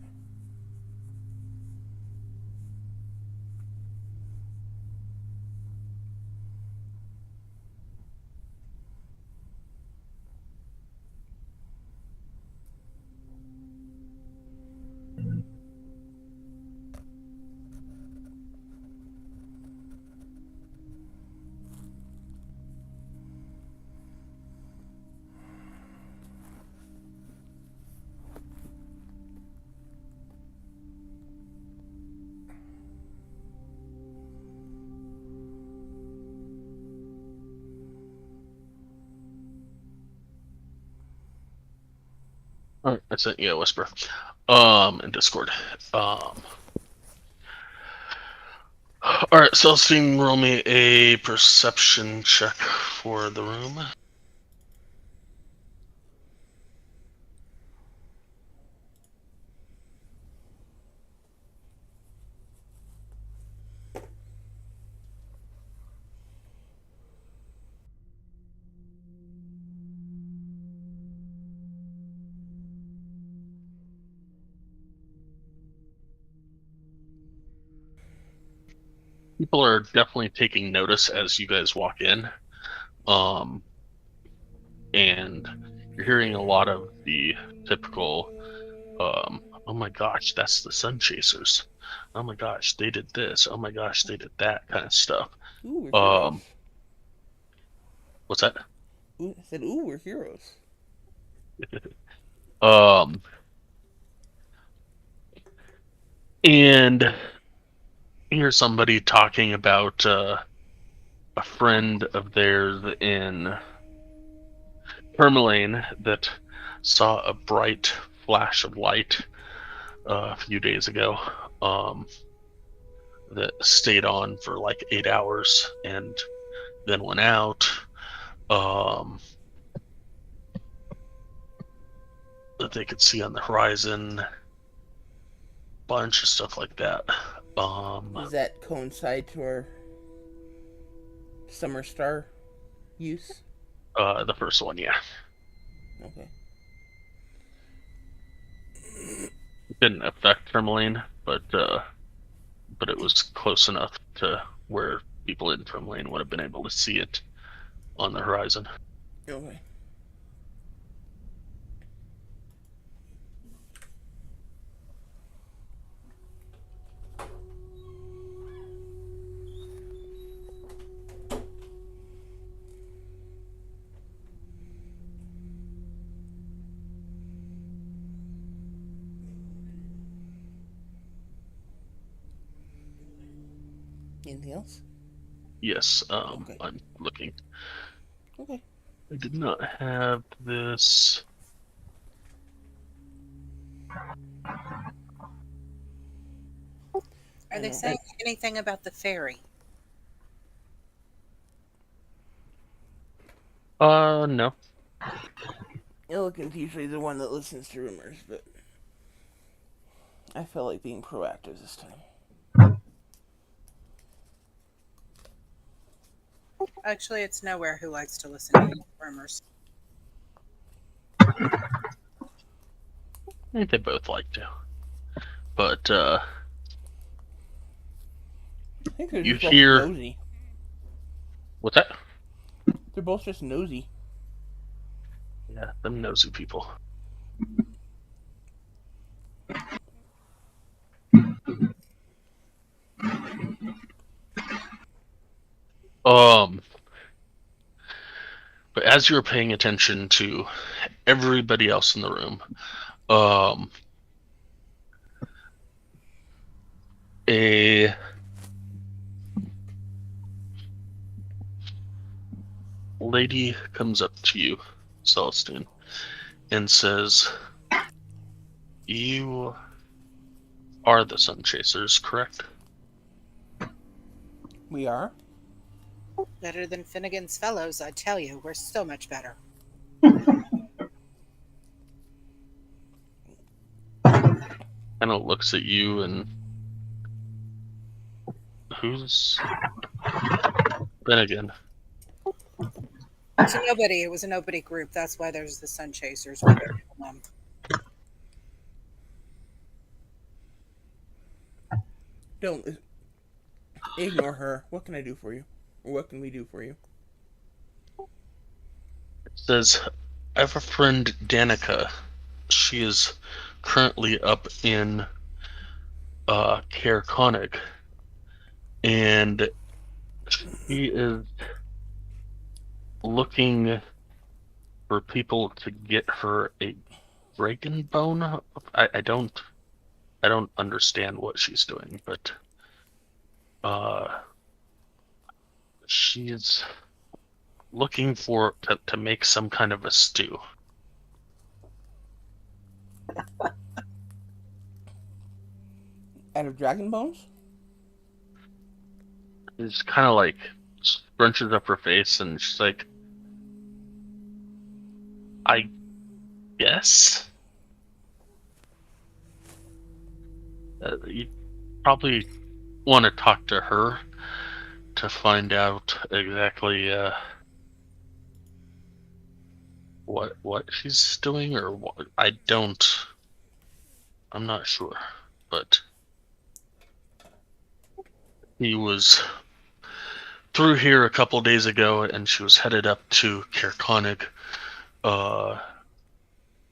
Alright, I sent you a whisper. In Discord. Alright, Celestine, roll me a perception check for the room. People are definitely taking notice as you guys walk in. And you're hearing a lot of the typical, oh my gosh, that's the Sun Chasers. Oh my gosh, they did this. Oh my gosh, they did that kind of stuff. Ooh, we're heroes. What's that? Ooh, I said, ooh, we're heroes. And here's somebody talking about a friend of theirs in Permalane that saw a bright flash of light a few days ago that stayed on for like 8 hours and then went out. That they could see on the horizon. Bunch of stuff like that. Does that coincide to our summer star use? The first one, yeah. Okay. It didn't affect Tourmaline, but it was close enough to where people in Tourmaline would have been able to see it on the horizon. Okay. Anything else? Yes, Okay. I'm looking. Okay. I did not have this. Are they saying anything about the ferry? No. Illiken's usually the one that listens to rumors, but I felt like being proactive this time. Actually, it's Nowhere who likes to listen to rumors. I think they both like to. But I think they're you just both hear nosy. what's that? They're both just nosy. Yeah, them nosy people. But as you're paying attention to everybody else in the room, a lady comes up to you, Celestine, and says, "You are the Sun Chasers, correct?" We are? Better than Finnegan's Fellows, I tell you. We're so much better. Kind of looks at you and who's Finnegan? It's a nobody. It was a nobody group. That's why there's the Sun Chasers. We better than them. Don't ignore her. What can I do for you? Or what can we do for you? It says, "I have a friend, Danica. She is currently up in Caer Konig, and she is looking for people to get her a dragon bone. I don't understand what she's doing, but she's looking for to make some kind of a stew." Out of dragon bones? It's kind of like scrunches up her face, and she's like, "I guess." You probably want to talk to her to find out exactly what she's doing, or what. I'm not sure, but he was through here a couple days ago, and she was headed up to Caer Konig,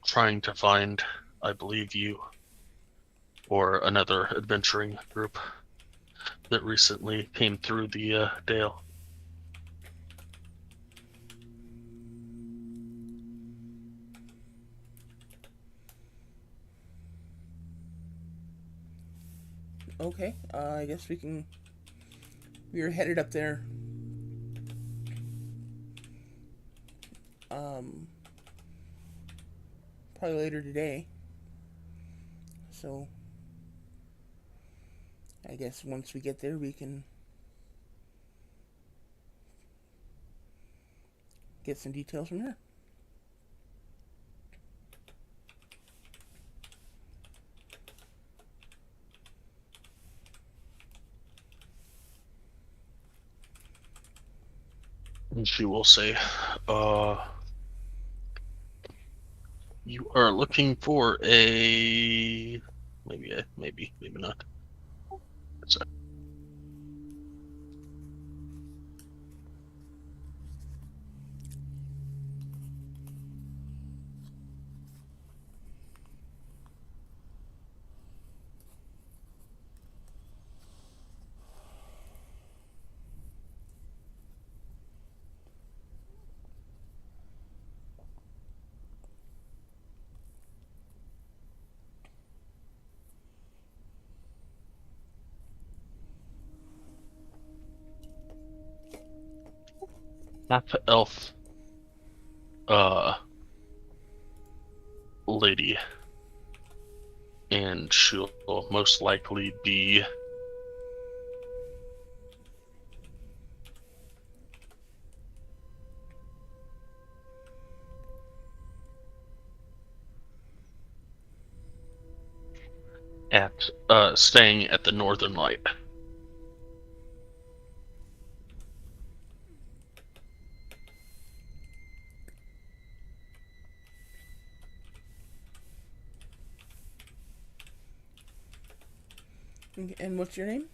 trying to find, I believe, you or another adventuring group that recently came through the Dale. Okay, I guess we can... We are headed up there. Probably later today. So, I guess once we get there, we can get some details from her. And she will say, "You are looking for a maybe not." So, half elf lady, and she'll most likely be at staying at the Northern Light. Okay, and what's your name?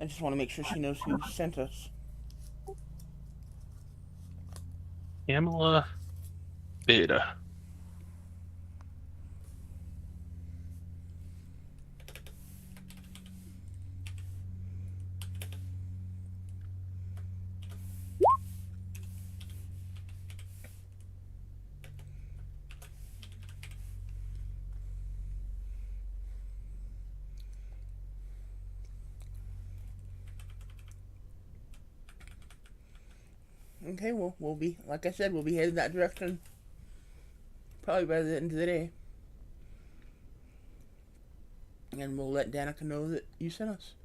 I just want to make sure she knows who sent us. Pamela Beta. Okay, well, we'll be, like I said, we'll be headed that direction probably by the end of the day. And we'll let Danica know that you sent us.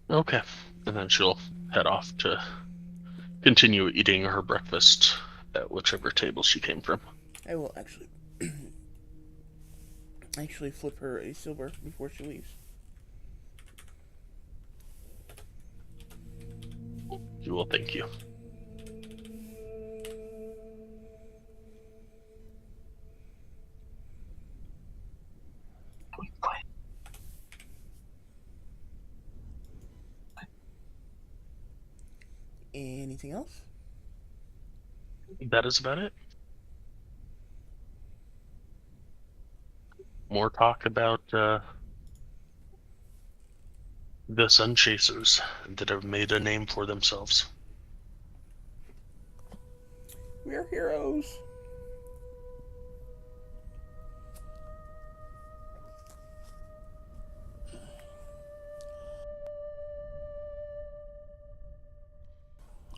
Okay. And then she'll head off to continue eating her breakfast at whichever table she came from. I will actually flip her a silver before she leaves. You will thank you. Anything else? That is about it. More talk about the Sun Chasers that have made a name for themselves. We're heroes.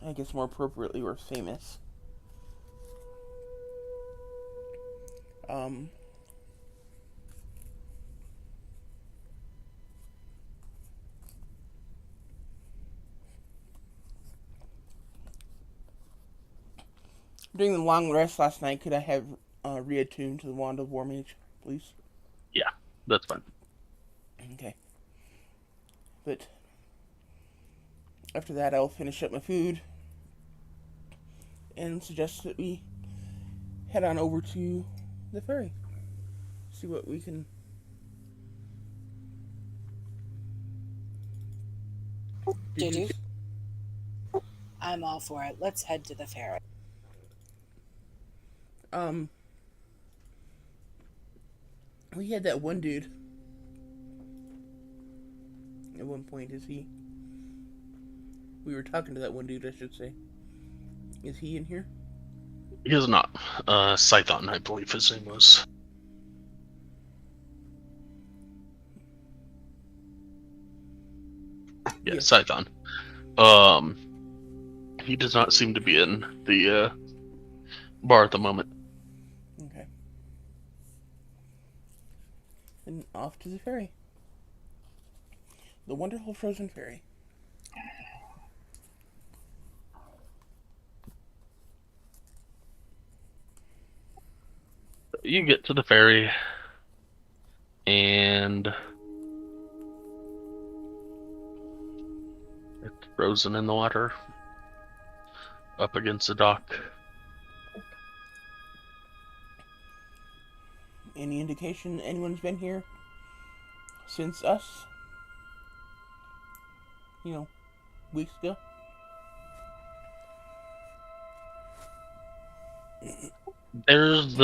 I guess more appropriately, we're famous. During the long rest last night, could I have reattuned to the Wand of War Mage, please? Yeah, that's fine. Okay. But after that, I'll finish up my food and suggest that we head on over to the ferry. See what we can. Did you? I'm all for it. Let's head to the ferry. We had that one dude. At one point, we were talking to that one dude, I should say. Is he in here? He is not. Scython, I believe his name was. Yeah, Yes. Scython. He does not seem to be in the bar at the moment. Okay. Then off to the ferry. The wonderful frozen ferry. You get to the ferry, and it's frozen in the water, up against the dock. Any indication anyone's been here since us? Weeks ago? There's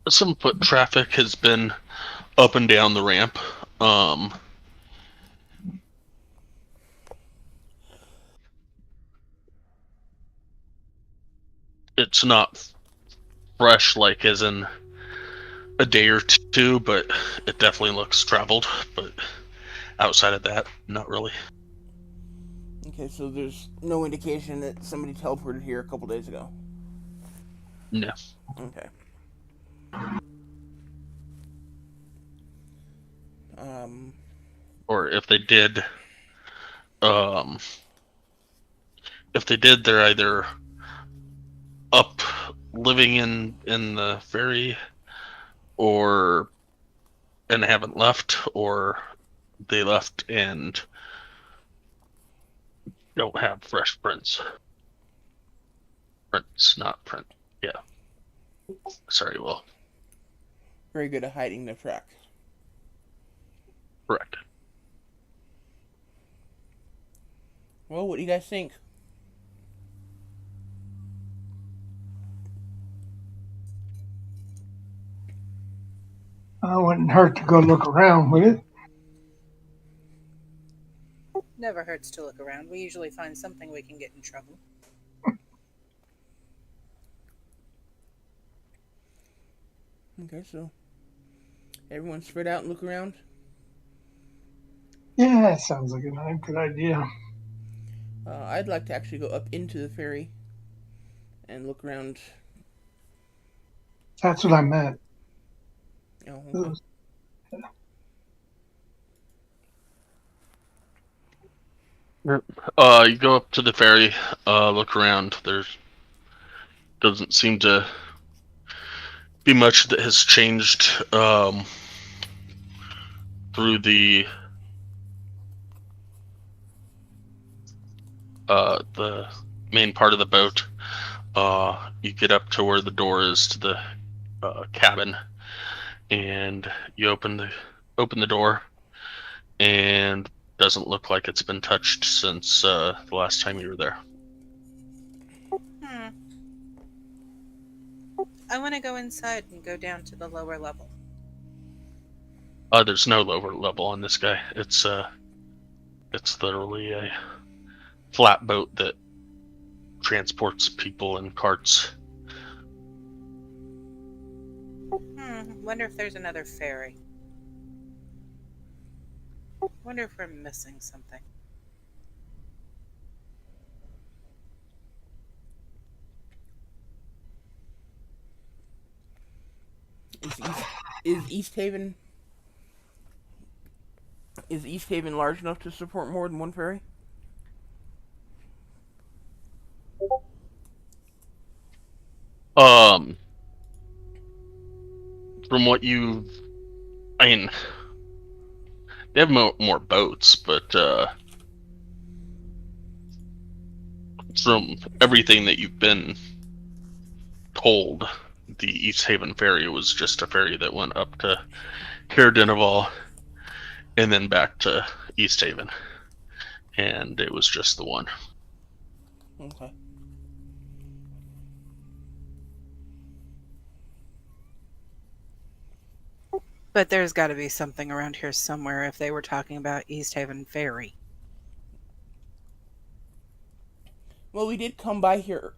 some foot traffic has been up and down the ramp. it's not fresh, like as in a day or two, but it definitely looks traveled. But outside of that, not really. Okay, so there's no indication that somebody teleported here a couple days ago. No. Okay. Um. Or um, if they did, they're either up living in the ferry, or and haven't left, or they left and don't have fresh prints. Prints, not print. Yeah. Sorry, Will. Very good at hiding the track. Correct. Well, what do you guys think? Wouldn't hurt to go look around, would it? Never hurts to look around. We usually find something we can get in trouble. Okay, so everyone spread out and look around. Yeah, that sounds like a good idea. I'd like to actually go up into the ferry and look around. That's what I meant. Oh, okay. You go up to the ferry, look around. There doesn't seem to be much that has changed through the main part of the boat. You get up to where the door is to the cabin, and you open the door, and doesn't look like it's been touched since the last time you were there. I want to go inside and go down to the lower level. There's no lower level on this guy. It's literally a flat boat that transports people in carts. Wonder if there's another ferry. Wonder if we're missing something. Is East Haven large enough to support more than one ferry? From what I mean, they have more boats, but from everything that you've been told, the East Haven ferry was just a ferry that went up to Caer and then back to East Haven, and it was just the one. Okay. But there's got to be something around here somewhere if they were talking about East Haven Ferry. Well, we did come by here,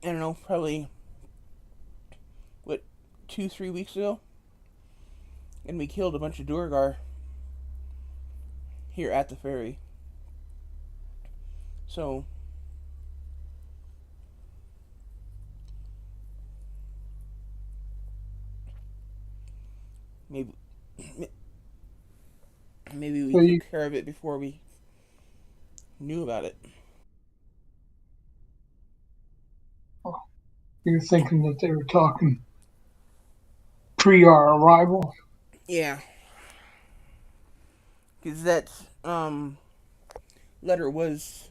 I don't know, probably, 2-3 weeks ago? And we killed a bunch of Duergar here at the ferry. So, maybe we took care of it before we knew about it. You're thinking that they were talking pre our arrival? Yeah. Because that letter was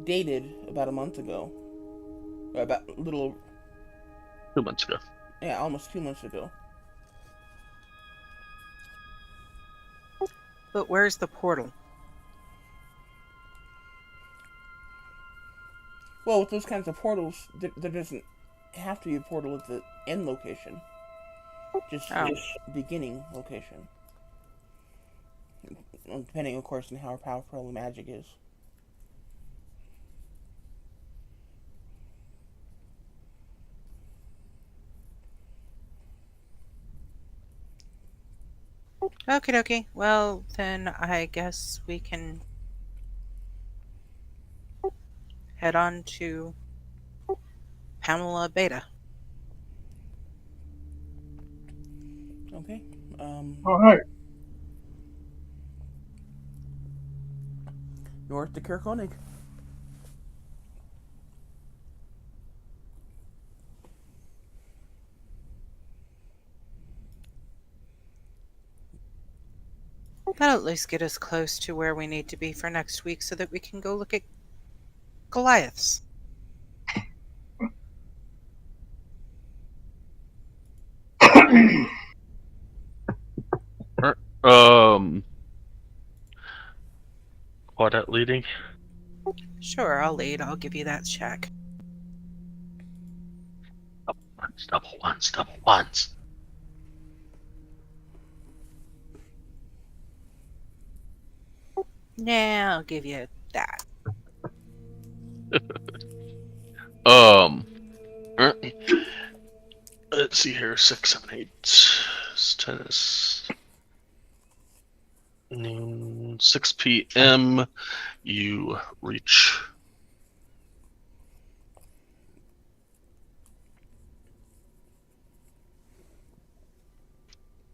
dated about a month ago. Or about a little... 2 months ago. Yeah, almost 2 months ago. But where's the portal? Well, with those kinds of portals, there doesn't have to be a portal at the end location. Just the beginning location. Depending, of course, on how powerful the magic is. Okie dokie. Well, then I guess we can head on to Pamela Beta. Okay. All right. North to Caer Konig. That'll at least get us close to where we need to be for next week so that we can go look at Goliaths. Um, Claudette leading. Sure, I'll lead. I'll give you that check. Double ones, double ones. Yeah, I'll give you that. Alright. Let's see here. 6, 7, 8. Tennis. Noon, 6 p.m. You reach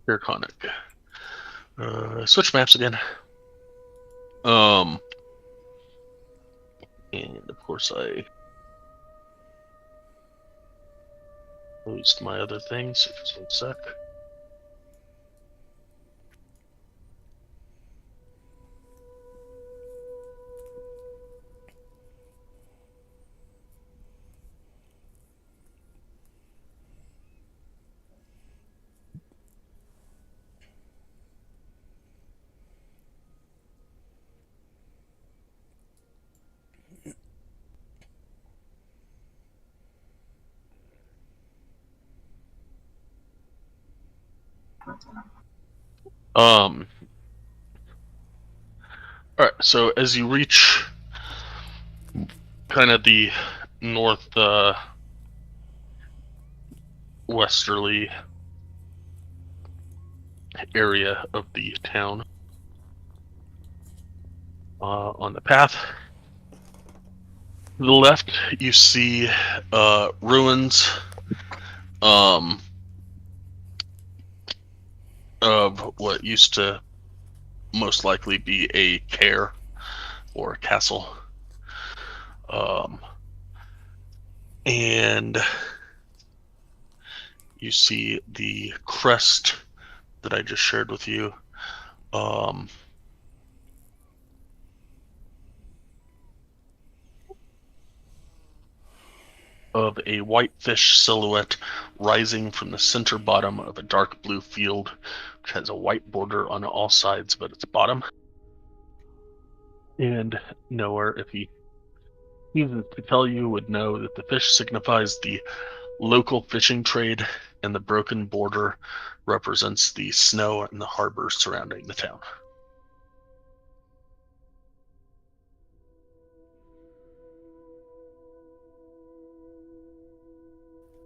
Caer Konig. Switch maps again. And of course I closed my other things. So just 1 sec. All right. So as you reach kind of the north westerly area of the town, on the path to the left, you see ruins of what used to most likely be a Caer or a castle. And you see the crest that I just shared with you. Of a white fish silhouette rising from the center bottom of a dark blue field, which has a white border on all sides but its bottom. And nowhere, if he chooses to tell you, would know that the fish signifies the local fishing trade, and the broken border represents the snow and the harbor surrounding the town.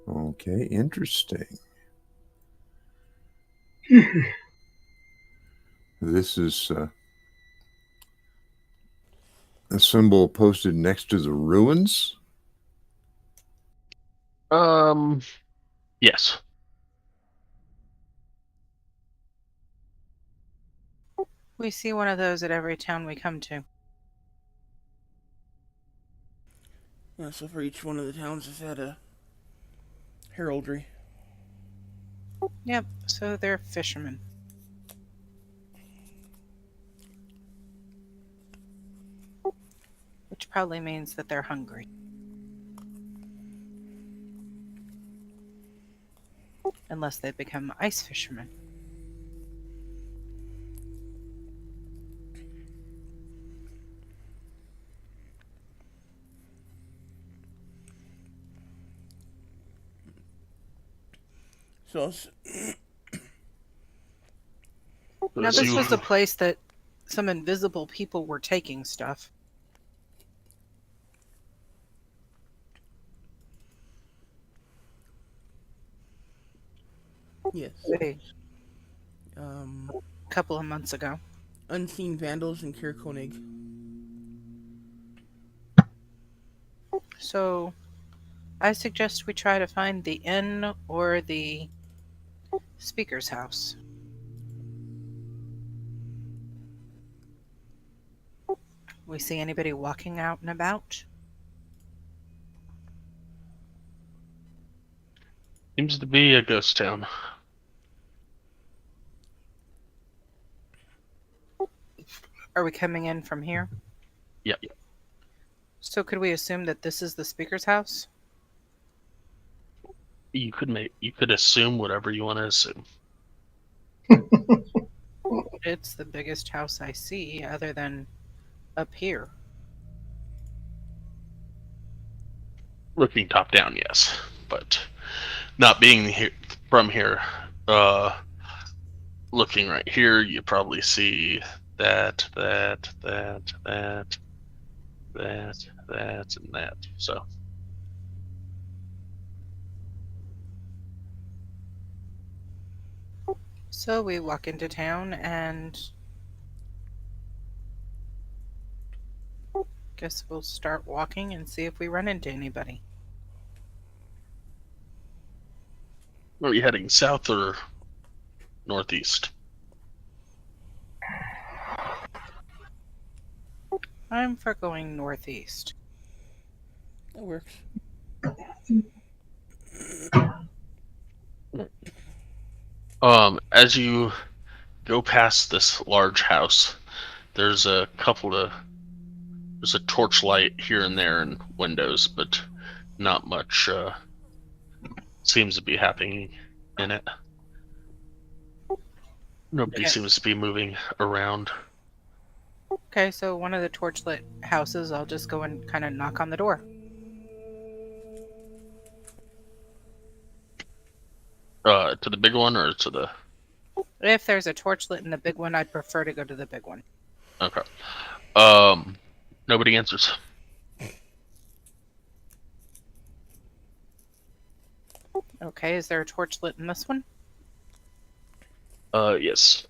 Okay, interesting. This is a symbol posted next to the ruins. Yes. We see one of those at every town we come to. Yeah, so for each one of the towns has had a heraldry. Yep, so they're fishermen. Which probably means that they're hungry. Unless they become ice fishermen. So Now, this was the place that some invisible people were taking stuff. yes. They Um, couple of months ago. Unseen vandals in Caer Konig. So I suggest we try to find the inn or the speaker's house. We see anybody walking out and about? Seems to be a ghost town. Are we coming in from here? Yep. So could we assume that this is the speaker's house? You could assume whatever you want to assume. It's the biggest house I see other than up here. Looking top down, yes, but not being here from here. Looking right here, you probably see that, and that. So So we walk into town and guess we'll start walking and see if we run into anybody. are you heading south or northeast? I'm for going northeast. That works. As you go past this large house, there's a torchlight here and there and windows, but not much seems to be happening in it. Nobody Okay. seems to be moving around. Okay, so one of the torchlit houses, I'll just go and kind of knock on the door. To the big one or to the... If there's a torchlit in the big one, I'd prefer to go to the big one. Okay. Nobody answers. Okay, is there a torchlit in this one? Yes.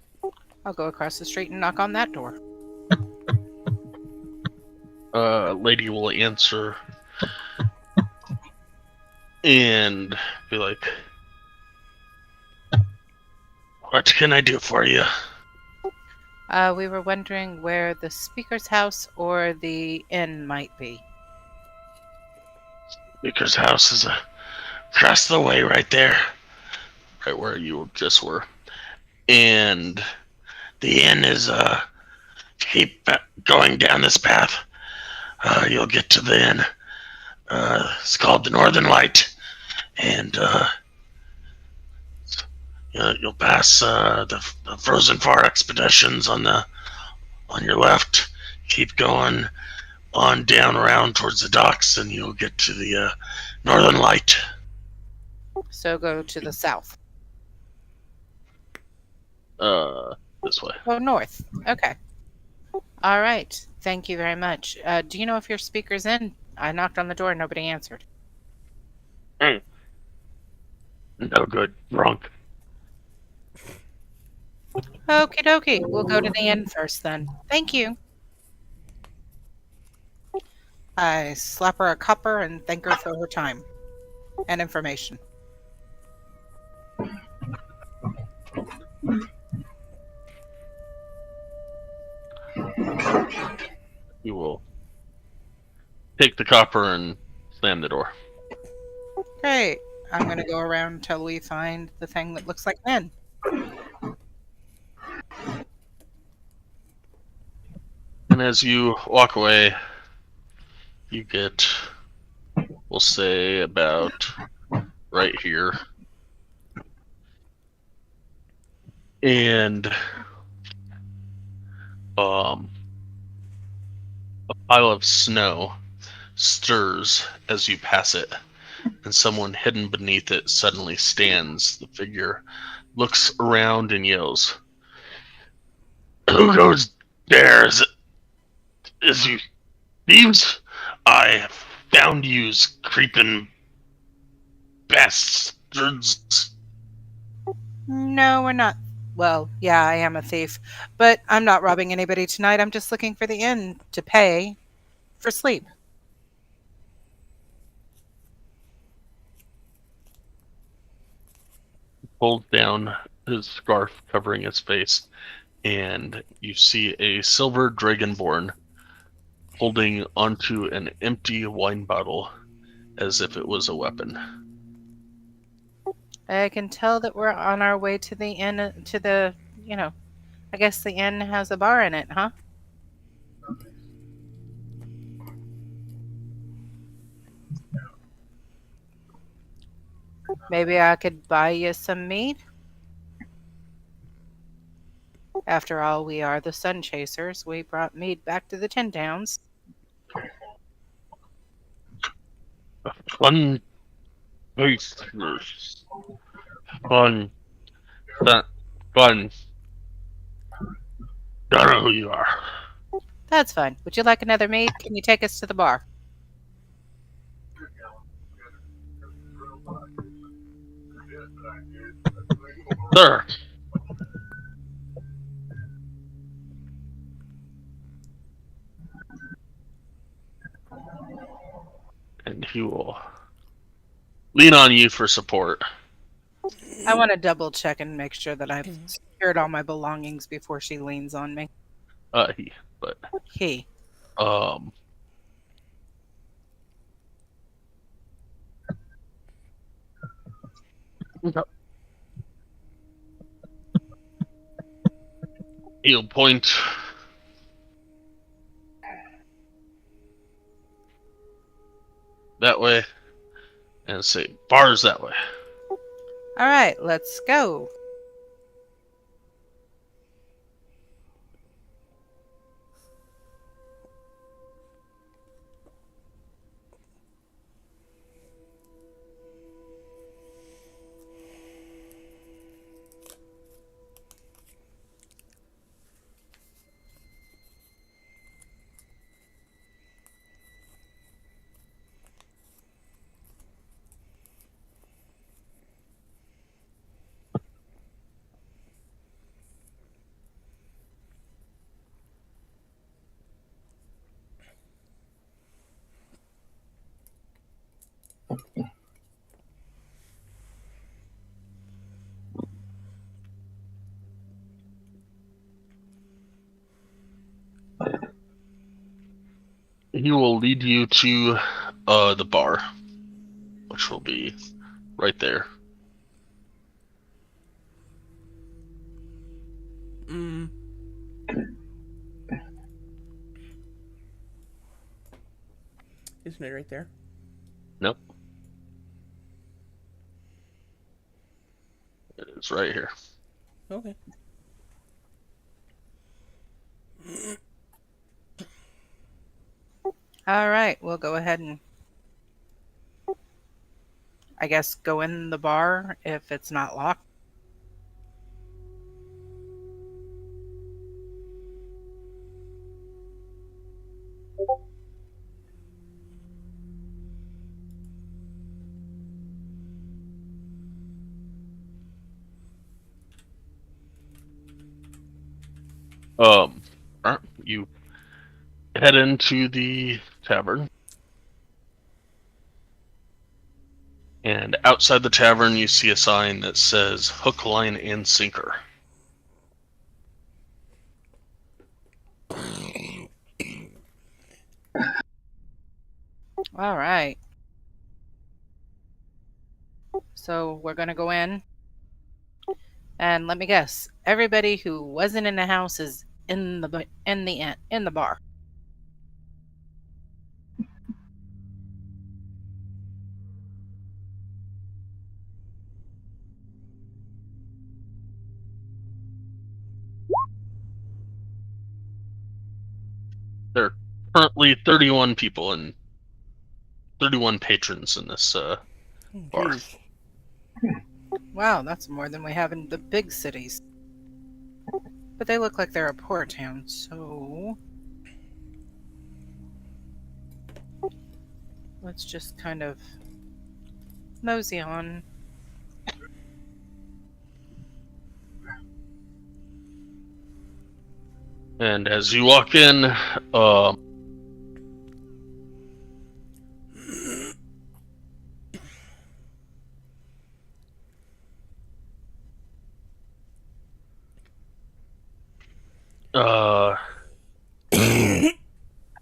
I'll go across the street and knock on that door. Lady will answer and be like, "What can I do for you?" We were wondering where the speaker's house or the inn might be. Speaker's house is across the way right there. Right where you just were. And the inn is, keep going down this path. You'll get to the inn. It's called the Northern Light. And, you'll pass, the Frozen Far expeditions on your left. Keep going on down around towards the docks and you'll get to the, Northern Light. So go to the south. This way. Oh, north. Okay. All right. Thank you very much. Do you know if your speaker's in? I knocked on the door. Nobody answered. No good. Drunk. Okie dokie. We'll go to the inn first then. Thank you. I slap her a copper and thank her for her time and information. You will take the copper and slam the door. Great. I'm going to go around until we find the thing that looks like an inn. And as you walk away, you get, we'll say, about right here. And a pile of snow stirs as you pass it, and someone hidden beneath it suddenly stands. The figure looks around and yells, "Who goes there? Is you thieves? I found yous, creeping bastards." No, we're not Well, yeah, I am a thief, but I'm not robbing anybody tonight. I'm just looking for the inn to pay for sleep. Pulls down his scarf covering his face, and you see a silver dragonborn holding onto an empty wine bottle as if it was a weapon. I can tell that we're on our way to the inn, I guess the inn has a bar in it, huh? Maybe I could buy you some mead? After all, we are the sun chasers. We brought mead back to the Tin Towns. Fun faces. Fun. That fun. Don't know who you are. That's fine. Would you like another mead? Can you take us to the bar? Sir. And he will lean on you for support. I want to double check and make sure that I've secured all my belongings before she leans on me. But He. um, he'll point that way and say, "Bars that way." All right, let's go. He will lead you to the bar, which will be right there. Mm. Isn't it right there? Nope, it's right here. Okay. All right, we'll go ahead and, I guess, go in the bar if it's not locked. You head into the tavern, and outside the tavern, you see a sign that says "Hook, Line, and Sinker." All right. So we're going to go in. And let me guess, everybody who wasn't in the house is in the bar. There are currently 31 people and 31 patrons in this bar. Jeez. Wow, that's more than we have in the big cities. But they look like they're a poor town, so let's just kind of mosey on. And as you walk in, uh,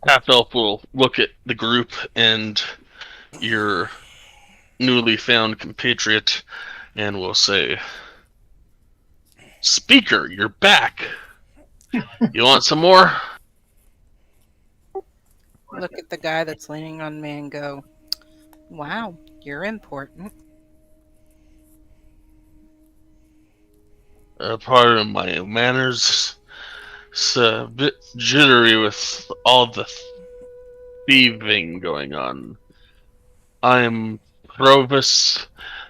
half elf will look at the group and your newly found compatriot and will say, "Speaker, you're back. You want some more?" Look at the guy that's leaning on me and go, "Wow, you're important." Pardon my manners. It's a bit jittery with all the thieving going on. I'm Provis,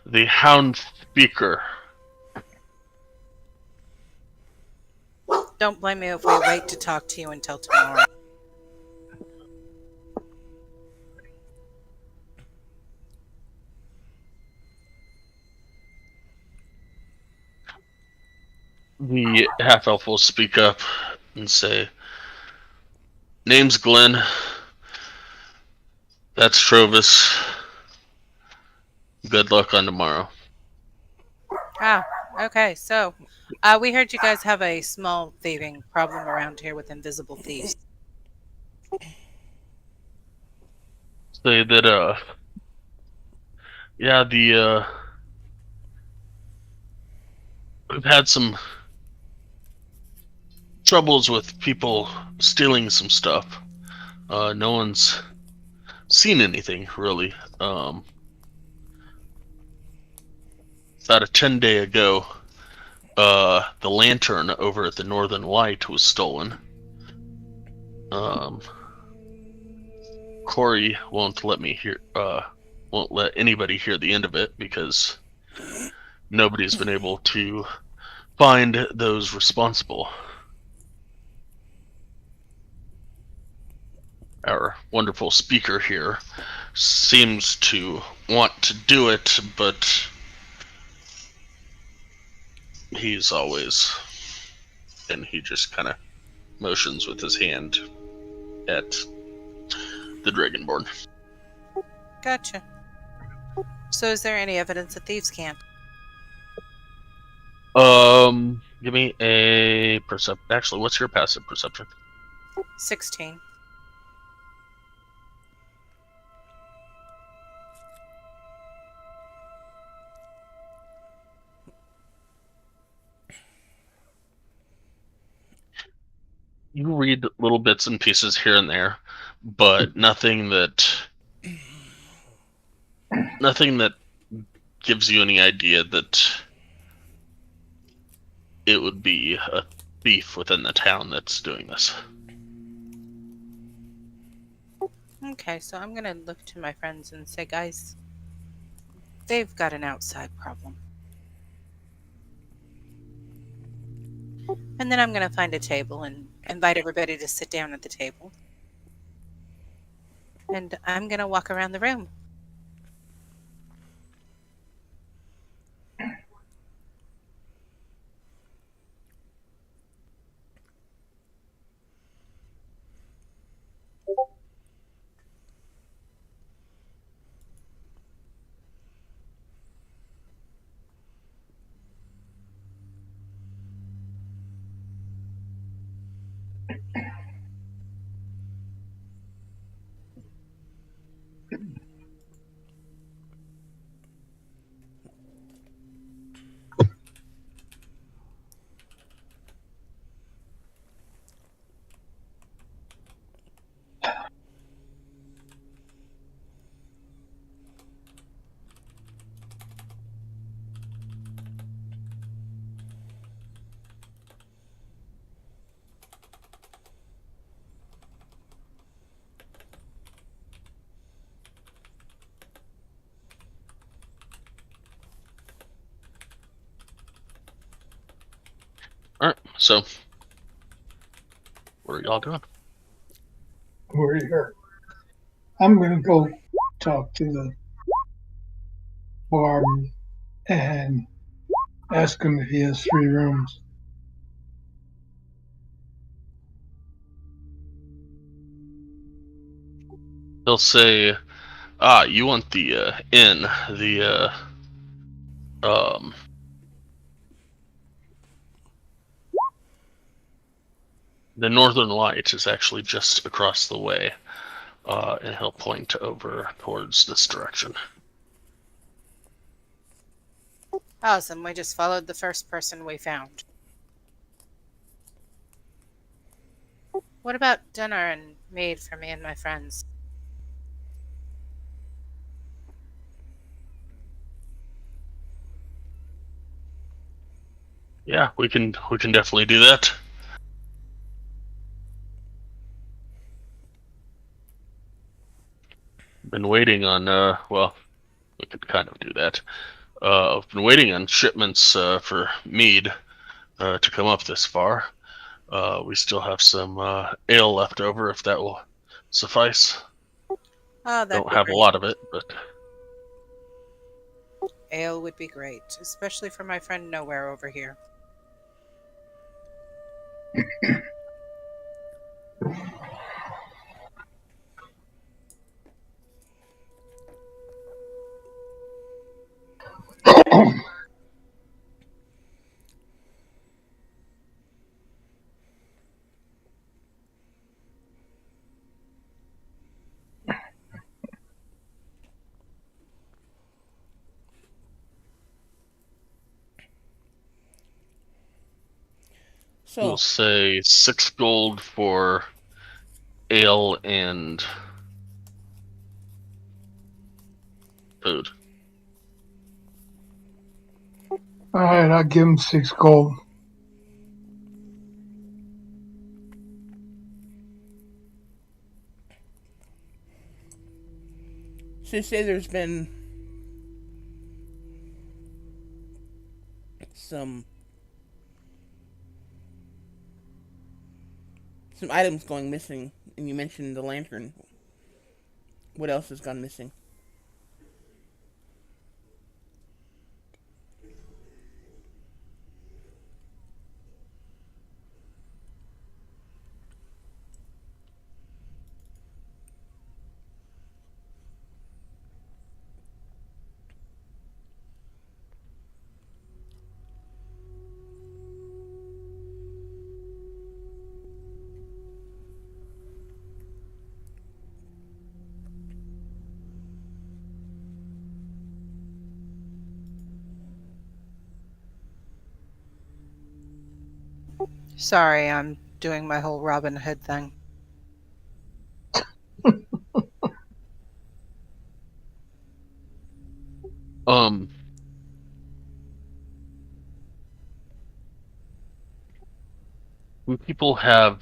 the Hound Speaker. Don't blame me if we wait to talk to you until tomorrow. The half elf will speak up and say, "Name's Glenn. That's Trovis. Good luck on tomorrow." Ah, okay. So, we heard you guys have a small thieving problem around here with invisible thieves. Say that, yeah, we've had some troubles with people stealing some stuff. No one's seen anything, really. About a 10-day ago, the lantern over at the Northern Light was stolen. Corey won't let anybody hear the end of it because nobody's been able to find those responsible. Our wonderful speaker here seems to want to do it, but he's always... And he just kind of motions with his hand at the Dragonborn. Gotcha. So, is there any evidence that thieves can't? Give me a perception. Actually, what's your passive perception? 16. You read little bits and pieces here and there, but nothing that gives you any idea that it would be a thief within the town that's doing this. Okay, so I'm gonna look to my friends and say, guys, they've got an outside problem. And then I'm gonna find a table and invite everybody to sit down at the table. And I'm gonna walk around the room. Alright, so what are y'all doing? We're here. I'm going to go talk to the barman and ask him if he has 3 rooms. He'll say, you want the inn, um, the Northern Light is actually just across the way, and he'll point over towards this direction. Awesome. We just followed the first person we found. What about dinner and mead for me and my friends? Yeah, we can definitely do that. Been waiting on well, we could kind of do that. I've been waiting on shipments for mead to come up this far. We still have some ale left over, if that will suffice. Oh, that'd Don't be have a great. lot of it, but Ale would be great, especially for my friend Nowhere over here. we'll So, say 6 gold for ale and food. All right, I'll give him 6 gold. so you say there's been some items going missing, and you mentioned the lantern. What else has gone missing? Sorry, I'm doing my whole Robin Hood thing. Um, people have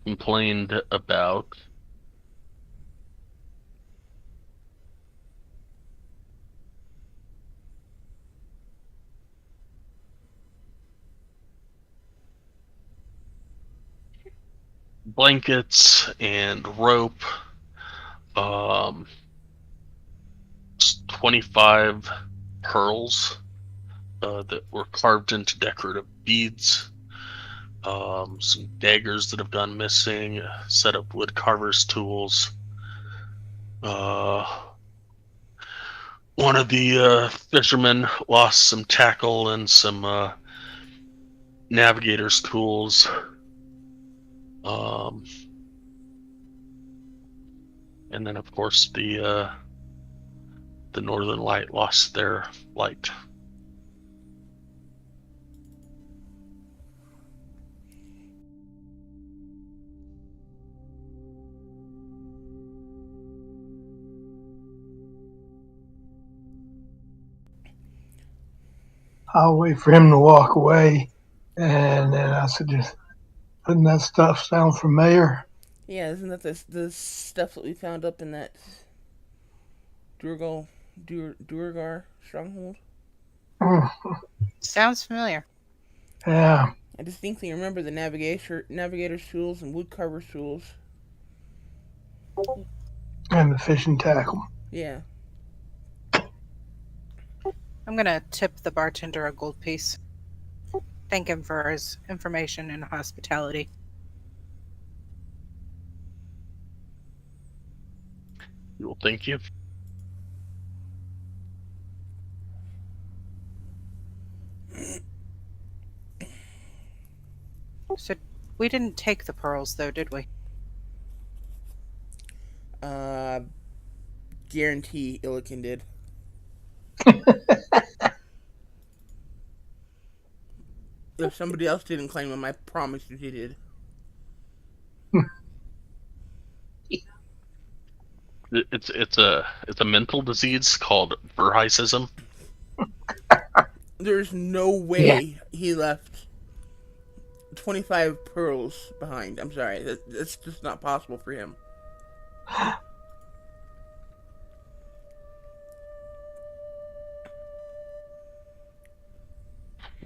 complained about blankets and rope. 25 pearls that were carved into decorative beads. Some daggers that have gone missing. A set of wood carver's tools. One of the fishermen lost some tackle and some navigator's tools. And then, of course, the Northern Light lost their light. I'll wait for him to walk away, and then I suggest putting that stuff down for mayor. Yeah, isn't that the stuff that we found up in that Durgar stronghold? Mm, Sounds familiar. yeah, I distinctly remember the navigator's tools and woodcarver's tools. and the fishing tackle. Yeah. I'm gonna tip the bartender a gold piece. Thank him for his information and hospitality. Well, thank you. So we didn't take the pearls, though, did we? Guarantee Illiken did. If somebody else didn't claim them, I promise you he did. It's a mental disease called verhicism. There's no Yeah. way he left 25 pearls behind. I'm sorry. That's just not possible for him.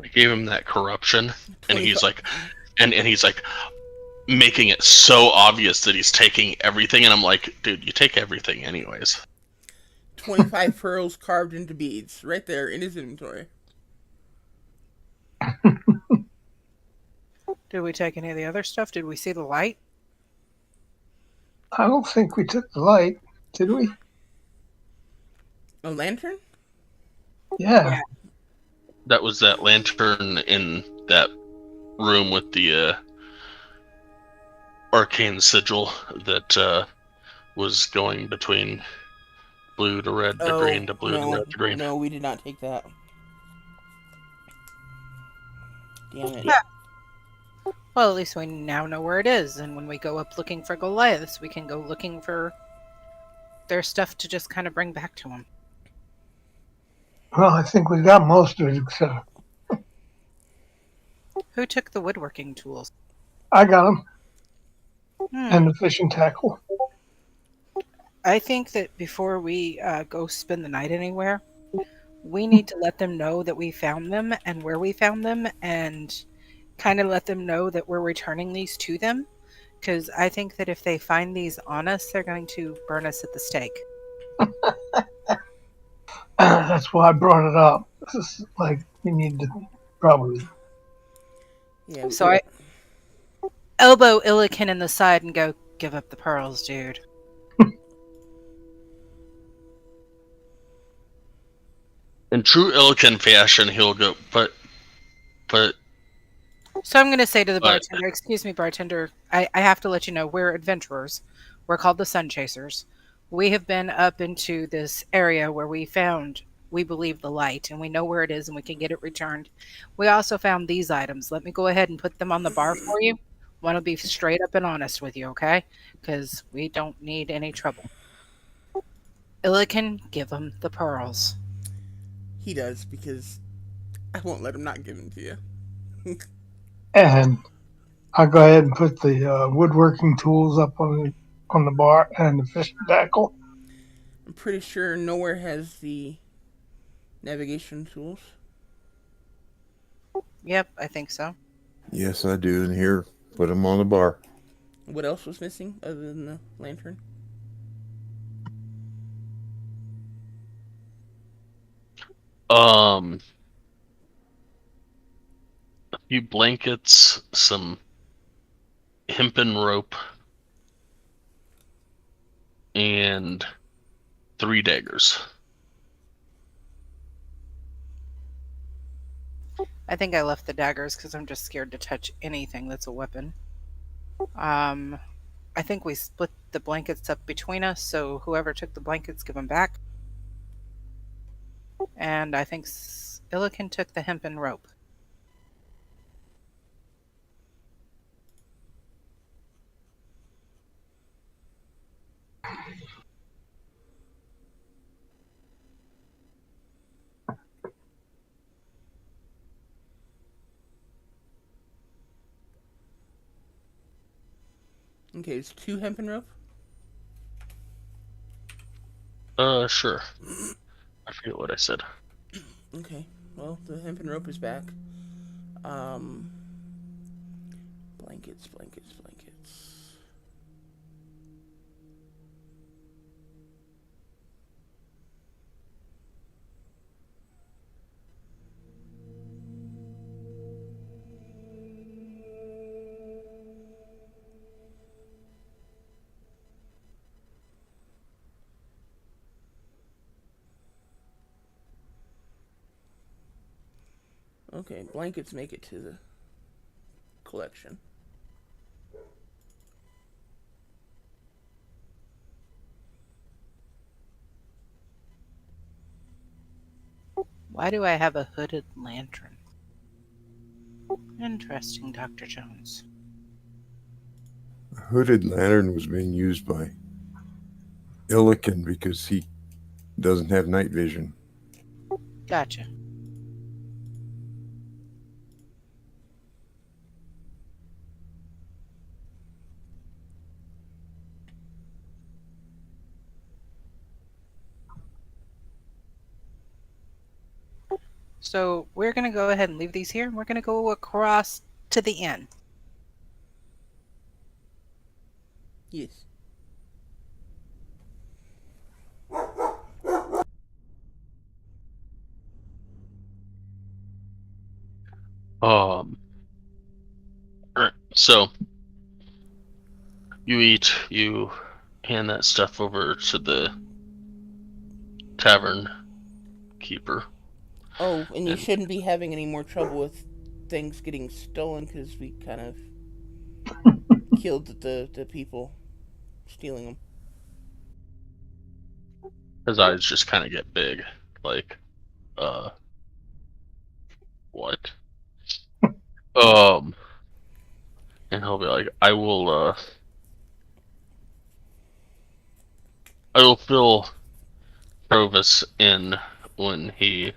I gave him that corruption, and 25 he's like, and he's like making it so obvious that he's taking everything, and I'm like, dude, you take everything anyways. 25 pearls carved into beads right there in his inventory. Did we take any of the other stuff? Did we see the light? I don't think we took the light, did we? A lantern? Yeah. That was that lantern in that room with the arcane sigil that was going between blue to red to green to blue to red to green. No, we did not take that. Damn it. Well, at least we now know where it is, and when we go up looking for Goliaths, we can go looking for their stuff to just kind of bring back to them. Well, I think we got most of it, except Who took the woodworking tools? I got them Hmm. and the fishing tackle. I think that before we go spend the night anywhere, we need to let them know that we found them and where we found them, and kind of let them know that we're returning these to them. Because I think that if they find these on us, they're going to burn us at the stake. That's why I brought it up. This is like we need to probably. Yeah. So I elbow Illiken in the side and go, give up the pearls, dude. In true Illiken fashion, he'll go, but So I'm going to say to the But- bartender, excuse me, bartender, I have to let you know, we're adventurers. We're called the Sun Chasers. We have been up into this area where we found, we believe, the light, and we know where it is and we can get it returned. We also found these items. Let me go ahead and put them on the bar for you. Want to be straight up and honest with you, okay? Because we don't need any trouble. Illiken, give him the pearls. He does, because I won't let him not give them to you. And I'll go ahead and put the woodworking tools up on the bar and the fishing tackle. I'm pretty sure nowhere has the navigation tools. Yep, I think so. Yes, I do. And here, put them on the bar. What else was missing other than the lantern? A few blankets, some hempen rope, and 3 daggers. I think I left the daggers because I'm just scared to touch anything that's a weapon. I think we split the blankets up between us, so whoever took the blankets, give them back. And I think Illiken took the hempen rope. Okay, it's 2 hempen rope. Sure. I forget what I said. Okay, well, the hempen rope is back. Blankets. Okay, blankets make it to the collection. Why do I have a hooded lantern? Interesting, Dr. Jones. A hooded lantern was being used by Illiken because he doesn't have night vision. Gotcha. So we're going to go ahead and leave these here. We're going to go across to the inn. Yes. Alright, so you eat, you hand that stuff over to the tavern keeper. Oh, and you And shouldn't be having any more trouble with things getting stolen because we kind of killed the people stealing them. his eyes just kind of get big, like, what? And he'll be like, I will fill Provis in when he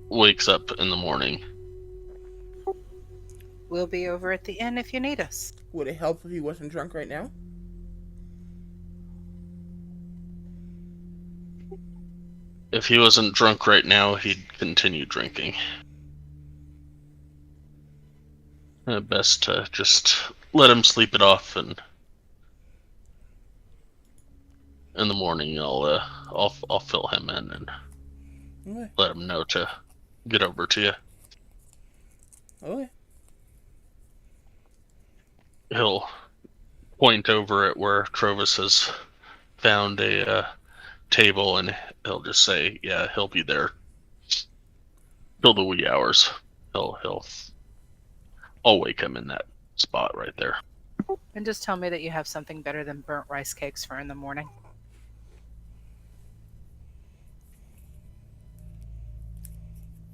wakes up in the morning. We'll be over at the inn if you need us. Would it help if he wasn't drunk right now? If he wasn't drunk right now, he'd continue drinking. Best to just let him sleep it off, and in the morning I'll fill him in and Okay. let him know to get over to you. Okay. He'll point over at where Trovis has found a table, and he'll just say, "Yeah, he'll be there till the wee hours. I'll wake him in that spot right there." And just tell me that you have something better than burnt rice cakes for in the morning.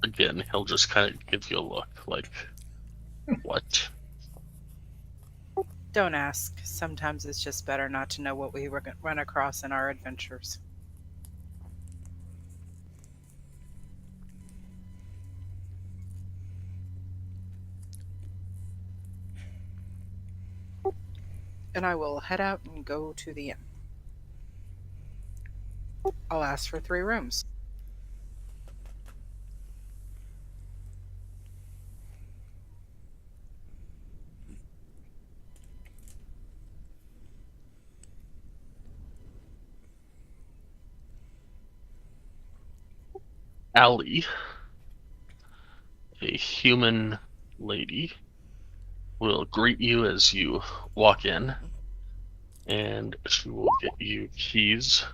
Again, he'll just kind of give you a look like, "What?" Don't ask. Sometimes it's just better not to know what we run across in our adventures. And I will head out and go to the inn. I'll ask for 3 rooms. Allie, a human lady, will greet you as you walk in, and she will get you keys.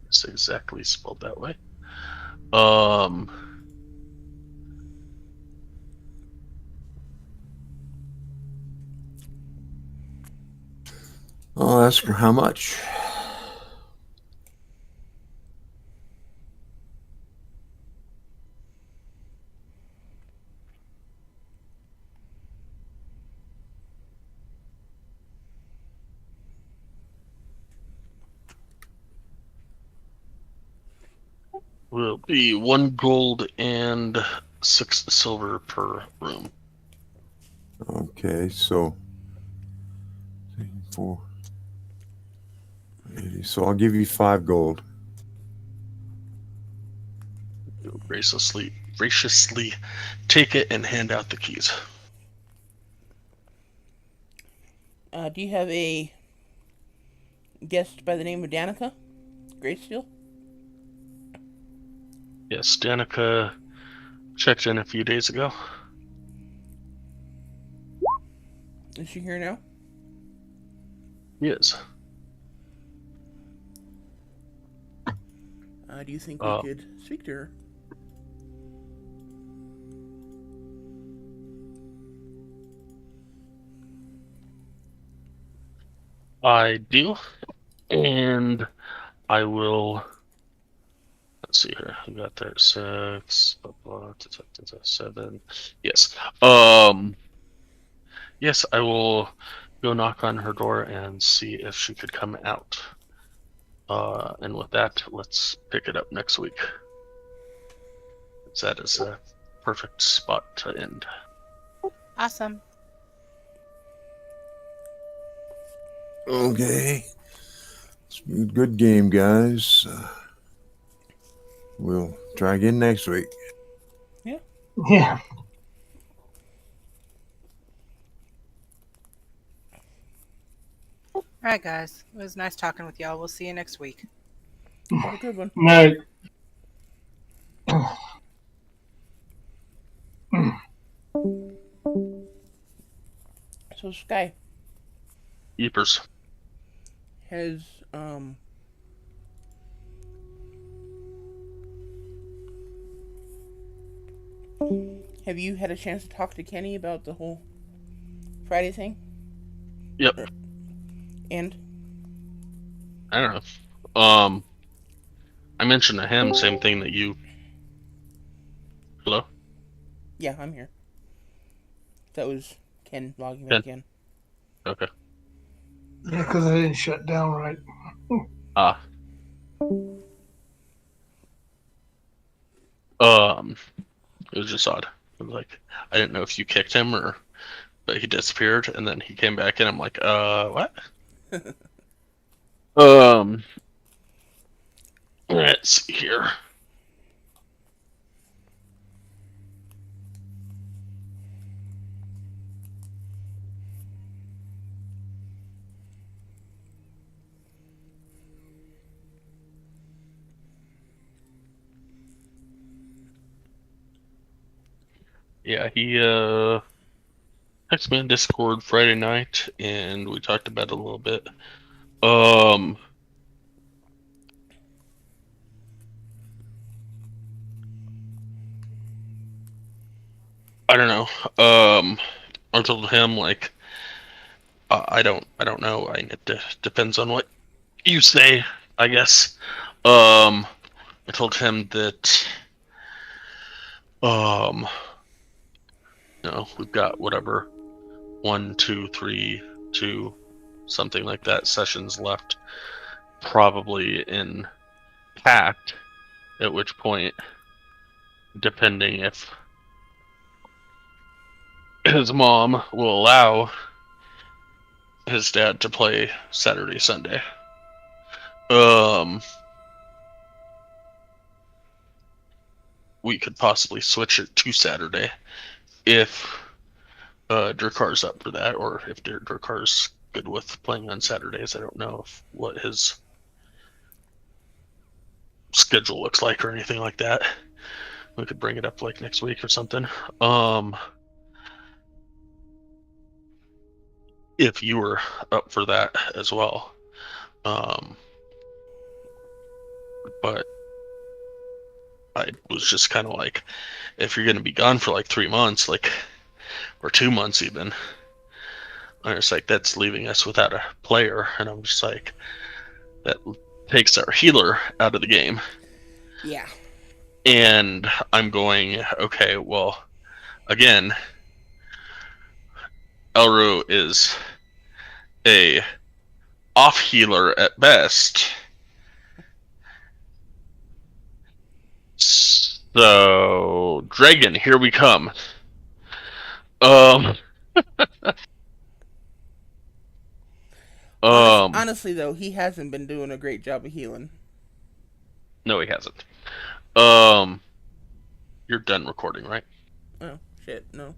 It's exactly spelled that way. I'll ask her how much. Will be 1 gold and 6 silver per room. Okay, so 4, 80. So I'll give you 5 gold. You'll graciously take it and hand out the keys. Do you have a guest by the name of Danica Gracesteel? Yes, Danica checked in a few days ago. Is she here now? Yes. Do you think we Uh, could speak to her? I do, and I will. Let's see here. We got there 6, blah, blah, 7. Yes. Yes, I will go knock on her door and see if she could come out. And with that, let's pick it up next week. That is a perfect spot to end. Awesome. Okay. It's been a good game, guys. We'll try again next week. Yeah. All right, guys. It was nice talking with y'all. We'll see you next week. Have a good one. No. So, Sky, Yeepers. has, have you had a chance to talk to Kenny about the whole Friday thing? Yep. And? I don't know. I mentioned to him same thing that you. Hello? Yeah, I'm here. That was Ken logging Ken. back in. Okay. Yeah, because I didn't shut down right. Ah. It was just odd. It was like, I didn't know if you kicked him or, but he disappeared and then he came back in. I'm like, what? Let's see here. Yeah, he texted me on Discord Friday night and we talked about it a little bit. I don't know. I told him like I don't know. It depends on what you say, I guess. I told him that we've got whatever 1, 2, 3, 2, something like that sessions left, probably in packed. At which point, depending if his mom will allow his dad to play Saturday, Sunday. We could possibly switch it to Saturday if Drakar's up for that, or if Drakar's good with playing on Saturdays. I don't know what his schedule looks like or anything like that. We could bring it up like next week or something. If you were up for that as well. But I was just kind of like, if you're going to be gone for like 3 months, like, or 2 months even, I was like, that's leaving us without a player. And I'm just like, that takes our healer out of the game. Yeah. And I'm going, okay, well, again, Elru is a off healer at best. So, Dragon, here we come. Honestly, though, he hasn't been doing a great job of healing. No, he hasn't. You're done recording, right? Oh, shit, no.